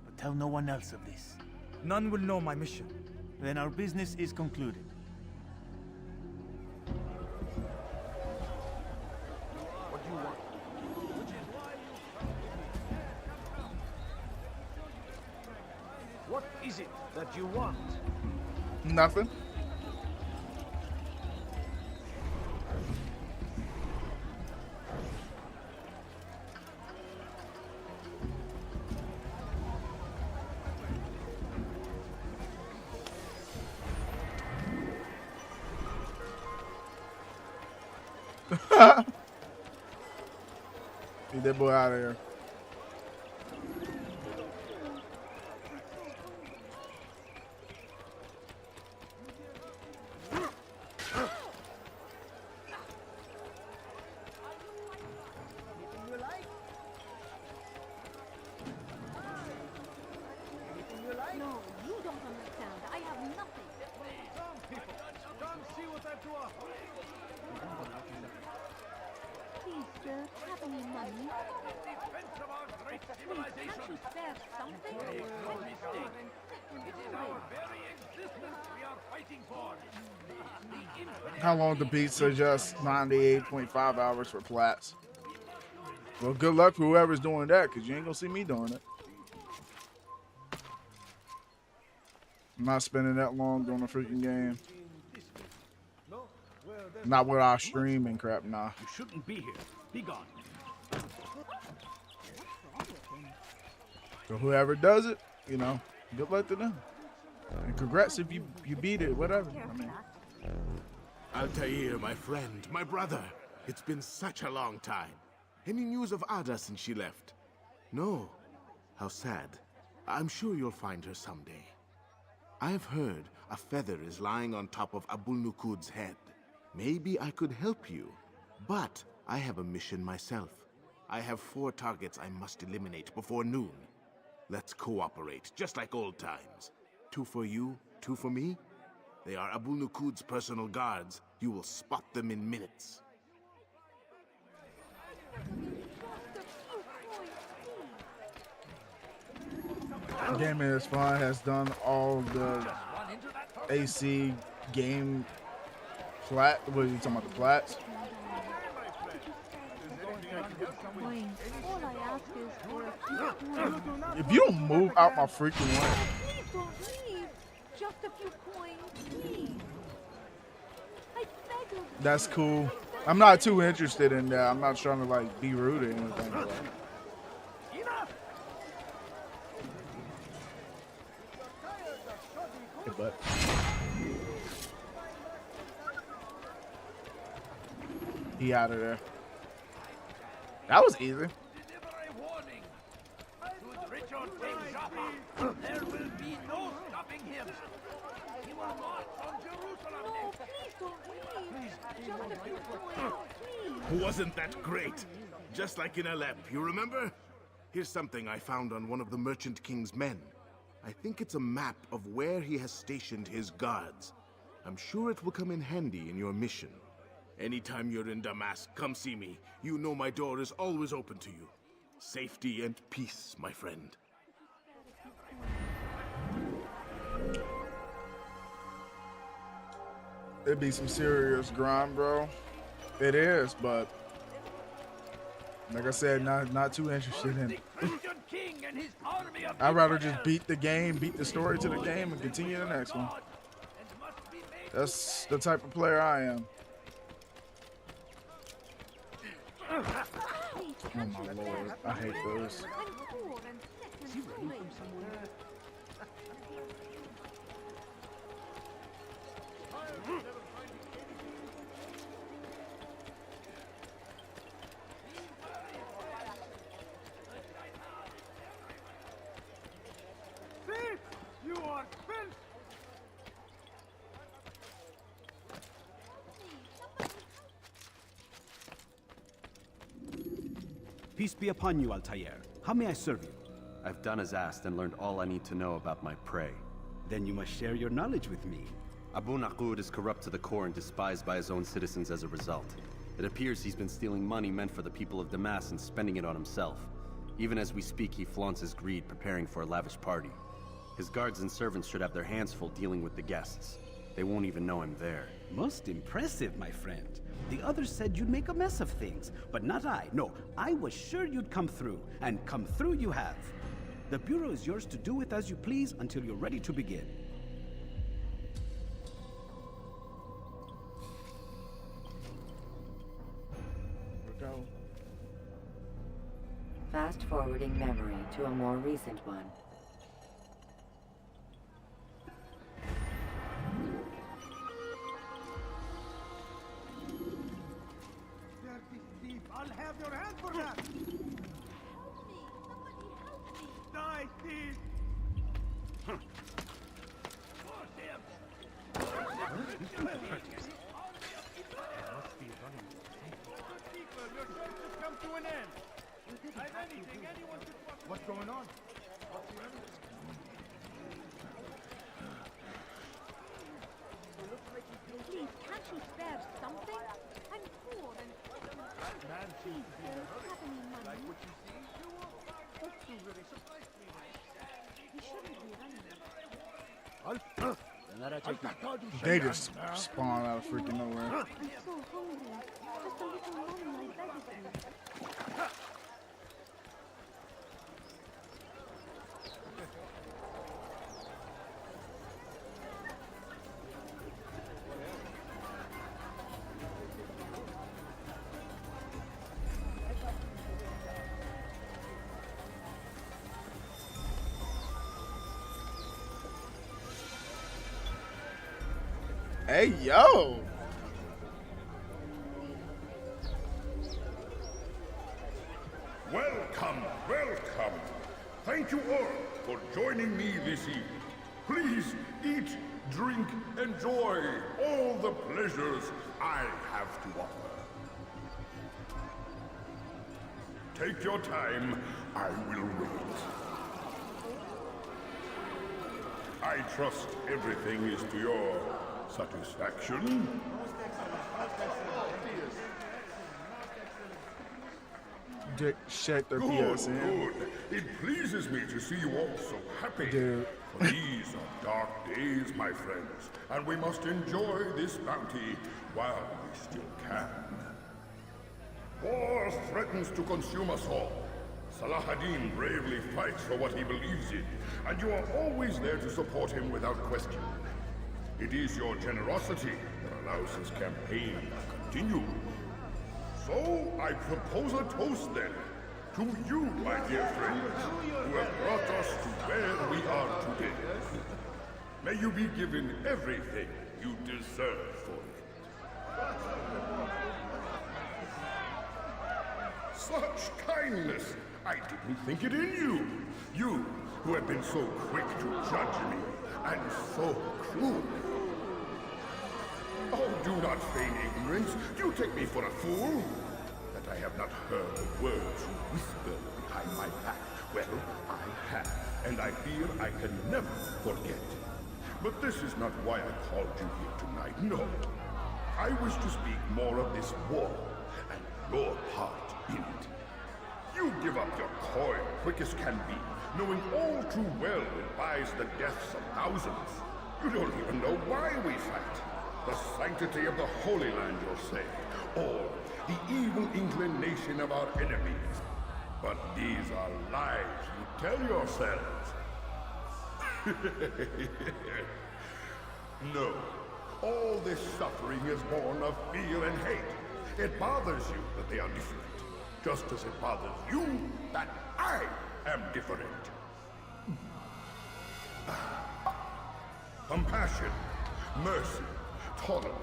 but tell no one else of this. None will know my mission. Then our business is concluded. What do you want? Which is why you... What is it that you want? Nothing. Get that boy out of here. No, you don't understand. I have nothing. Come see what I have to offer. Please, sir, have any money? Defense of our great Please, civilization. can't you spare something? Make no mistake. It is our very existence we are fighting for. The infinite... How long the beat suggest 98.5 hours for plats. Well, good luck for whoever's doing that, because you ain't gonna see me doing it. I'm not spending that long doing a freaking game. Not with our stream and crap, nah. You shouldn't be here. Be gone. So whoever does it, you know, good luck to them. And congrats if you beat it, whatever. I mean, Altair, my friend, my brother. It's been such a long time. Any news of Ada since she left? No. How sad. I'm sure you'll find her someday. I've heard a feather is lying on top of Abul Nukud's head. Maybe I could help you. But I have a mission myself. I have 4 targets I must eliminate before noon. Let's cooperate, just like old times. 2 for you, 2 for me. They are Abu Nuqud's personal guards. You will spot them in minutes. Gaming is fun. Has done all the AC game plat. What are you talking about? The plats? All I ask is for a few coins. If you don't move out my freaking way. Please don't leave. Just a few coins, please. I beg of you. That's cool. I'm not too interested in that. I'm not trying to like be rude or anything. But hey, but he out of there. That was easy. Deliver a warning. Should Richard take Jaffa, there will be no stopping him. He will march on Jerusalem No, next. please don't leave. Just a few coins, please. Wasn't that great? Just like in Alep, you remember? Here's something I found on one of the Merchant King's men. I think it's a map of where he has stationed his guards. I'm sure it will come in handy in your mission. Anytime you're in Damascus, come see me. You know my door is always open to you. Safety and peace, my friend. It'd be some serious grind, bro. It is, but like I said, not too interested in it. I'd rather just beat the game, beat the story to the game, and continue the next one. That's the type of player I am. Oh my lord, I hate those. You are spent! Peace be upon you, Altair. How may I serve you? I've done as asked and learned all I need to know about my prey. Then you must share your knowledge with me. Abu Nuqud is corrupt to the core and despised by his own citizens as a result. It appears he's been stealing money meant for the people of Damascus and spending it on himself. Even as we speak, he flaunts his greed, preparing for a lavish party. His guards and servants should have their hands full dealing with the guests. They won't even know I'm there. Most impressive, my friend. The others said you'd make a mess of things, but not I. No, I was sure you'd come through, and come through you have. The Bureau is yours to do with as you please until you're ready to begin. Go. Fast forwarding memory to a more recent one. Dirty thief! I'll have your hand for that! Help me! Somebody help me! Die, thief! Come to an end. I've anything anyone could want. What's going on? What's the evidence? Please, can't you spare something? I'm poor and... Please, don't have any money. Like what you see? You really surprised me. We shouldn't be running. They just spawn out of freaking nowhere. I'm so hungry. Just a little money, I beg of you. Hey, yo! Welcome, welcome. Thank you all for joining me this evening. Please eat drink, enjoy all the pleasures I have to offer. Take your time, I will wait. I trust everything is to your satisfaction. Check the Good, PSN. good. It pleases me to see you all so happy. Dude. For these are dark days, my friends, and we must enjoy this bounty while we still can. War threatens to consume us all. Salah-ad-Din bravely fights for what he believes in, and you are always there to support him without question. It is your generosity that allows his campaign to continue. So, I propose a toast then, to you, my dear friends, who have brought us to where we are today. May you be given everything you deserve for it. Such kindness! I didn't think it in you. You, who have been so quick to judge me, and so cruel. Oh, do not feign ignorance. You take me for a fool. That I have not heard the words you whisper behind my back. Well, I have, and I fear I can never forget. But this is not why I called you here tonight, no. I wish to speak more of this war, and your part in it. You give up your coin quick as can be, knowing all too well it buys the deaths of thousands. You don't even know why we fight. The sanctity of the Holy Land, you'll say, or the evil inclination of our enemies. But these are lies you tell yourselves. No, all this suffering is born of fear and hate. It bothers you that they are different, just as it bothers you that I am different. Compassion, mercy, tolerance.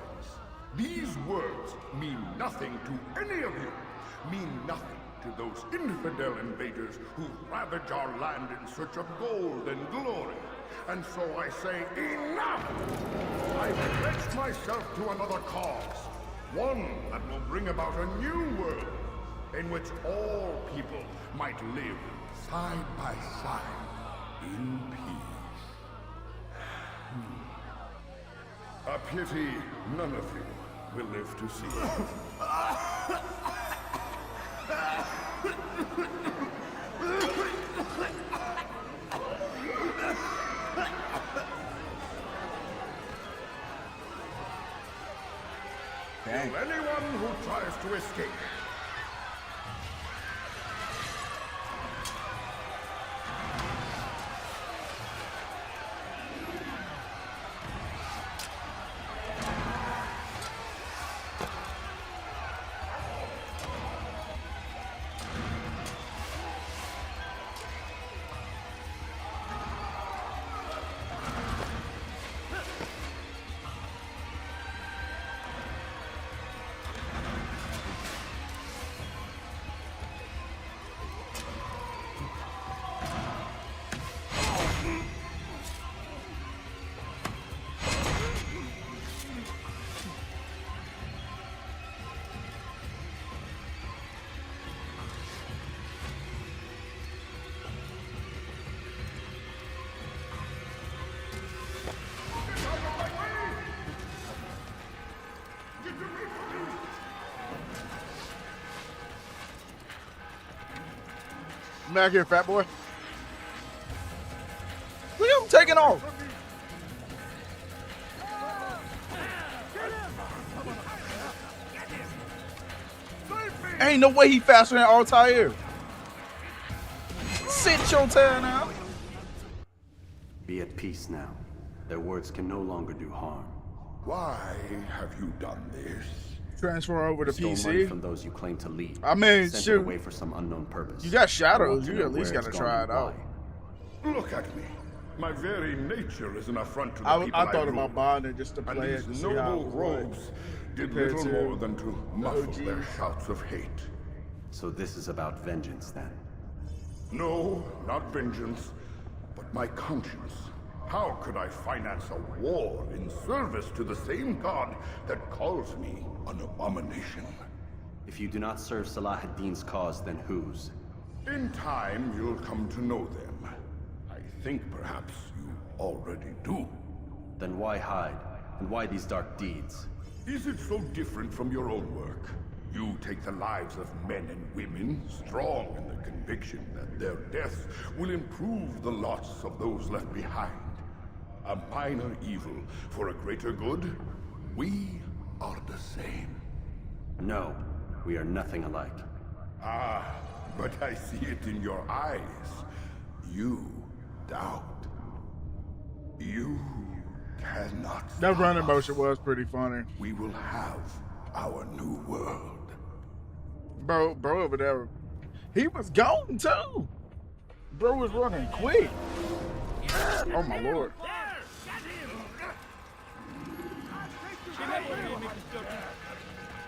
These words mean nothing to any of you. Mean nothing to those infidel invaders who ravage our land in search of gold and glory. And so I say, enough! I pledge myself to another cause. One that will bring about a new world in which all people might live side by side in peace. A pity none of you will live to see it. To anyone who tries to escape, Back here, fat boy. Look at him taking off. Ain't no way he faster than Altair. Sit your tail now. Be at peace now. Their words can no longer do harm. Why have you done this? Transfer over to Stole PC. money from those you claim to lead. I mean, sent shoot. It away for some unknown purpose. You got shadows. I want to You know at least where got to it's try gone it and out. why. Look at me. My very nature is an affront to the I people thought rule. about buying it just to And play it these to see how it noble was robes did compared little to more than to muffle OG. their shouts of hate. So this is about vengeance then? No, not vengeance, but my conscience. How could I finance a war in service to the same god that calls me an abomination? If you do not serve Salah ad-Din's cause, then whose? In time, you'll come to know them. I think perhaps you already do. Then why hide? And why these dark deeds? Is it so different from your own work? You take the lives of men and women, strong in the conviction that their deaths will improve the lots of those left behind. A minor evil for a greater good? We are the same. No, we are nothing alike. Ah, but I see it in your eyes. You doubt. You cannot. That running motion was pretty funny. We will have our new world. Bro over there, he was gone too. Bro was running quick. Oh my lord.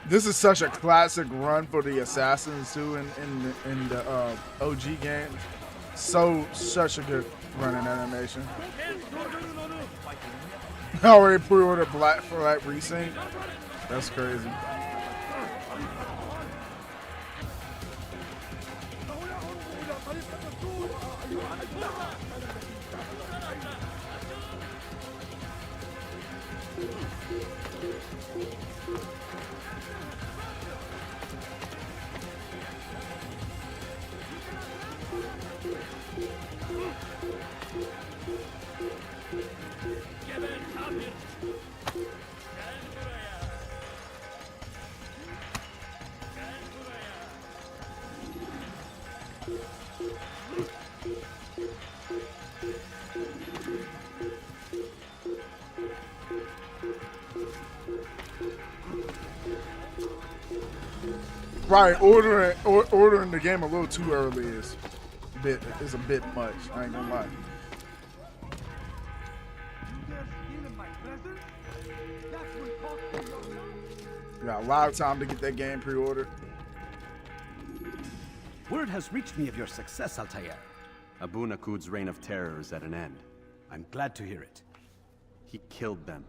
This is such a classic run for the assassins too in the OG games. Such a good running animation. I already pre-ordered Black for that resync. That's crazy. Right, ordering the game a little too early is a bit much. I ain't gonna lie. You got a lot of time to get that game pre-ordered. Word has reached me of your success, Altair. Abu Nakud's reign of terror is at an end. I'm glad to hear it. He killed them.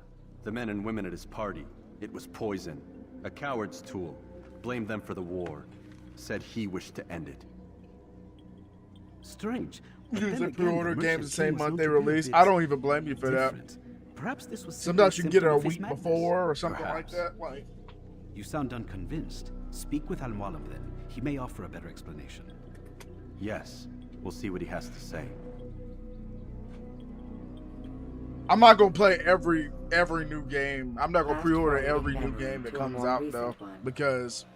The men and women at his party. It was poison. A coward's tool. Blamed them for the war. Said he wished to end it. Strange. Usually pre-order games the same month they release. I don't even blame you for that. Perhaps this was sometimes you can get it a week before or something like that. Like, you sound unconvinced. Speak with Al-Mualim then. He may offer a better explanation. Yes. We'll see what he has to say. I'm not gonna play every new game. I'm not gonna pre-order every new game that comes out though, because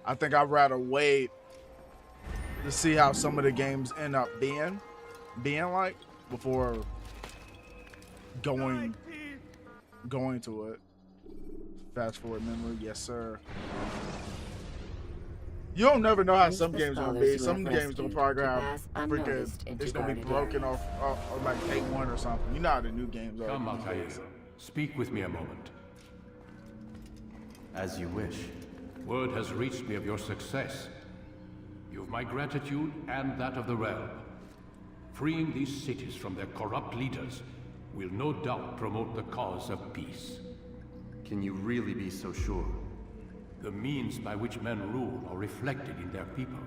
I think I'd rather wait to see how some of the games end up being like before going to it. Fast forward memory, yes sir. You don't never know how some games gonna be. Some games don't probably have freaking, it's gonna be broken off like day one or something. You know how the new games are. Come, Altair. Speak with me a moment. As you wish. Word has reached me of your success. You have my gratitude and that of the realm. Freeing these cities from their corrupt leaders will no doubt promote the cause of peace. Can you really be so sure? The means by which men rule are reflected in their people.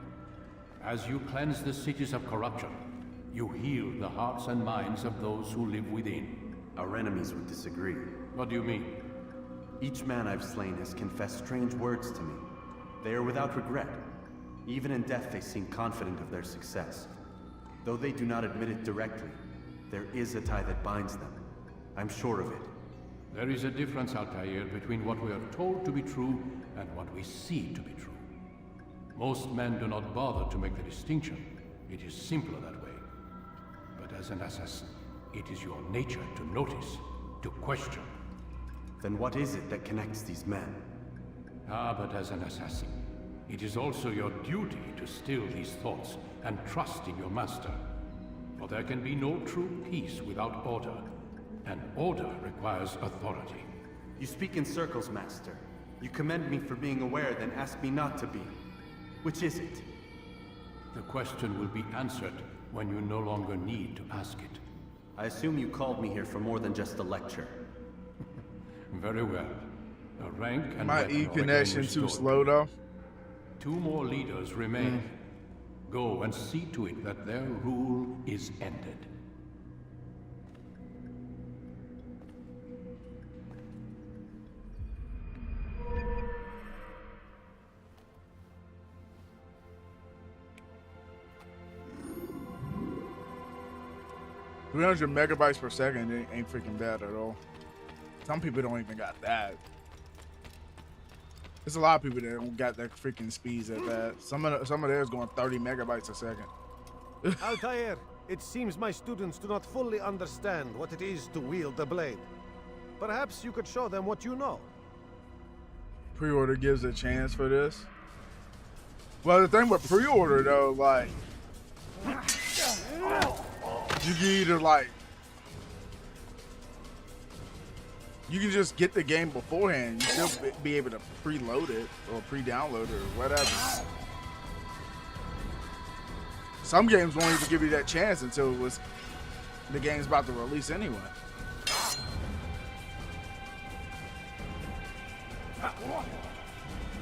As you cleanse the cities of corruption, you heal the hearts and minds of those who live within. Our enemies would disagree. What do you mean? Each man I've slain has confessed strange words to me. They are without regret. Even in death they seem confident of their success. Though they do not admit it directly, there is a tie that binds them. I'm sure of it. There is a difference, Altair, between what we are told to be true and what we see to be true. Most men do not bother to make the distinction. It is simpler that way. But as an assassin, it is your nature to notice, to question. Then what is it that connects these men? Ah, but as an assassin, it is also your duty to still these thoughts and trust in your master. For there can be no true peace without order, and order requires authority. You speak in circles, Master. You commend me for being aware, then ask me not to be. Which is it? The question will be answered when you no longer need to ask it. I assume you called me here for more than just a lecture. Very well. The rank and My weapon E are connection again too restored. slow though. 2 more leaders remain. Go and see to it that their rule is ended. $300 megabytes per second ain't freaking bad at all. Some people don't even got that. There's a lot of people that don't got that freaking speeds at that. Some of theirs going 30 megabytes a second. Altair, it seems my students do not fully understand what it is to wield the blade. Perhaps you could show them what you know. Pre-order gives a chance for this. Well, the thing with pre-order though, like, you can either like, you can just get the game beforehand. You still be able to preload it or pre-download it or whatever. Some games won't even give you that chance until the game's about to release anyway.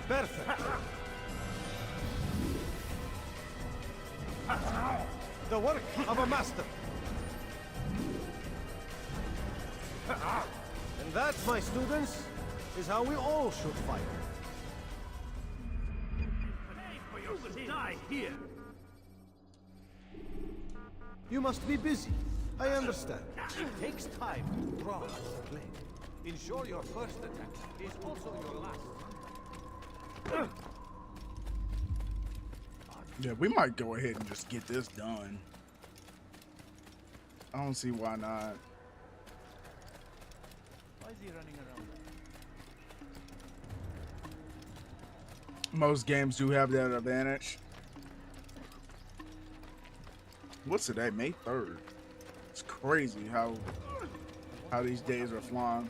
Perfect. The work of a master. And that, my students, is how we all should fight. Die here. You must be busy. I understand. It takes time to draw the blade. Ensure your first attack is also your last. Yeah, we might go ahead and just get this done. I don't see why not. Why is he running around? Most games do have that advantage. What's today? May 3rd. It's crazy how these days are flying.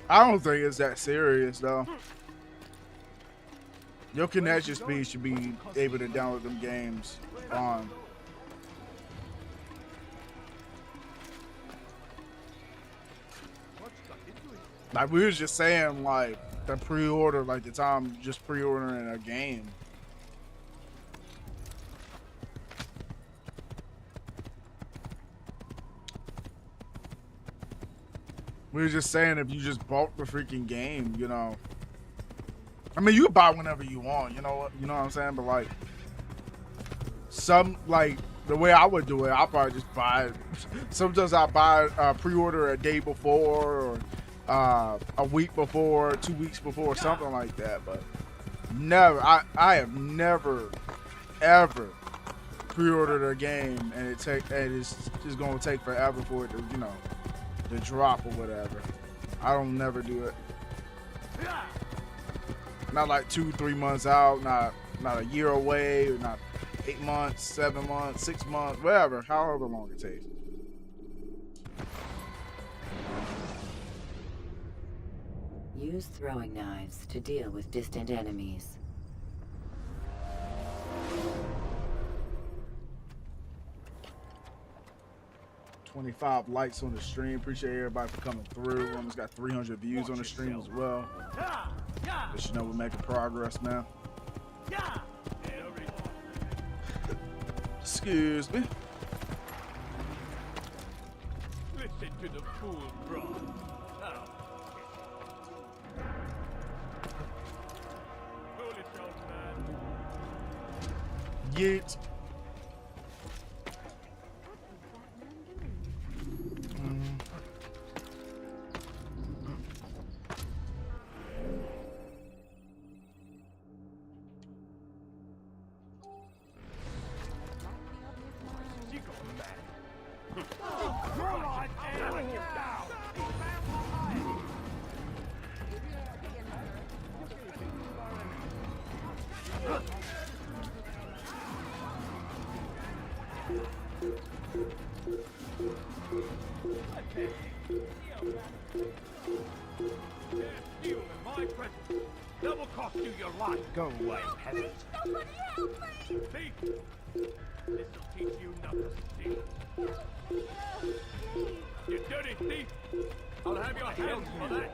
I don't think it's that serious though. Your connection speed should be able to download them games on. Like we was just saying, like the pre-order, like the time just pre-ordering a game. We were just saying if you just bought the freaking game, you know. I mean, you can buy whenever you want, you know what I'm saying? But like, like the way I would do it, I'll probably just buy it. Sometimes I buy pre-order a day before, or a week before, 2 weeks before, something like that. But never, I have never, ever pre-ordered a game and it's just gonna take forever for it to, you know, to drop or whatever. I don't never do it. Not like 2-3 months out, not a year away, or not 8 months, 7 months, 6 months, whatever, however long it takes. Use throwing knives to deal with distant enemies. $25 likes on the stream. Appreciate everybody for coming through. We almost got 300 views on the stream as well. Let you know we're making progress, man. Excuse me. Listen to the fool, bro. Yeet. what? Go away, peasant. Somebody help me! Thief! This'll teach you not to steal. You dirty thief! I'll have your hands for that!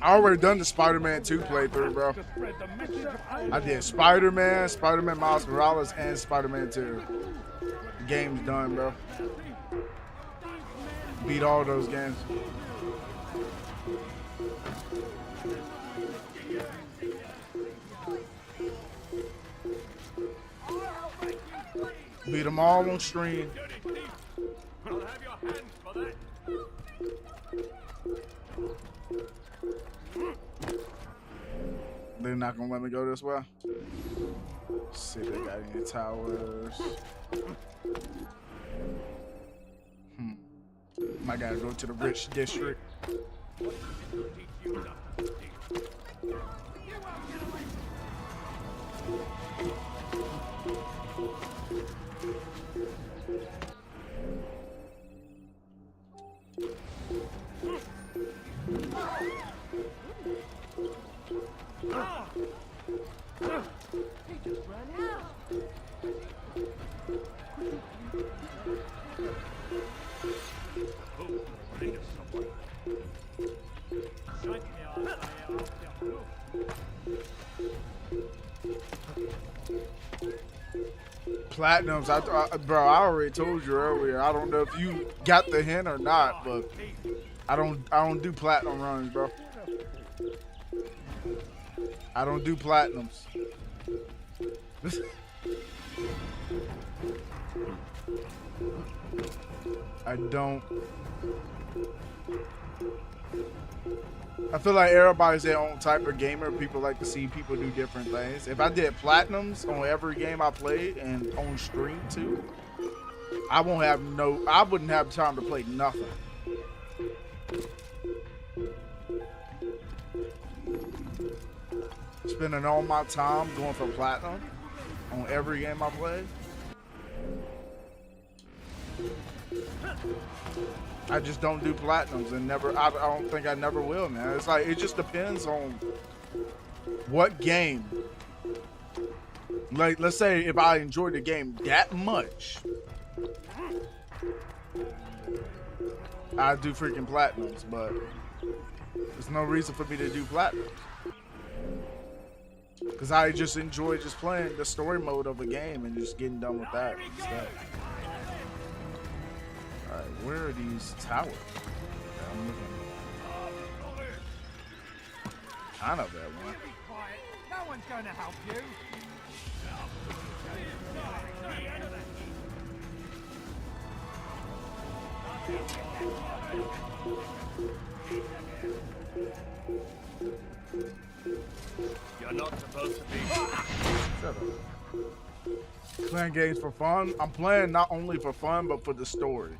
I already done the Spider-Man 2 playthrough, bro. I did Spider-Man, Spider-Man Miles Morales, and Spider-Man 2. The game's done, bro. Beat all those games. Beat them all on stream. I'll have your hands for that! They're not gonna let me go this way. Let's see if they got any towers. I gotta go to the rich district. Platinums, bro, I already told you earlier. I don't know if you got the hint or not, but I don't do platinum runs, bro. I don't do platinums. I don't. I feel like everybody's their own type of gamer. People like to see people do different things. If I did platinums on every game I played and on stream too, I wouldn't have time to play nothing. Spending all my time going for platinum on every game I played. I just don't do platinums and never. I don't think I never will, man. It's like it just depends on what game. Like, let's say if I enjoy the game that much, I do freaking platinums. But there's no reason for me to do platinums because I just enjoy just playing the story mode of a game and just getting done with that instead. Alright, where are these towers? I'm looking kind of that one. No one's going to help you. You're not supposed to be. Shut up. Playing games for fun. I'm playing not only for fun, but for the story.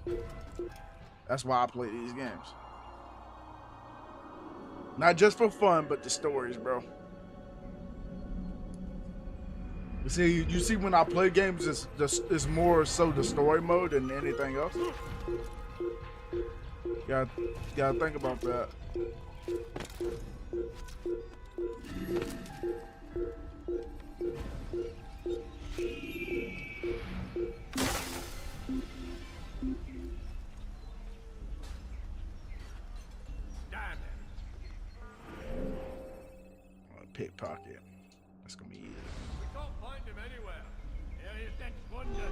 That's why I play these games. Not just for fun, but the stories, bro. You see, when I play games, it's more so the story mode than anything else. Gotta think about that. Pickpocket. That's gonna be easy. We can't find him anywhere. Here is next wonder.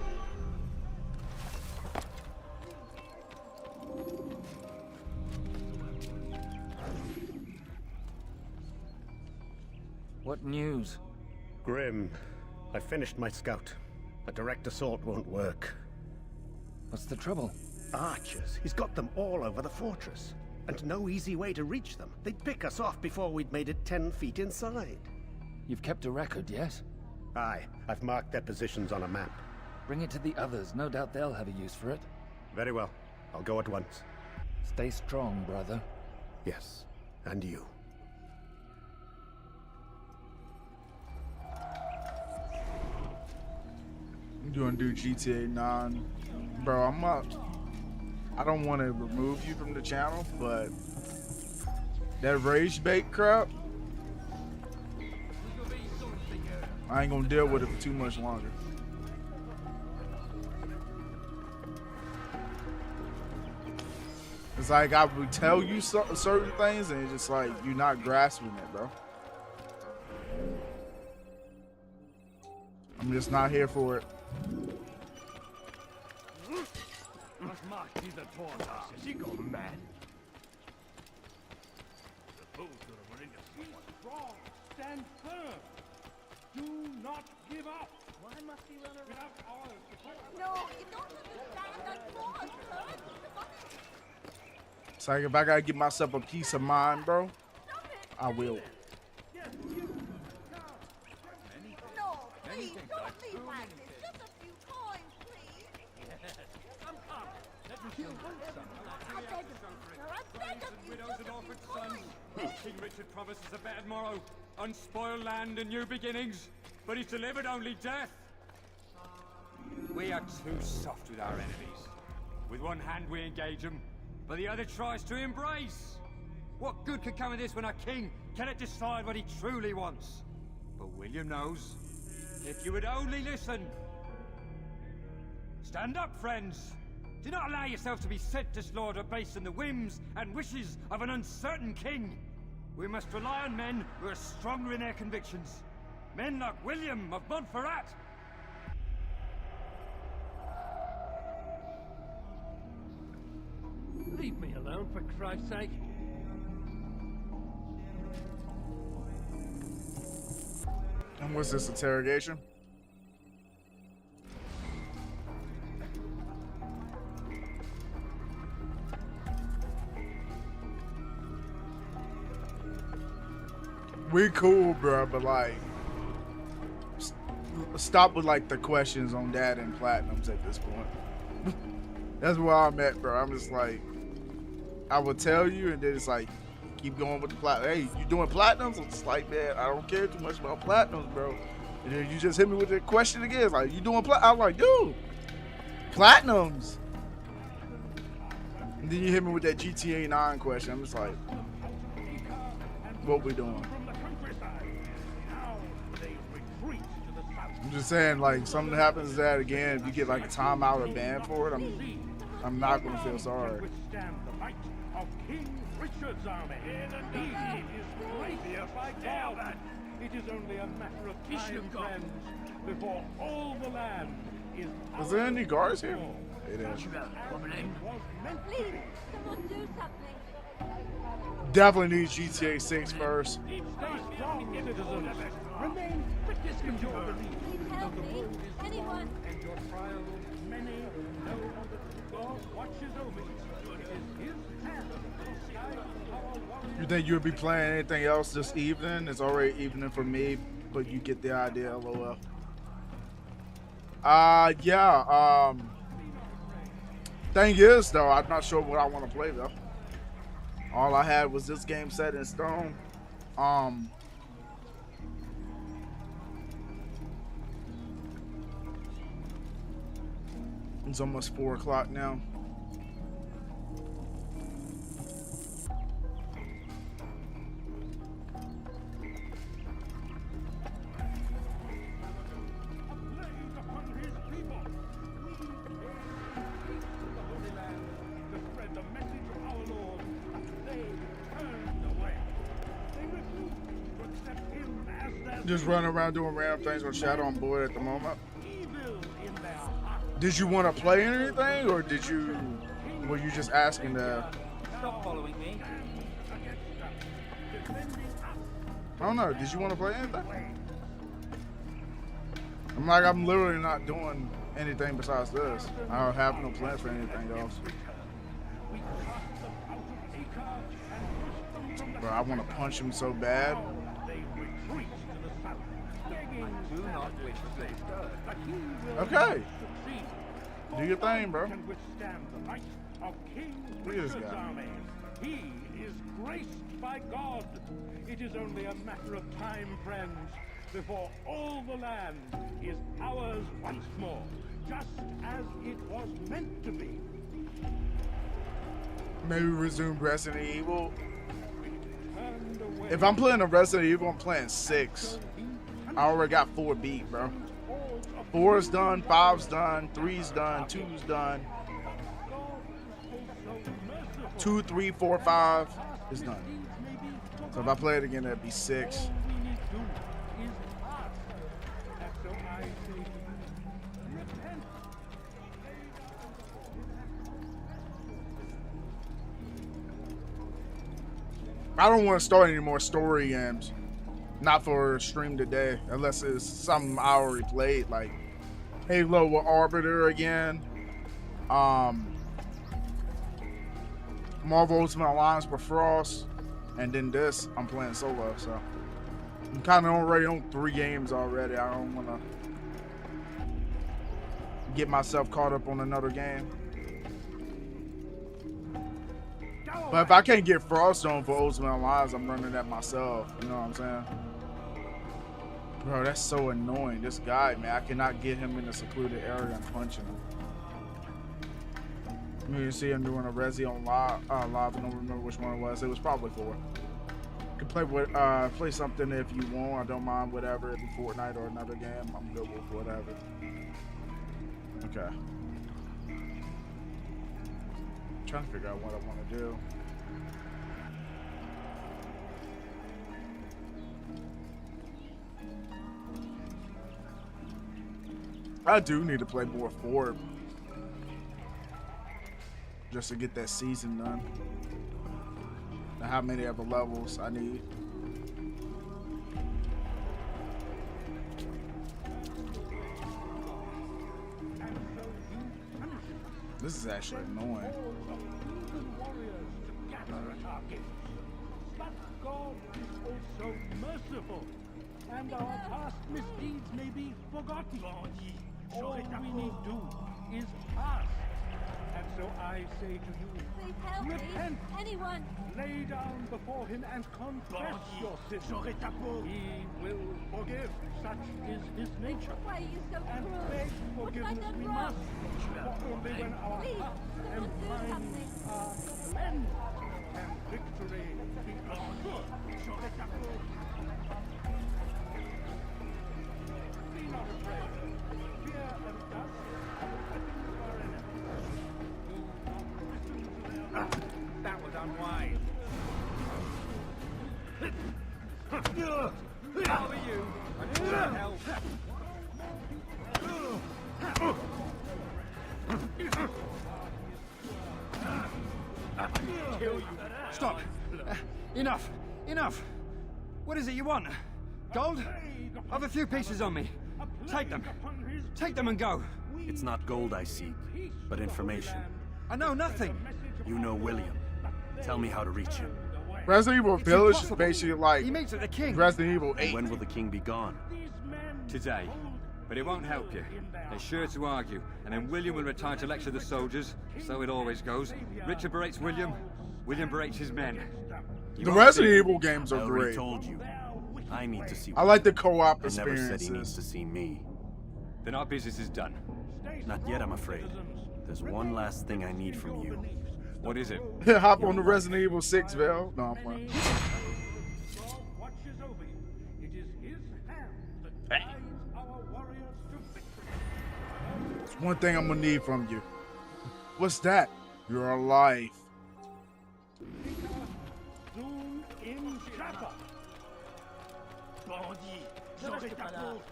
What news? Grim, I finished my scout. A direct assault won't work. What's the trouble? Archers. He's got them all over the fortress. And no easy way to reach them. They'd pick us off before we'd made it 10 feet inside. You've kept a record, yes? Aye, I've marked their positions on a map. Bring it to the others. No doubt they'll have a use for it. Very well. I'll go at once. Stay strong, brother. Yes, and you. I'm gonna do GTA 9. Bro, I don't want to remove you from the channel, but that rage bait crap, I ain't gonna deal with it for too much longer. It's like I would tell you certain things and it's just like you're not grasping it, bro. I'm just not here for it. Has he gone mad? Suppose we're in a strong. Stand firm. Do not give up. Why must he run around our support? No, you don't understand. That was hurt. It's like if I gotta give myself a peace of mind, bro, I will. No, please, don't leave like this. Just a few coins, please. Come. Let me show you I beg of you, sir. I beg of you. Widows Just and a orphan few sons. coins. King Richard promises a better morrow, unspoiled land and new beginnings, but he's delivered only death. We are too soft with our enemies. With one hand we engage them, but the other tries to embrace. What good could come of this when our king cannot decide what he truly wants? But William knows. If you would only listen. Stand up, friends. Do not allow yourself to be sent to slaughter based on the whims and wishes of an uncertain king. We must rely on men who are stronger in their convictions. Men like William of Montferrat. Leave me alone, for Christ's sake. And what's this, interrogation? We cool, bro, but like, stop with like the questions on that and platinums at this point. That's where I'm at, bro. I'm just like, I will tell you, and then it's like, keep going with the platinum. Hey, you doing platinums? I'm just like, man, I don't care too much about platinums, bro. And then you just hit me with the question again. It's like, you doing platinums? I'm like, dude, platinums. And then you hit me with that GTA 9 question. I'm just like, what we doing? I'm just saying, like, something happens to that again, if you get like a timeout or ban for it, I'm not gonna feel sorry. Withstand the might of King Richard's army. He is great by God. It is only a matter of time, friends, before all the land is. Is there any guards here? It is. Please, someone do something. Definitely need GTA 6 first. Stay strong, citizens. Remain fitness in your belief. Please help me. Anyone. And your trials many know that God watches over you. It is his hand to guide our warriors. You think you'll be playing anything else this evening? It's already evening for me, but you get the idea, lol. Yeah, thing is, though, I'm not sure what I want to play, though. All I had was this game set in stone. It's almost 4 o'clock now. Just running around doing random things on Shadow. I'm bored at the moment. Did you want to play anything, or were you just asking that? Stop following me. I don't know. Did you want to play anything? I'm literally not doing anything besides this. I don't have no plans for anything else. Bro, I want to punch him so bad. Okay. Do your thing, bro. Look at this guy. He is graced by God. It is only a matter of time, friends, before all the land is ours once more, just as it was meant to be. Maybe resume Resident Evil. If I'm playing a Resident Evil, I'm playing 6. I already got 4 beat, bro. 4's done, 5's done, 3's done, 2's done. 2, 3, 4, 5 is done. So if I play it again, that'd be 6. I don't want to start any more story games. Not for stream today, unless it's something I already played, like Halo with Arbiter again. Marvel Ultimate Alliance with Frost. And then this, I'm playing solo, so. I'm kind of already on 3 games already. I don't want to get myself caught up on another game. But if I can't get Frost on for Ultimate Alliance, I'm running that myself. You know what I'm saying? Bro, that's so annoying. This guy, man, I cannot get him in the secluded area and punching him. You see him doing a Resi on live. I don't remember which one it was. It was probably 4. You can play with play something if you want. I don't mind whatever. It be Fortnite or another game. I'm good with whatever. Okay. I'm trying to figure out what I want to do. I do need to play more 4 just to get that season done. Now how many other levels I need. This is actually annoying. But God is also merciful, and our past misdeeds may be forgotten. All we need do is ask. And so I say to you, Please help repent. me. Anyone. Lay down before him and confess your sins. He will forgive. Such is his nature. Why are you so And cruel? beg What have I forgiveness done we wrong? must. For only when our Please, hearts and someone do minds something. are cleansed can victory be assured. Be not afraid. Fear and dust are weapons of our enemies. That was unwise. How are you? I need help. Stop! Enough! Enough! What is it you want? Gold? I've a few pieces on me. Take them. Take them and go. It's not gold I seek, but information. I know nothing. You know William. Tell me how to reach him. Resident Evil It's Village is impossible. basically like He meets with the king. Resident Evil 8. And when will the king be gone? Today. But it won't help you. They're sure to argue, and then William will retire to lecture the soldiers. So it always goes. Richard berates William, William berates his men. The Resident Evil games I are already great. told you. I need to see I like the co-op I never said he needs experiences. to see me. Then our business is done. Not yet, I'm afraid. There's one last thing I need from you. What is it? Hop on the Resident Evil 6, Val. No, I'm playing. Watches over you. It is his hand that guides our warriors to victory. It's one thing I'm gonna need from you. What's that? You're alive. Soon in Jaffa. Bandit, j'aurai ta peau.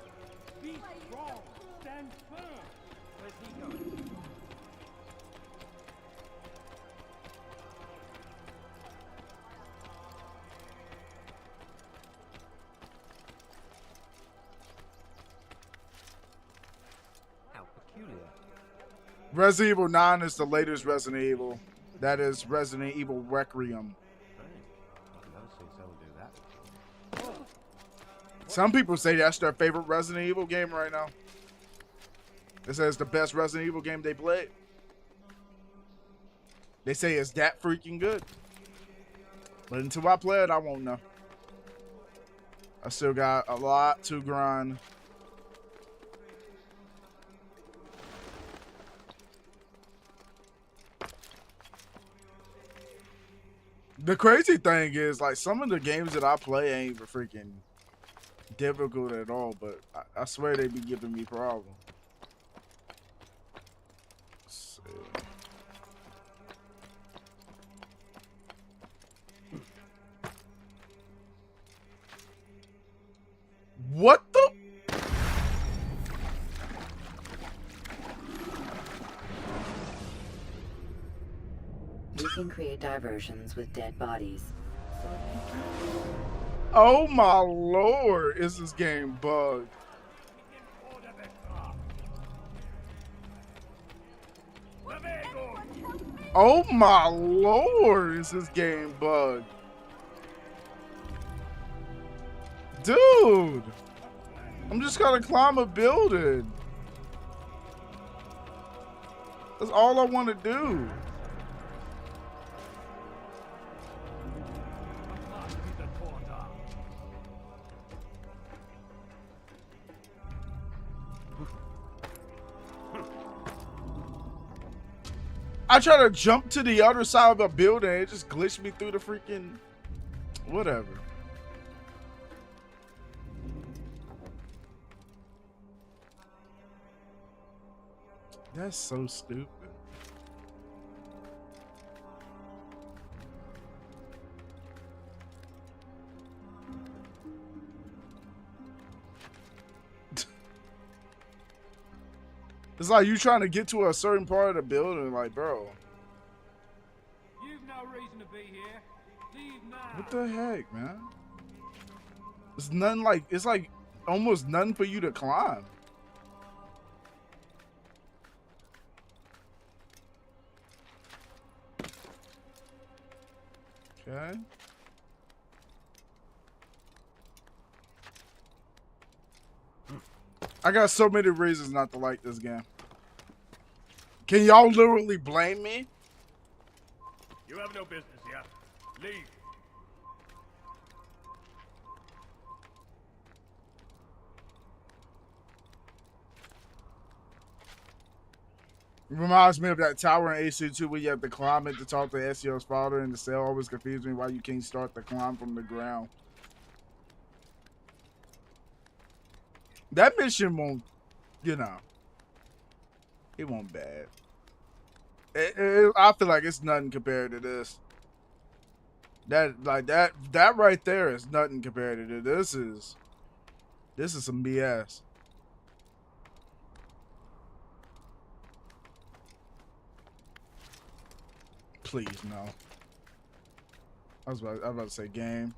Be strong, stand firm. Where's he going? How peculiar. Resident Evil 9 is the latest Resident Evil. That is Resident Evil Requiem. Some people say that's their favorite Resident Evil game right now. They say it's the best Resident Evil game they played. They say it's that freaking good. But until I play it, I won't know. I still got a lot to grind. The crazy thing is, like, some of the games that I play ain't freaking difficult at all, but I swear they be giving me problems. Let's see. What the? You can create diversions with dead bodies. Oh my lord, is this game bugged? Oh my lord, is this game bugged? Dude, I'm just gonna climb a building. That's all I want to do. I try to jump to the other side of a building, it just glitched me through the freaking whatever. That's so stupid. It's like you trying to get to a certain part of the building, like, bro. You've no reason to be here. Leave now. What the heck, man? It's nothing like, it's like almost nothing for you to climb. Okay. I got so many reasons not to like this game. Can y'all literally blame me? You have no business here. Leave. Reminds me of that tower in AC2 where you have to climb it to talk to Ezio's father, and the cell always confused me why you can't start the climb from the ground. That mission won't, you know, it won't bad. I feel like it's nothing compared to this. That right there is nothing compared to this. This is some BS. Please no. I was about to say game.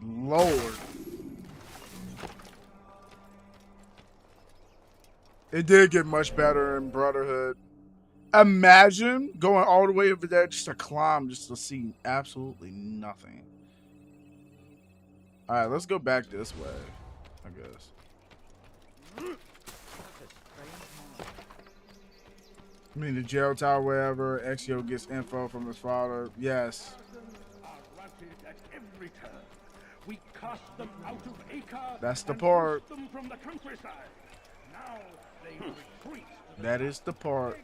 Lord. It did get much better in Brotherhood. Imagine going all the way over there just to climb, just to see absolutely nothing. Alright, let's go back this way, I guess. I mean, the jail tower, wherever Ezio gets info from his father. Yes. At every turn. We cast them out of Acre. That's the part. Them from the countryside. Now they retreat. That is the part.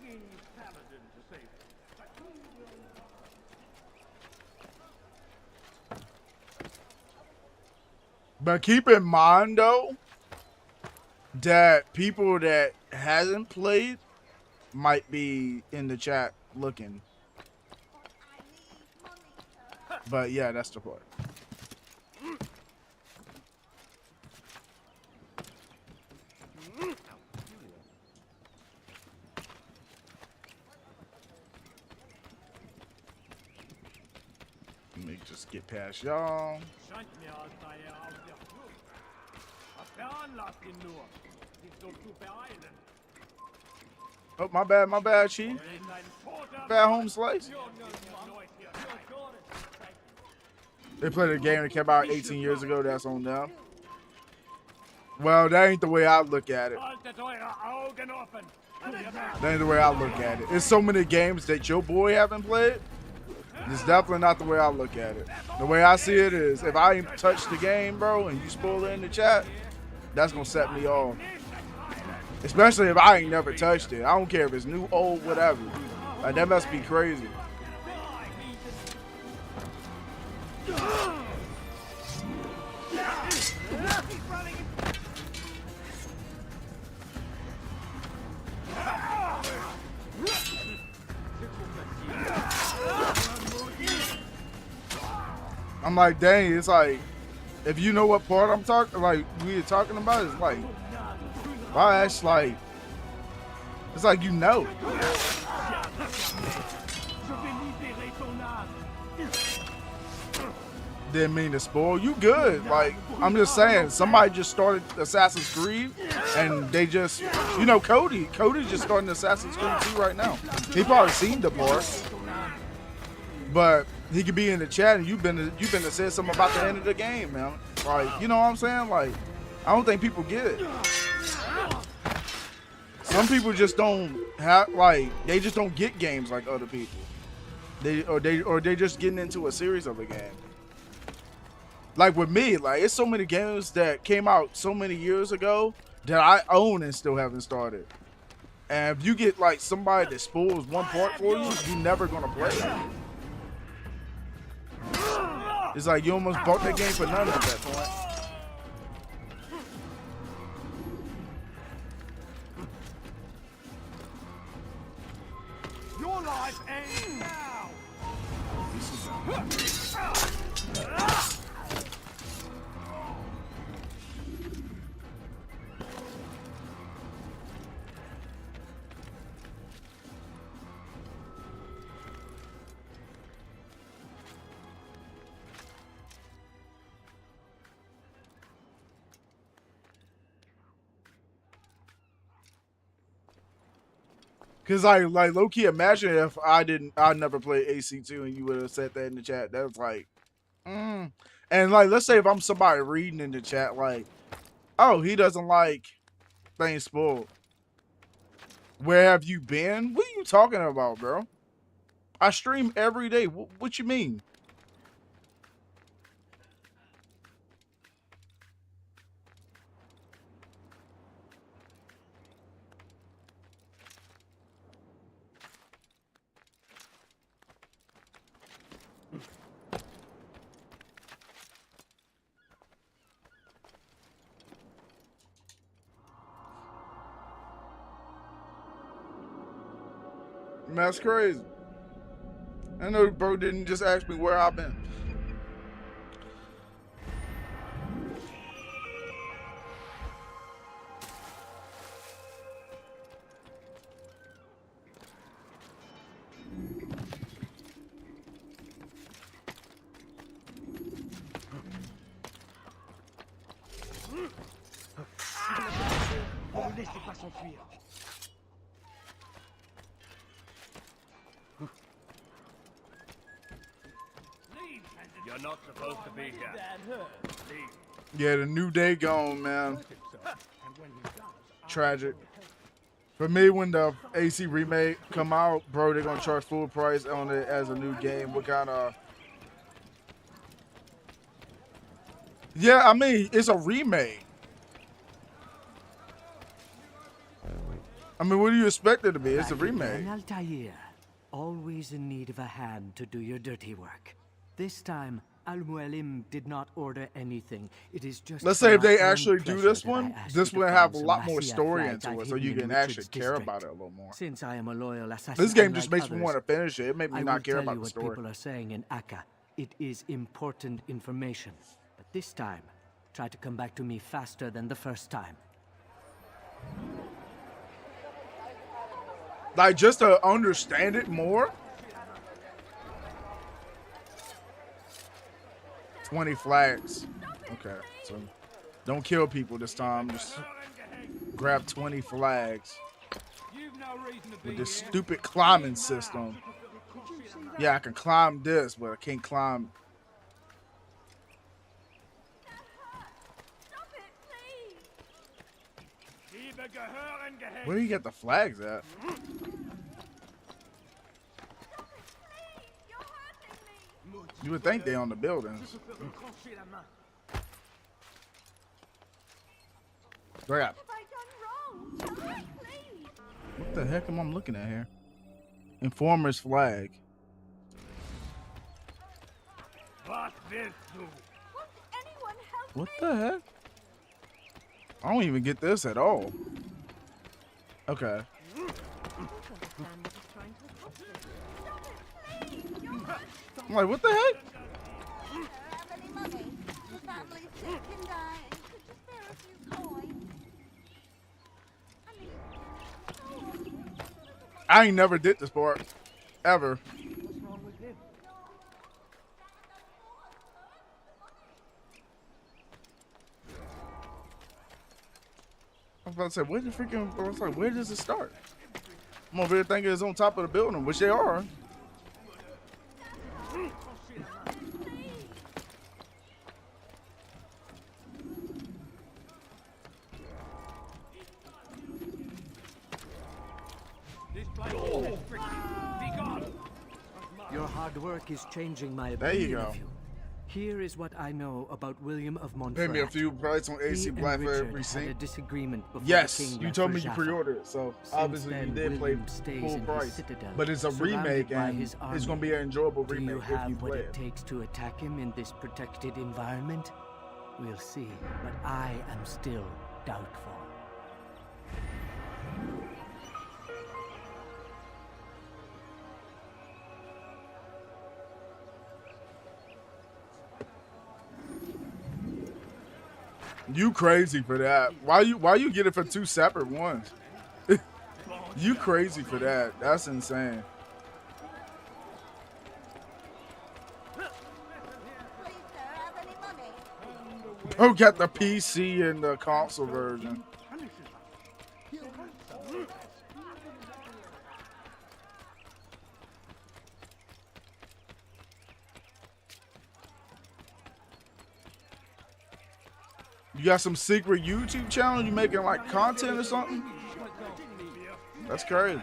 But keep in mind though, that people that hasn't played might be in the chat looking. But yeah, that's the part. Let me just get past y'all. Oh, my bad, Chief. Bad home slice. They played a game that came out 18 years ago. That's on them. Well, that ain't the way I look at it. That ain't the way I look at it. It's so many games that your boy haven't played. It's definitely not the way I look at it. The way I see it is, if I ain't touched the game, bro, and you spoil it in the chat, that's gonna set me off. Especially if I ain't never touched it. I don't care if it's new, old, whatever. Like, that must be crazy. I'm like, dang, it's like, if you know what part I'm talking, like, we're talking about, it's like, wow, that's like, it's like, you know. Didn't mean to spoil. You good. Like, I'm just saying, somebody just started Assassin's Creed, and they just, you know, Cody's just starting Assassin's Creed 2 right now. He probably seen the part. But he could be in the chat, and you've been to say something about the end of the game, man. Like, you know what I'm saying? Like, I don't think people get it. Some people just don't have, like, they just don't get games like other people. They just getting into a series of a game. Like with me, like, it's so many games that came out so many years ago that I own and still haven't started. And if you get like somebody that spoils one part for you, you're never gonna play it. It's like you almost bought that game for nothing at that point. Your life ends now. Cause like low key, imagine if I never played AC2 and you would have said that in the chat. That was like, And like, let's say if I'm somebody reading in the chat, like, oh, he doesn't like things spoiled. Where have you been? What are you talking about, bro? I stream every day. What you mean? That's crazy. I know bro didn't just ask me where I've been. Ne le laissez pas s'enfuir. You're not supposed to be here. Leave. Yeah, the new day gone, man. Tragic. For me, when the AC remake come out, bro, they're gonna charge full price on it as a new game. What kind of? Yeah, I mean, it's a remake. I mean, what do you expect it to be? It's a remake. Altair, always in need of a hand to do your dirty work. This time, Al-Mualim did not order anything. It is just. Let's say if they actually do this one will have a lot more story into it, so you can actually care about it a little more. Since I am a loyal assassin, this game just makes me want to finish it. It made me not care about the story. What people are saying in Akka. It is important information, but this time, try to come back to me faster than the first time. Like, just to understand it more. 20 flags. Okay, so don't kill people this time. Just grab 20 flags. With this stupid climbing system. Yeah, I can climb this, but I can't climb Where do you get the flags at? You would think they on the buildings. Grab. What the heck am I looking at here? Informer's flag. What the heck? I don't even get this at all. Okay. I'm like, what the heck? I ain't never did this part. Ever. I was about to say, where the freaking, I was like, where does it start? I'm over here thinking it's on top of the building, which they are. Your hard work is changing my There you opinion go. of you. Here is what I know about William of Pay Montferrat. me a few price on AC He and Black for Richard every had a scene. disagreement before Yes, the king you left told for me you Jaffa. pre-ordered it, so Since obviously you then, did play William stays full in his price. citadel, But it's a surrounded remake, by and his it's army. going to be an enjoyable Do remake you if have you what play it it. takes to attack him in this protected environment? We'll see, but I am still doubtful. You crazy for that? Why you get it for two separate ones? You crazy for that? That's insane. Oh, got the PC and the console version. You got some secret YouTube channel? You making like content or something? That's crazy.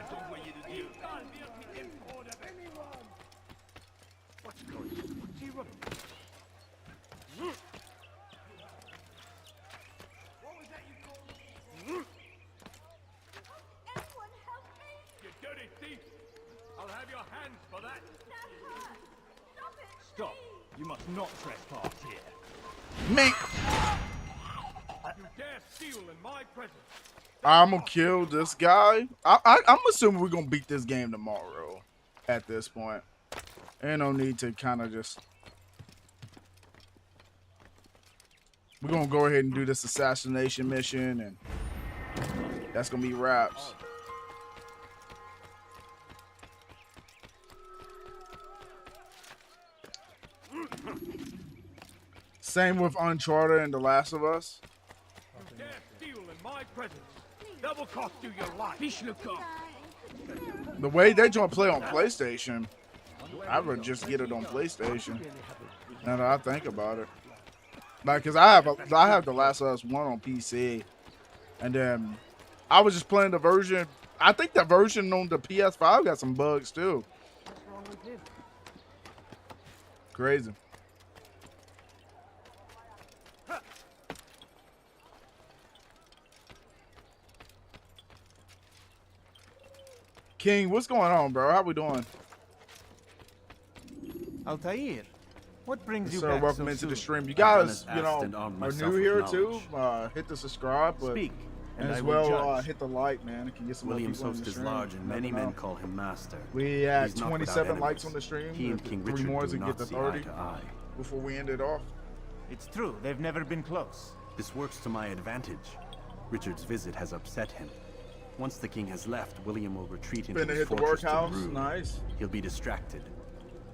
Stop. You must not trespass here. Me. You dare steal in my presence. I'm gonna kill this guy. I'm assuming we're gonna beat this game tomorrow. At this point, ain't no need to kind of just. We're gonna go ahead and do this assassination mission, and that's gonna be wraps. Same with Uncharted and The Last of Us. You dare steal in my presence. That will cost you your life. The way they don't play on PlayStation, I would just get it on PlayStation. Now that I think about it, like, cause I have The Last of Us 1 on PC, and then I was just playing the version. I think the version on the PS5 got some bugs too. Crazy. King, what's going on, bro? How we doing? Altair, what brings you Sir, back welcome so into soon? the stream. You guys, I've you done as asked know, and armed are myself new with here knowledge. too. Hit the subscribe, but Speak, and and as I will well judge. hit the like, man. It can get some more William's people in host the is stream. large, and Never many know. men call him master. We had He's not 27 without likes on enemies. the stream. He and King 3 Richard more do to not get to see 30 eye to eye. before we end it off. It's true, they've never been close. This works to my advantage. Richard's visit has upset him. Once the king has left, William will retreat into Finna his hit the fortress workhouse. to brood. Nice. He'll be distracted.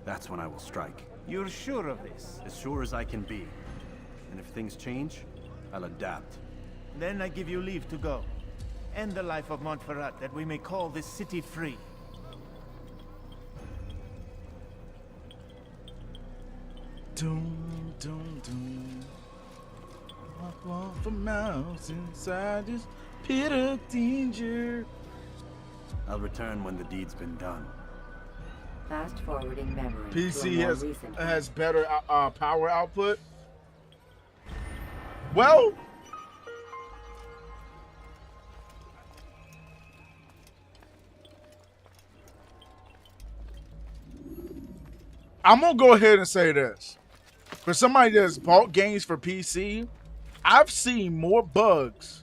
That's when I will strike. You're sure of this? As sure as I can be. And if things change, I'll adapt. Then I give you leave to go. End the life of Montferrat, that we may call this city free. Doom, doom, doom. Walk for miles inside this Pit of danger. I'll return when the deed's been done. Fast forwarding memory. PC to a more recent has better power output. Well, I'm gonna go ahead and say this. For somebody that's bought games for PC, I've seen more bugs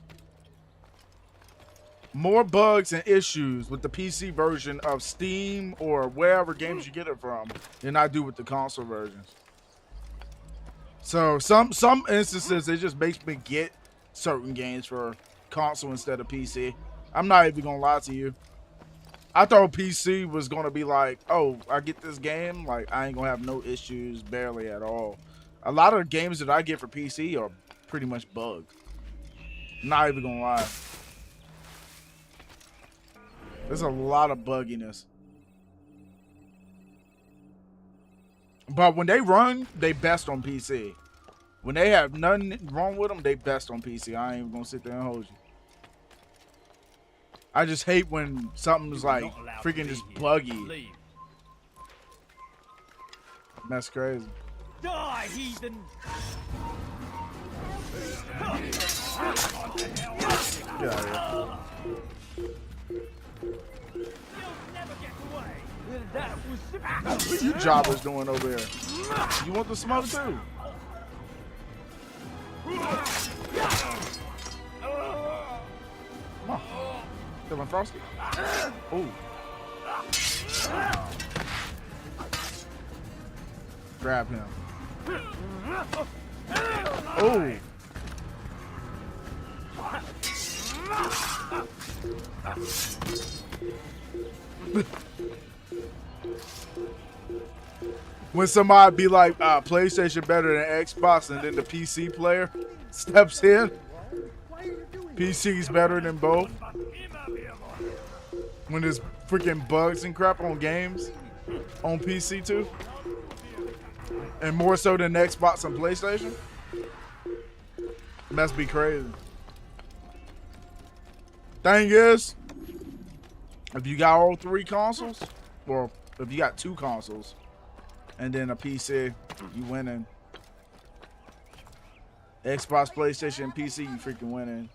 and issues with the PC version of Steam or wherever games you get it from than I do with the console versions. So some instances it just makes me get certain games for console instead of PC. I'm not even gonna lie to you. I thought PC was gonna be like, oh, I get this game, like I ain't gonna have no issues, barely at all. A lot of the games that I get for PC are pretty much bugged. Not even gonna lie. There's a lot of bugginess. But when they run, they best on PC. When they have nothing wrong with them, they best on PC. I ain't even gonna sit there and hold you. I just hate when something's like freaking just buggy. That's crazy. Die, heathen! Get out of here. What you jobbers doing over here? You want the smoke too? Come on. Feeling frosty? Ooh. Grab him. Oh. When somebody be like, PlayStation better than Xbox, and then the PC player steps in, PC's better than both. When there's freaking bugs and crap on games on PC too, and more so than Xbox and PlayStation, must be crazy. Thing is, if you got all three consoles, or if you got two consoles and then a PC, you winning. Xbox, PlayStation, and PC, you freaking winning.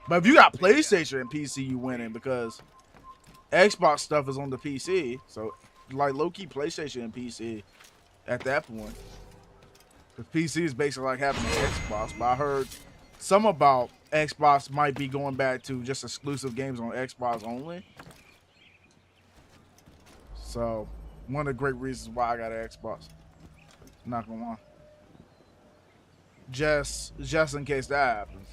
But if you got PlayStation and PC, you winning, because Xbox stuff is on the PC. So, like, low-key PlayStation and PC at that point. Because PC is basically like having an Xbox. But I heard some about Xbox might be going back to just exclusive games on Xbox only. So, one of the great reasons why I got an Xbox. Not gonna lie. Just in case that happens.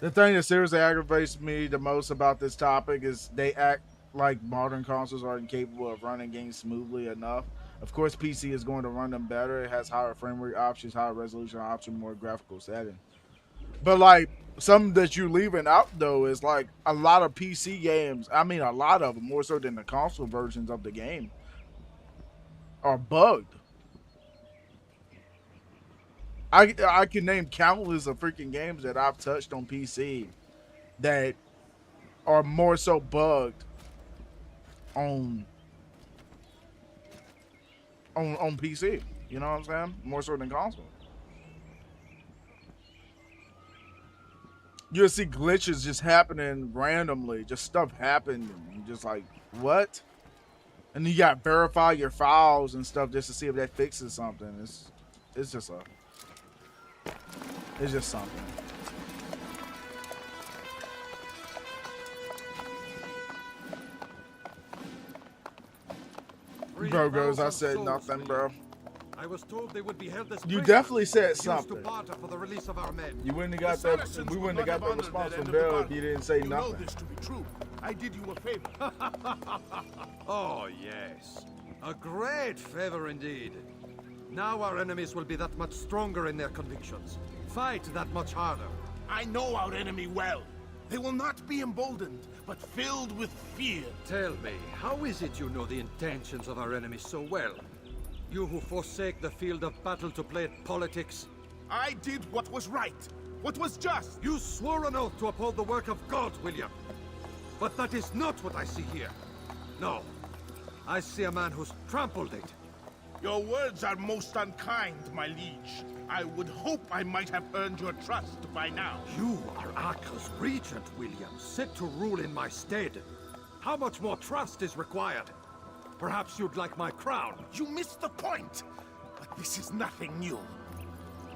The thing that seriously aggravates me the most about this topic is they act like modern consoles are incapable of running games smoothly enough. Of course, PC is going to run them better. It has higher frame rate options, higher resolution options, more graphical settings. But like, something that you're leaving out though is like a lot of PC games, I mean a lot of them, more so than the console versions of the game, are bugged. I can name countless of freaking games that I've touched on PC that are more so bugged on PC. You know what I'm saying? More so than console. You'll see glitches just happening randomly. Just stuff happened. And you're just like, what? And you got to verify your files and stuff just to see if that fixes something. It's just something. Bro goes, I said nothing, bro. I was told they would be held as You definitely said to something. barter for the release of our men. You wouldn't have got that. We wouldn't have got that response from Bill if he didn't say You know nothing. this to be true. I did you a favor. Oh, yes. A great favor indeed. Now our enemies will be that much stronger in their convictions. Fight that much harder. I know our enemy well. They will not be emboldened, but filled with fear. Tell me, how is it you know the intentions of our enemies so well? You who forsake the field of battle to play at politics? I did what was right. What was just? You swore an oath to uphold the work of God, William. But that is not what I see here. No. I see a man who's trampled it. Your words are most unkind, my liege. I would hope I might have earned your trust by now. You are Acre's regent, William, set to rule in my stead. How much more trust is required? Perhaps you'd like my crown. You missed the point. But this is nothing new.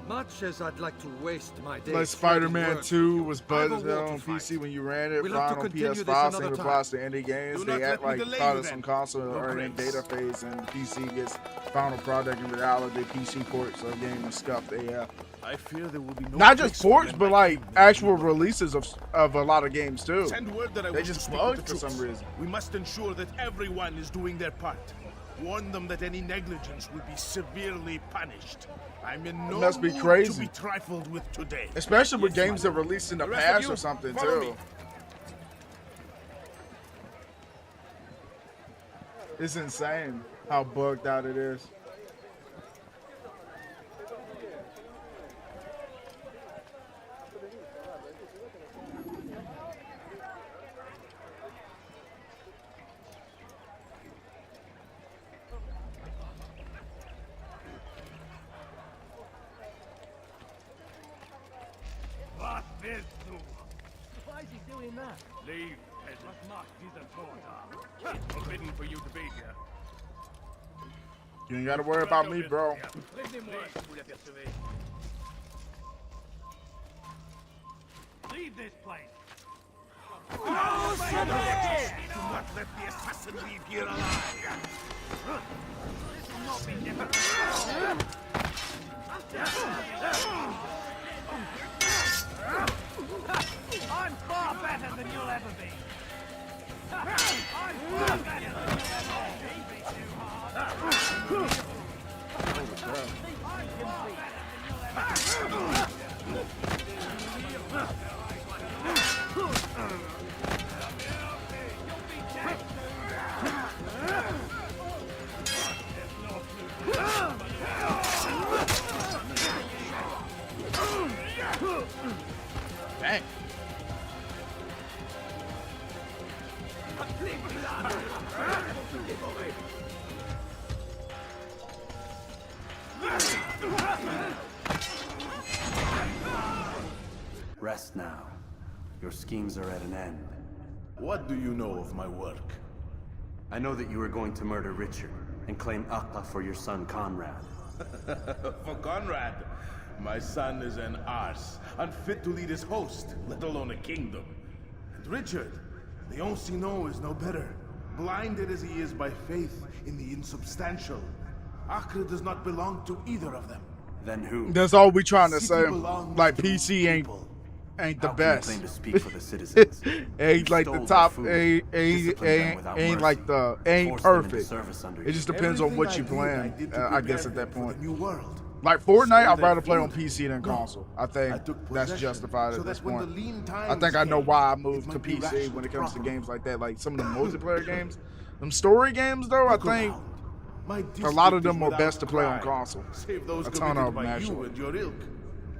Much as I'd like to waste my days. Like Spider-Man 2 was buzzed out on PC when you ran it. Found on PS5, same applies to indie games. They act like products on console or in data phase, and the PC gets final product in reality. PC ports of game and scuffed AF. I fear there will be no. Not just ports, but like actual releases of a lot of games too. Send word that I they wish just to speak bugged with the for some troops. reason. We must ensure that everyone is doing their part. Warn them that any negligence will be severely punished. I'm in no must be mood crazy. to be trifled with today. Especially with games that released in the rest of past you, or something follow too. me. It's insane how bugged out it is. Why is he doing that? Leave, peasant. Not his order. Forbidden for you to be here. You ain't gotta worry about me, bro. Leave this place. Do not let the assassin leave here alive. This will not be difficult. I'm far better than you'll ever be. I'm far better than you'll ever be. Too hard. I'm far better than you'll ever Dang. Rest now. Your schemes are at an end. What do you know of my work? I know that you are going to murder Richard and claim Acre for your son Conrad. For Conrad, my son is an arse, unfit to lead his host, let alone a kingdom. And Richard, the Oncino is no better, blinded as he is by faith in the insubstantial. Acre does not belong to either of them. Then who? That's all we trying to City say. belongs Like to PC ain't the How can you best. claim to speak for the citizens? Ain't You like stole the their top. food, Ain't disciplined them without mercy, like the ain't forced them into perfect. service under It you. just depends on what you Everything I plan. did to I guess prepare at that them for point. the new world. Like Fortnite, I'd Stole rather their play on food. PC than console. I think I took that's possession justified so at this that when point. the lean I times think I know came, why I it moved to might be PC rationed when it comes to properly. games like that. Like some of the multiplayer games, them story games though, I Look think around. My a lot of district them is are without best to play on crime, console. save those A ton committed of them by actually. you and your ilk.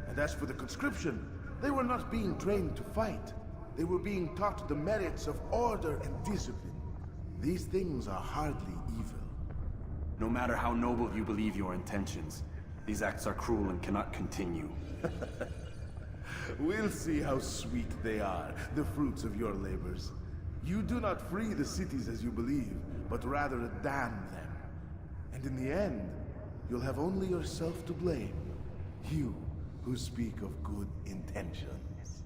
And as for the conscription, they were not being trained to fight. They were being taught the merits of order and discipline. These things are hardly evil. No matter how noble you believe your intentions, these acts are cruel and cannot continue. We'll see how sweet they are, the fruits of your labors. You do not free the cities as you believe, but rather damn them. And in the end, you'll have only yourself to blame. You who speak of good intentions.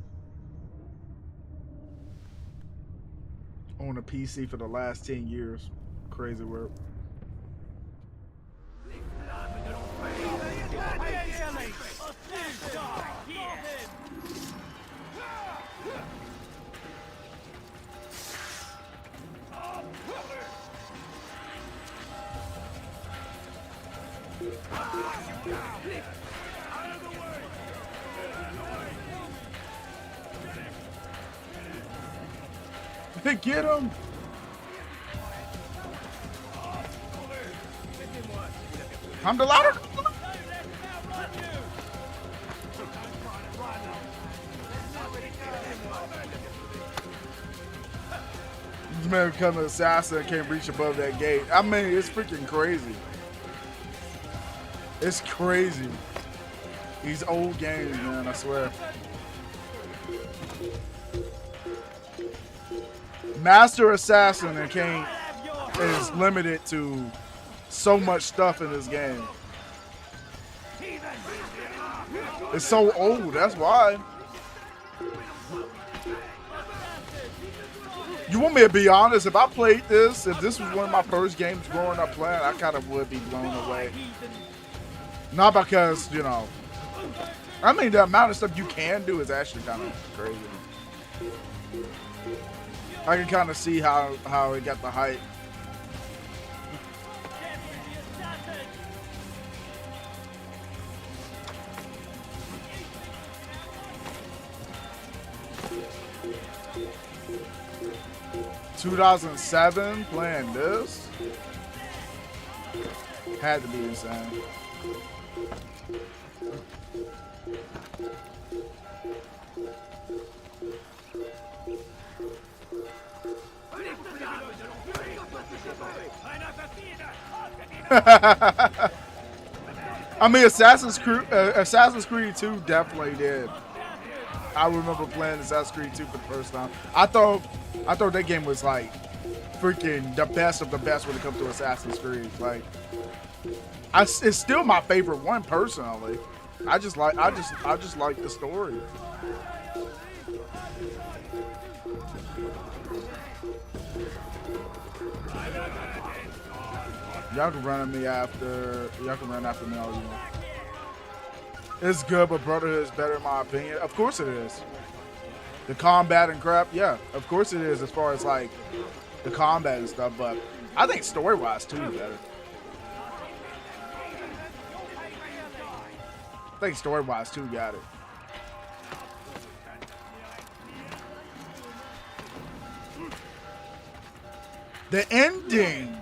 On a PC for the last 10 years. Crazy work. Get him! I'm the louder. man become an assassin and can't reach above that gate. I mean, it's freaking crazy. It's crazy. These old games, man, I swear. Master Assassin and can't is limited to so much stuff in this game. It's so old, that's why. You want me to be honest, if I played this, if this was one of my first games growing up playing, I kind of would be blown away. Not because, you know, I mean, the amount of stuff you can do is actually kind of crazy. I can kind of see how it got the hype. ...2007 playing this had to be insane. I mean, Assassin's Creed 2 definitely did. I remember playing Assassin's Creed 2 for the first time. I thought that game was like freaking the best of the best when it comes to Assassin's Creed. Like, it's still my favorite one personally. I just like the story. Y'all can run at me after. Y'all can run after me all you want. It's good, but Brotherhood is better in my opinion. Of course it is. The combat and crap, yeah, of course it is as far as like the combat and stuff. But I think story-wise 2 is better. I think story-wise 2 got it. The ending.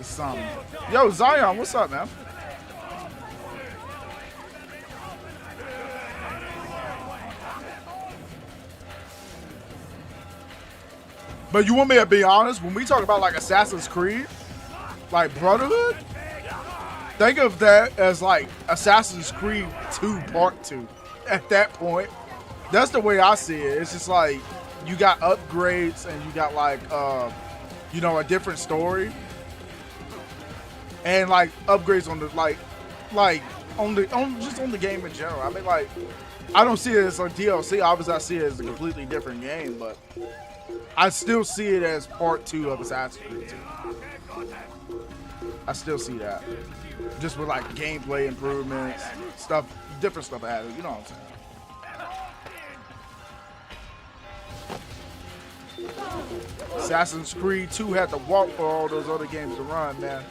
Something. Yo, Zion, what's up, man? But you want me to be honest, when we talk about like Assassin's Creed, like Brotherhood, think of that as like Assassin's Creed 2 Part 2. At that point, that's the way I see it. It's just like you got upgrades and you got like you know, a different story. And like upgrades on the just on the game in general. I mean, like, I don't see it as a DLC. Obviously, I see it as a completely different game, but I still see it as part 2 of Assassin's Creed 2. I still see that, just with like gameplay improvements, stuff, different stuff added. You know what I'm saying? Assassin's Creed 2 had to walk for all those other games to run, man.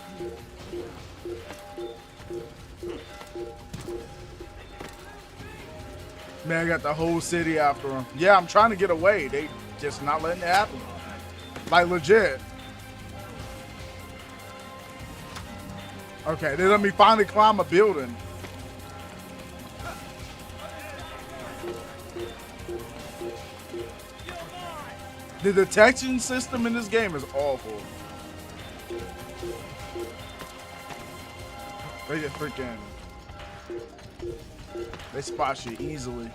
Man, I got the whole city after him. Yeah, I'm trying to get away. They just not letting it happen. Like, legit. Okay, they let me finally climb a building. The detection system in this game is awful. They just freaking... They spot you easily.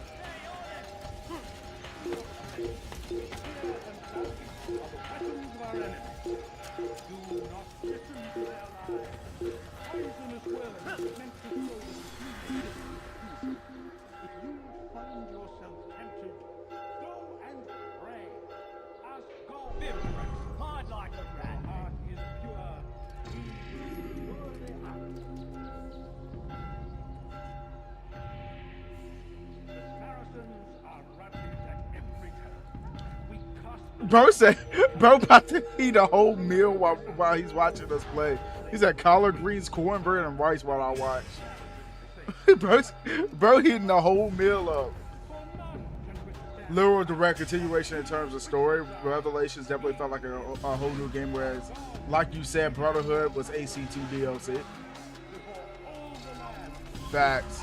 Bro said, bro about to eat a whole meal while he's watching us play. He said collard greens, cornbread, and rice while I watch. bro eating a whole meal up. Literal direct continuation in terms of story. Revelations definitely felt like a whole new game, whereas, like you said, Brotherhood was AC2 DLC. Facts.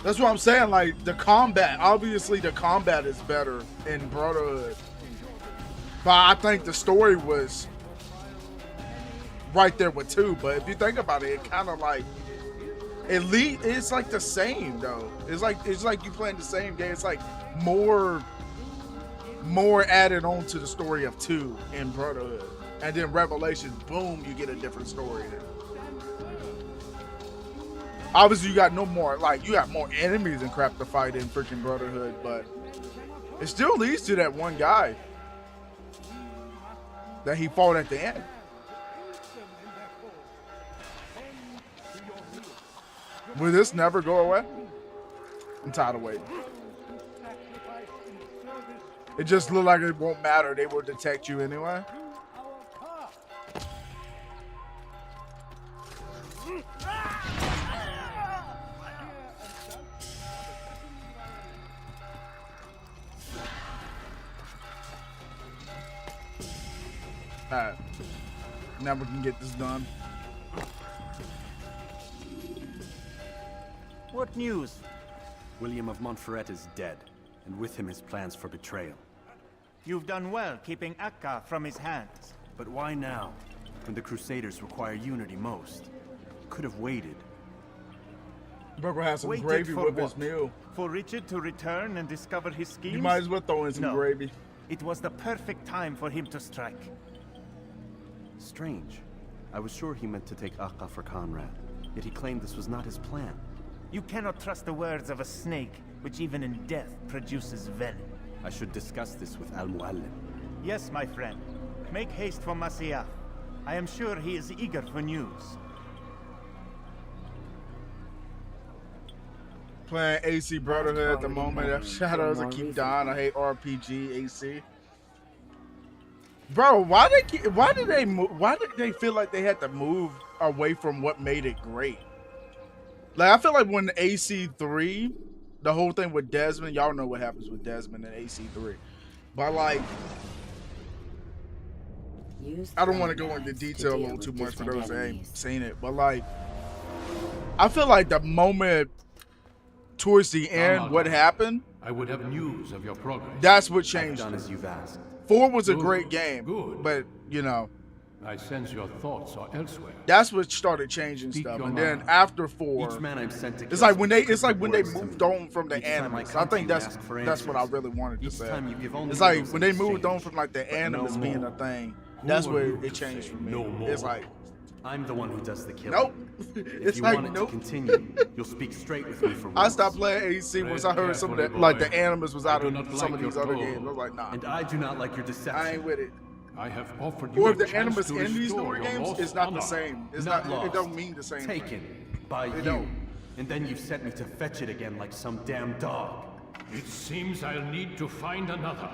That's what I'm saying. Like the combat, obviously the combat is better in Brotherhood, but I think the story was right there with 2. But if you think about it, it kind of like it's like the same though. It's like you playing the same game. It's like more added on to the story of 2 in Brotherhood, and then Revelations, boom, you get a different story there. Obviously, you got you got more enemies and crap to fight in freaking Brotherhood, but it still leads to that one guy that he fought at the end. Will this never go away? I'm tired of waiting. It just looked like it won't matter. They will detect you anyway. Alright. Now we can get this done. What news? William of Montferrat is dead, and with him his plans for betrayal. You've done well keeping Akka from his hands. But why now, when the Crusaders require unity most? Could have waited. Broker has some gravy with his meal. For Richard to return and discover his schemes? You might as well throw in some gravy. It was the perfect time for him to strike. Strange. I was sure he meant to take Akka for Conrad, yet he claimed this was not his plan. You cannot trust the words of a snake, which even in death produces venom. I should discuss this with Al-Muallim. Yes, my friend. Make haste for Masyaf. I am sure he is eager for news. Playing AC Brotherhood at the moment. Shadows, I keep dying. I hate RPG AC. Bro, why did they feel like they had to move away from what made it great? Like, I feel like when AC3, the whole thing with Desmond, y'all know what happens with Desmond in AC3. But like, I don't want to go into detail a little too much for those that ain't seen it. But like, I feel like the moment towards the end, what happened? I would have news of your progress. That's what changed. I've done as you've asked. 4 was a great game, but you know, I sense your thoughts are elsewhere. that's what started changing stuff. And then after 4, Each man I'm sent to it's like when they moved on from the animus. I think that's answers. what I really wanted to Each say. time you give only It's like riddles when in they moved exchange, on from like the but no animus being more. a thing. Who That's are where you it to changed say for me. no more? It's like, I'm the one who does the killing. nope. If It's you like, want it nope. to continue, you'll speak straight with me for once. I stopped playing AC once I heard some of that, like the animus was out of some of these other games. I was like, nah, And I do not like your deception. I ain't with it. I have offered you Or a if the chance animus to in these restore newer your games, lost it's not the honor. same. It's Not not. lost. It don't mean the same thing. Taken by It you. don't. And then you sent me to fetch it again like some damn dog. It seems I'll need to find another.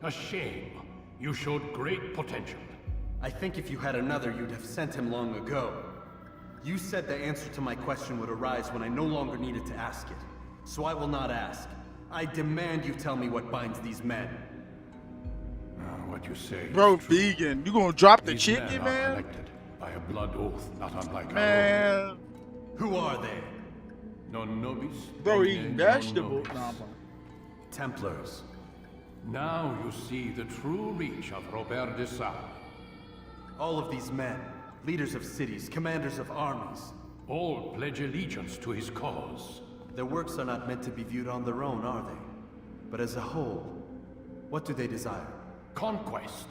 A shame. You showed great potential. I think if you had another, you'd have sent him long ago. You said the answer to my question would arise when I no longer needed to ask it. So I will not ask. I demand you tell me what binds these men. What you say, Bro, vegan, you gonna drop the These chicken, men are man? elected by a blood oath, not unlike our Man, own. Who are they? Non nobis. bro, bene eating non vegetables. nobis. Nah, Templars. Now you see the true reach of Robert de Sade. All of these men, leaders of cities, commanders of armies. All pledge allegiance to his cause. Their works are not meant to be viewed on their own, are they? But as a whole, what do they desire? Conquest.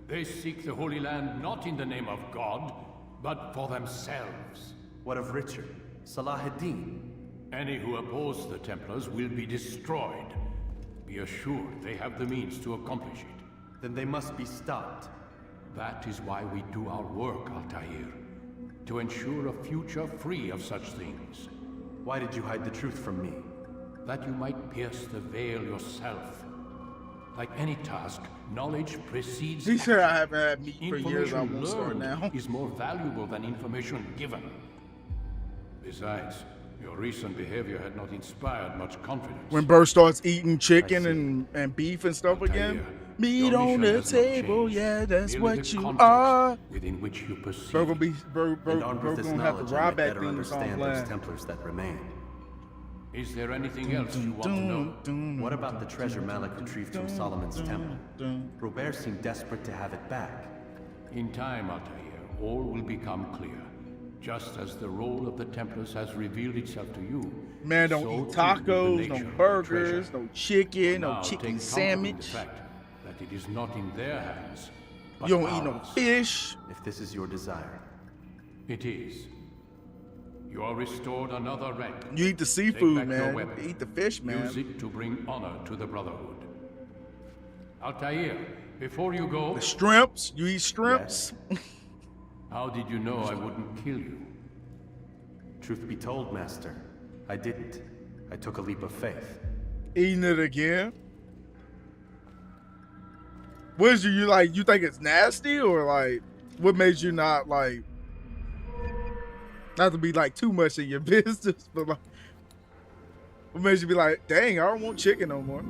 They seek the Holy Land not in the name of God, but for themselves. What of Richard? Salah ad-Din? Any who oppose the Templars will be destroyed. Be assured they have the means to accomplish it. Then they must be stopped. That is why we do our work, Altair. To ensure a future free of such things. Why did you hide the truth from me? That you might pierce the veil yourself. Like any task, knowledge precedes He said I action. haven't had meat for years. I won't start Information now. learned is more valuable than information given. Besides, your recent behavior had not inspired much confidence. When Burr starts eating chicken and beef and stuff again, meat your on mission the has not table, changed. yeah, that's Merely what the you context are. within which you perceive. Bro And armed with this gonna have to knowledge, I rob might that better theme song understand those playing. Templars that remain. Is there anything else you want to know? What about the treasure Malik retrieved from Solomon's temple? Robert seemed desperate to have it back. In time, Altair, all will become clear. Just as the role of the Templars has revealed itself to you. Man, don't so eat too will tacos, the no nature of the burgers, treasure. no chicken, no Now, chicken take comfort in the sandwich. fact that it is not in their hands, but You don't eat no ours. fish. If this is your desire. It is. You are restored another rank. You eat the Take seafood, back your man. weapon. Eat the fish, man. Use it to bring honor to the Brotherhood. Altair, before you go... The shrimps. You eat shrimps? How did you know I wouldn't kill you? Truth be told, Master, I didn't. I took a leap of faith. Eating it again? What is you like? You think it's nasty, or like what made you not like? Not to be like too much in your business, but like, what made you be like, dang, I don't want chicken no more?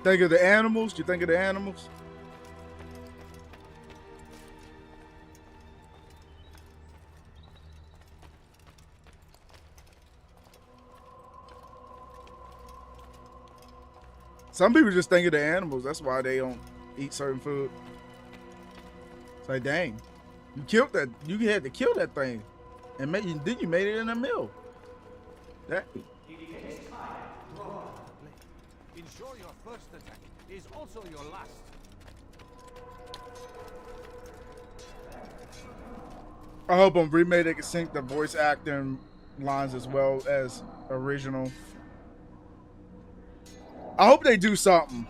Think of the animals? You think of the animals? Some people just think of the animals. That's why they don't eat certain food. It's like, dang, you killed that. You had to kill that thing, and then you made it in a meal. That. Ensure your first attack is also your last. I hope on remake they can sync the voice acting lines as well as original. I hope they do something.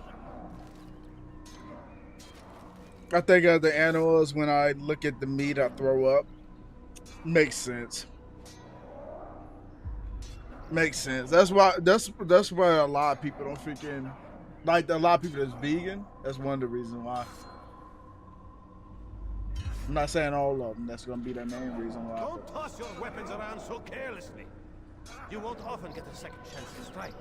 I think of the animals when I look at the meat, I throw up. Makes sense. Makes sense. That's why a lot of people don't freaking like. A lot of people that's vegan. That's one of the reasons why. I'm not saying all of them. That's gonna be the main reason why. Don't toss your weapons around so carelessly. You won't often get a second chance to strike.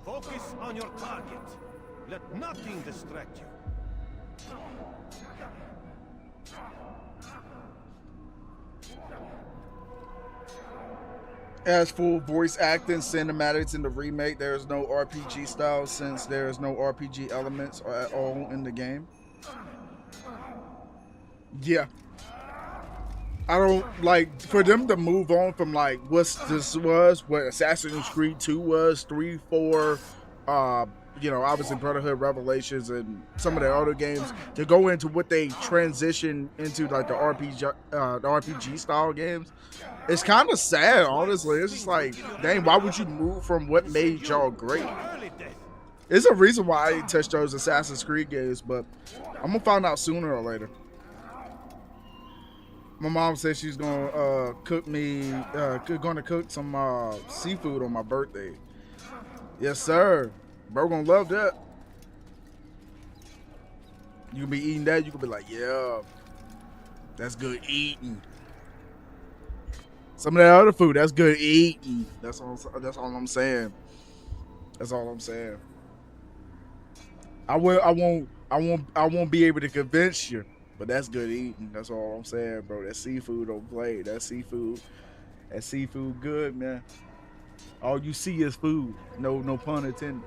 Focus on your target. Let nothing distract you. As for voice acting, cinematics in the remake, there is no RPG style since there is no RPG elements at all in the game. Yeah. I don't like for them to move on from like what Assassin's Creed 2 was, 3, 4, obviously Brotherhood Revelations and some of the other games, to go into what they transition into like the RPG style games. It's kind of sad, honestly. It's just like, dang, why would you move from what made y'all great? There's a reason why I didn't touch those Assassin's Creed games, but I'm gonna find out sooner or later. My mom said she's gonna cook some seafood on my birthday. Yes, sir. Bro, gonna love that. You can be eating that. You can be like, yeah, that's good eating. Some of that other food, that's good eating. That's all I'm saying. That's all I'm saying. I won't be able to convince you, but that's good eating. That's all I'm saying, bro. That seafood don't play. That seafood good, man. All you see is food. No pun intended.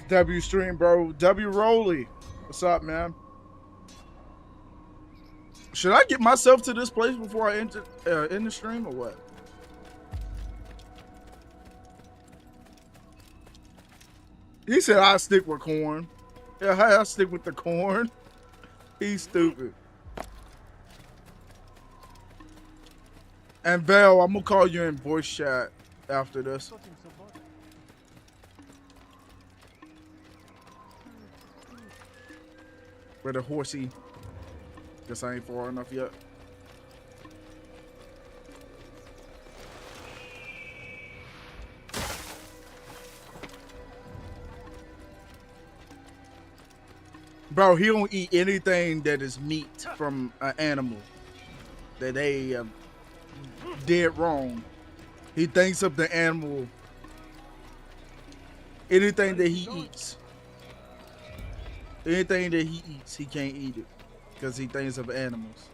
W stream, bro. W Rolly. What's up, man? Should I get myself to this place before I enter in the stream or what? He said I'll stick with corn. Yeah, I'll stick with the corn. He's stupid. And Val, I'm gonna call you in voice chat after this. Where the horsey? Guess I ain't far enough yet. Bro, he don't eat anything that is meat from an animal that they did wrong. He thinks of the animal. Anything that he eats. Anything that he eats, he can't eat it. Because he thinks of animals.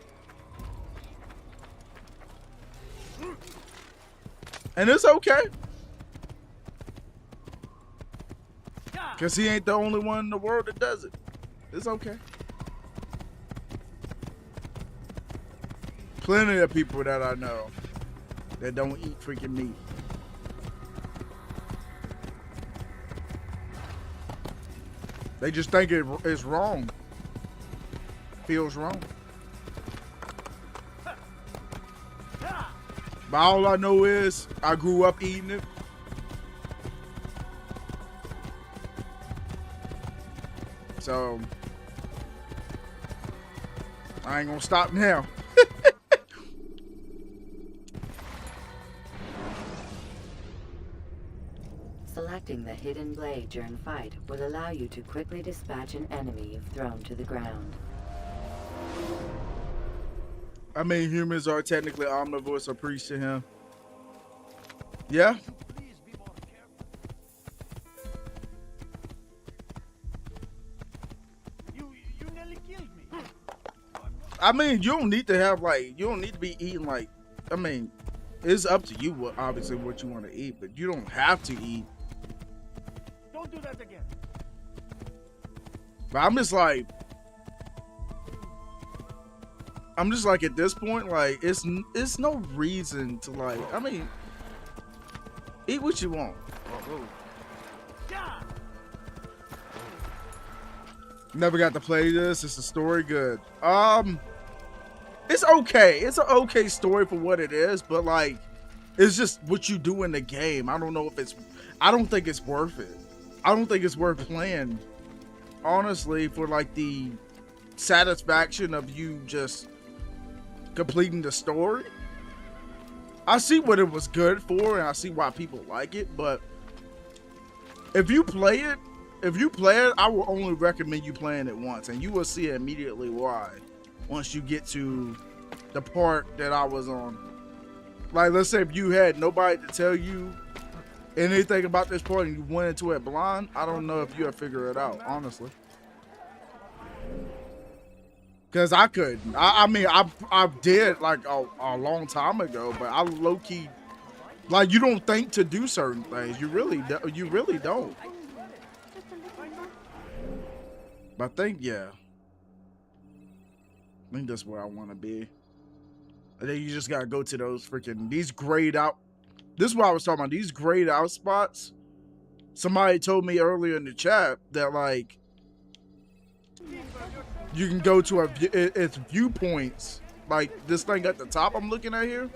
And it's okay. Because he ain't the only one in the world that does it. It's okay. Plenty of people that I know that don't eat freaking meat. They just think it's wrong. Feels wrong. But all I know is I grew up eating it. So I ain't gonna stop now. Selecting the hidden blade during fight will allow you to quickly dispatch an enemy you've thrown to the ground. I mean, humans are technically omnivores, so preach to him. Yeah. You nearly killed me. I mean, you don't need to have like, you don't need to be eating like, I mean, it's up to you what obviously what you want to eat, but you don't have to eat. Don't do that again. But I'm just like at this point, like it's no reason to like. I mean, eat what you want. Never got to play this. It's a story good. It's okay. It's an okay story for what it is, but like, it's just what you do in the game. I don't know if it's. I don't think it's worth it. I don't think it's worth playing, honestly, for like the satisfaction of you just completing the story. I see what it was good for, and I see why people like it, but if you play it, I will only recommend you playing it once, and you will see immediately why once you get to the part that I was on. Like, let's say if you had nobody to tell you anything about this part and you went into it blind, I don't know if you'll figure it out, honestly. Because I couldn't. I mean, I did like a long time ago, but I low-key, like, you don't think to do certain things. You really don't. But I think, yeah. I think that's where I want to be. And then you just got to go to those freaking, these grayed out. This is what I was talking about. These grayed out spots. Somebody told me earlier in the chat that, like, you can go to it's viewpoints, like this thing at the top I'm looking at here.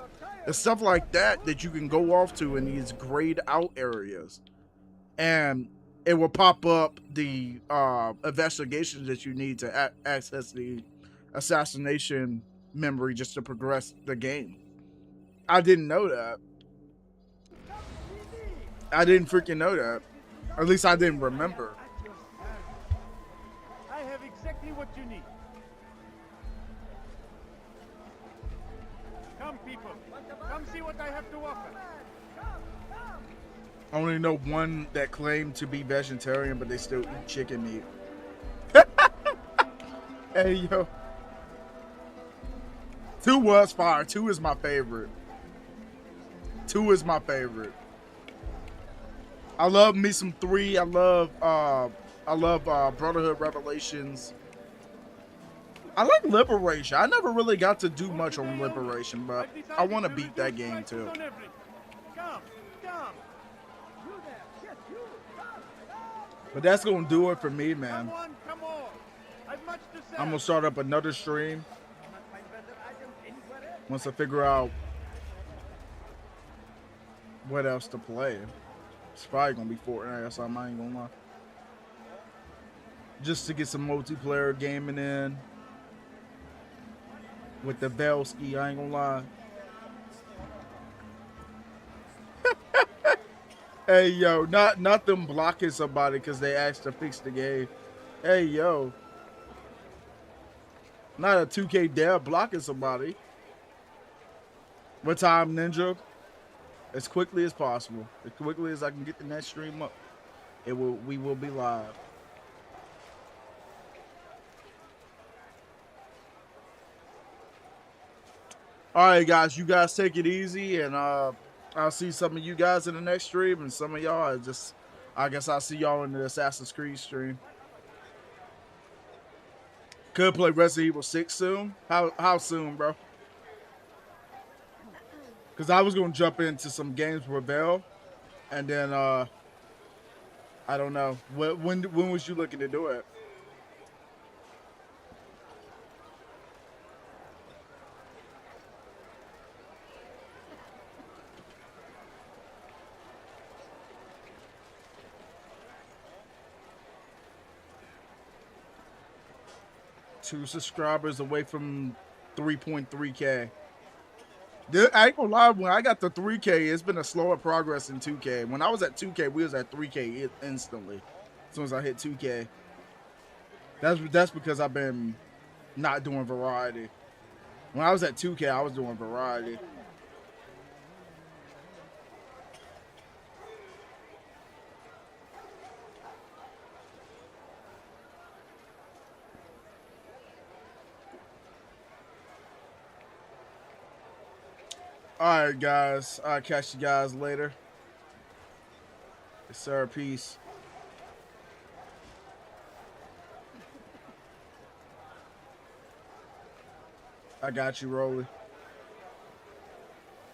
It's stuff like that that you can go off to in these grayed out areas, and it will pop up the investigations that you need to access the assassination memory just to progress the game. I didn't know that. I didn't freaking know that. Or at least I didn't remember. I have exactly what you need. Come, people. Come see what I have to offer. I only know one that claimed to be vegetarian, but they still eat chicken meat. Hey, yo. 2 was fire. 2 is my favorite. 2 is my favorite. I love me some 3. I love Brotherhood Revelations. I like Liberation. I never really got to do much on Liberation, but I want to beat that game too. But that's gonna do it for me, man. I'm gonna start up another stream once I figure out what else to play. It's probably gonna be Fortnite or something, I ain't gonna lie. Just to get some multiplayer gaming in with the Velski, I ain't gonna lie. Hey yo, not them blocking somebody because they asked to fix the game. Hey yo, Not a 2K dev blocking somebody. What time, Ninja? As quickly as possible. As quickly as I can get the next stream up. We will be live. Alright guys, you guys take it easy, and I'll see some of you guys in the next stream, and some of y'all I guess I'll see y'all in the Assassin's Creed stream. Could play Resident Evil 6 soon. How soon, bro? Because I was gonna jump into some games with Vel, and then I don't know. When was you looking to do it? Two subscribers away from 3.3K. I ain't gonna lie, when I got the 3K, it's been a slower progress in 2K. When I was at 2K, we was at 3K instantly. As soon as I hit 2K. That's because I've been not doing variety. When I was at 2K, I was doing variety. Alright, guys. I'll catch you guys later. Yes, sir. Peace. I got you, Rolly.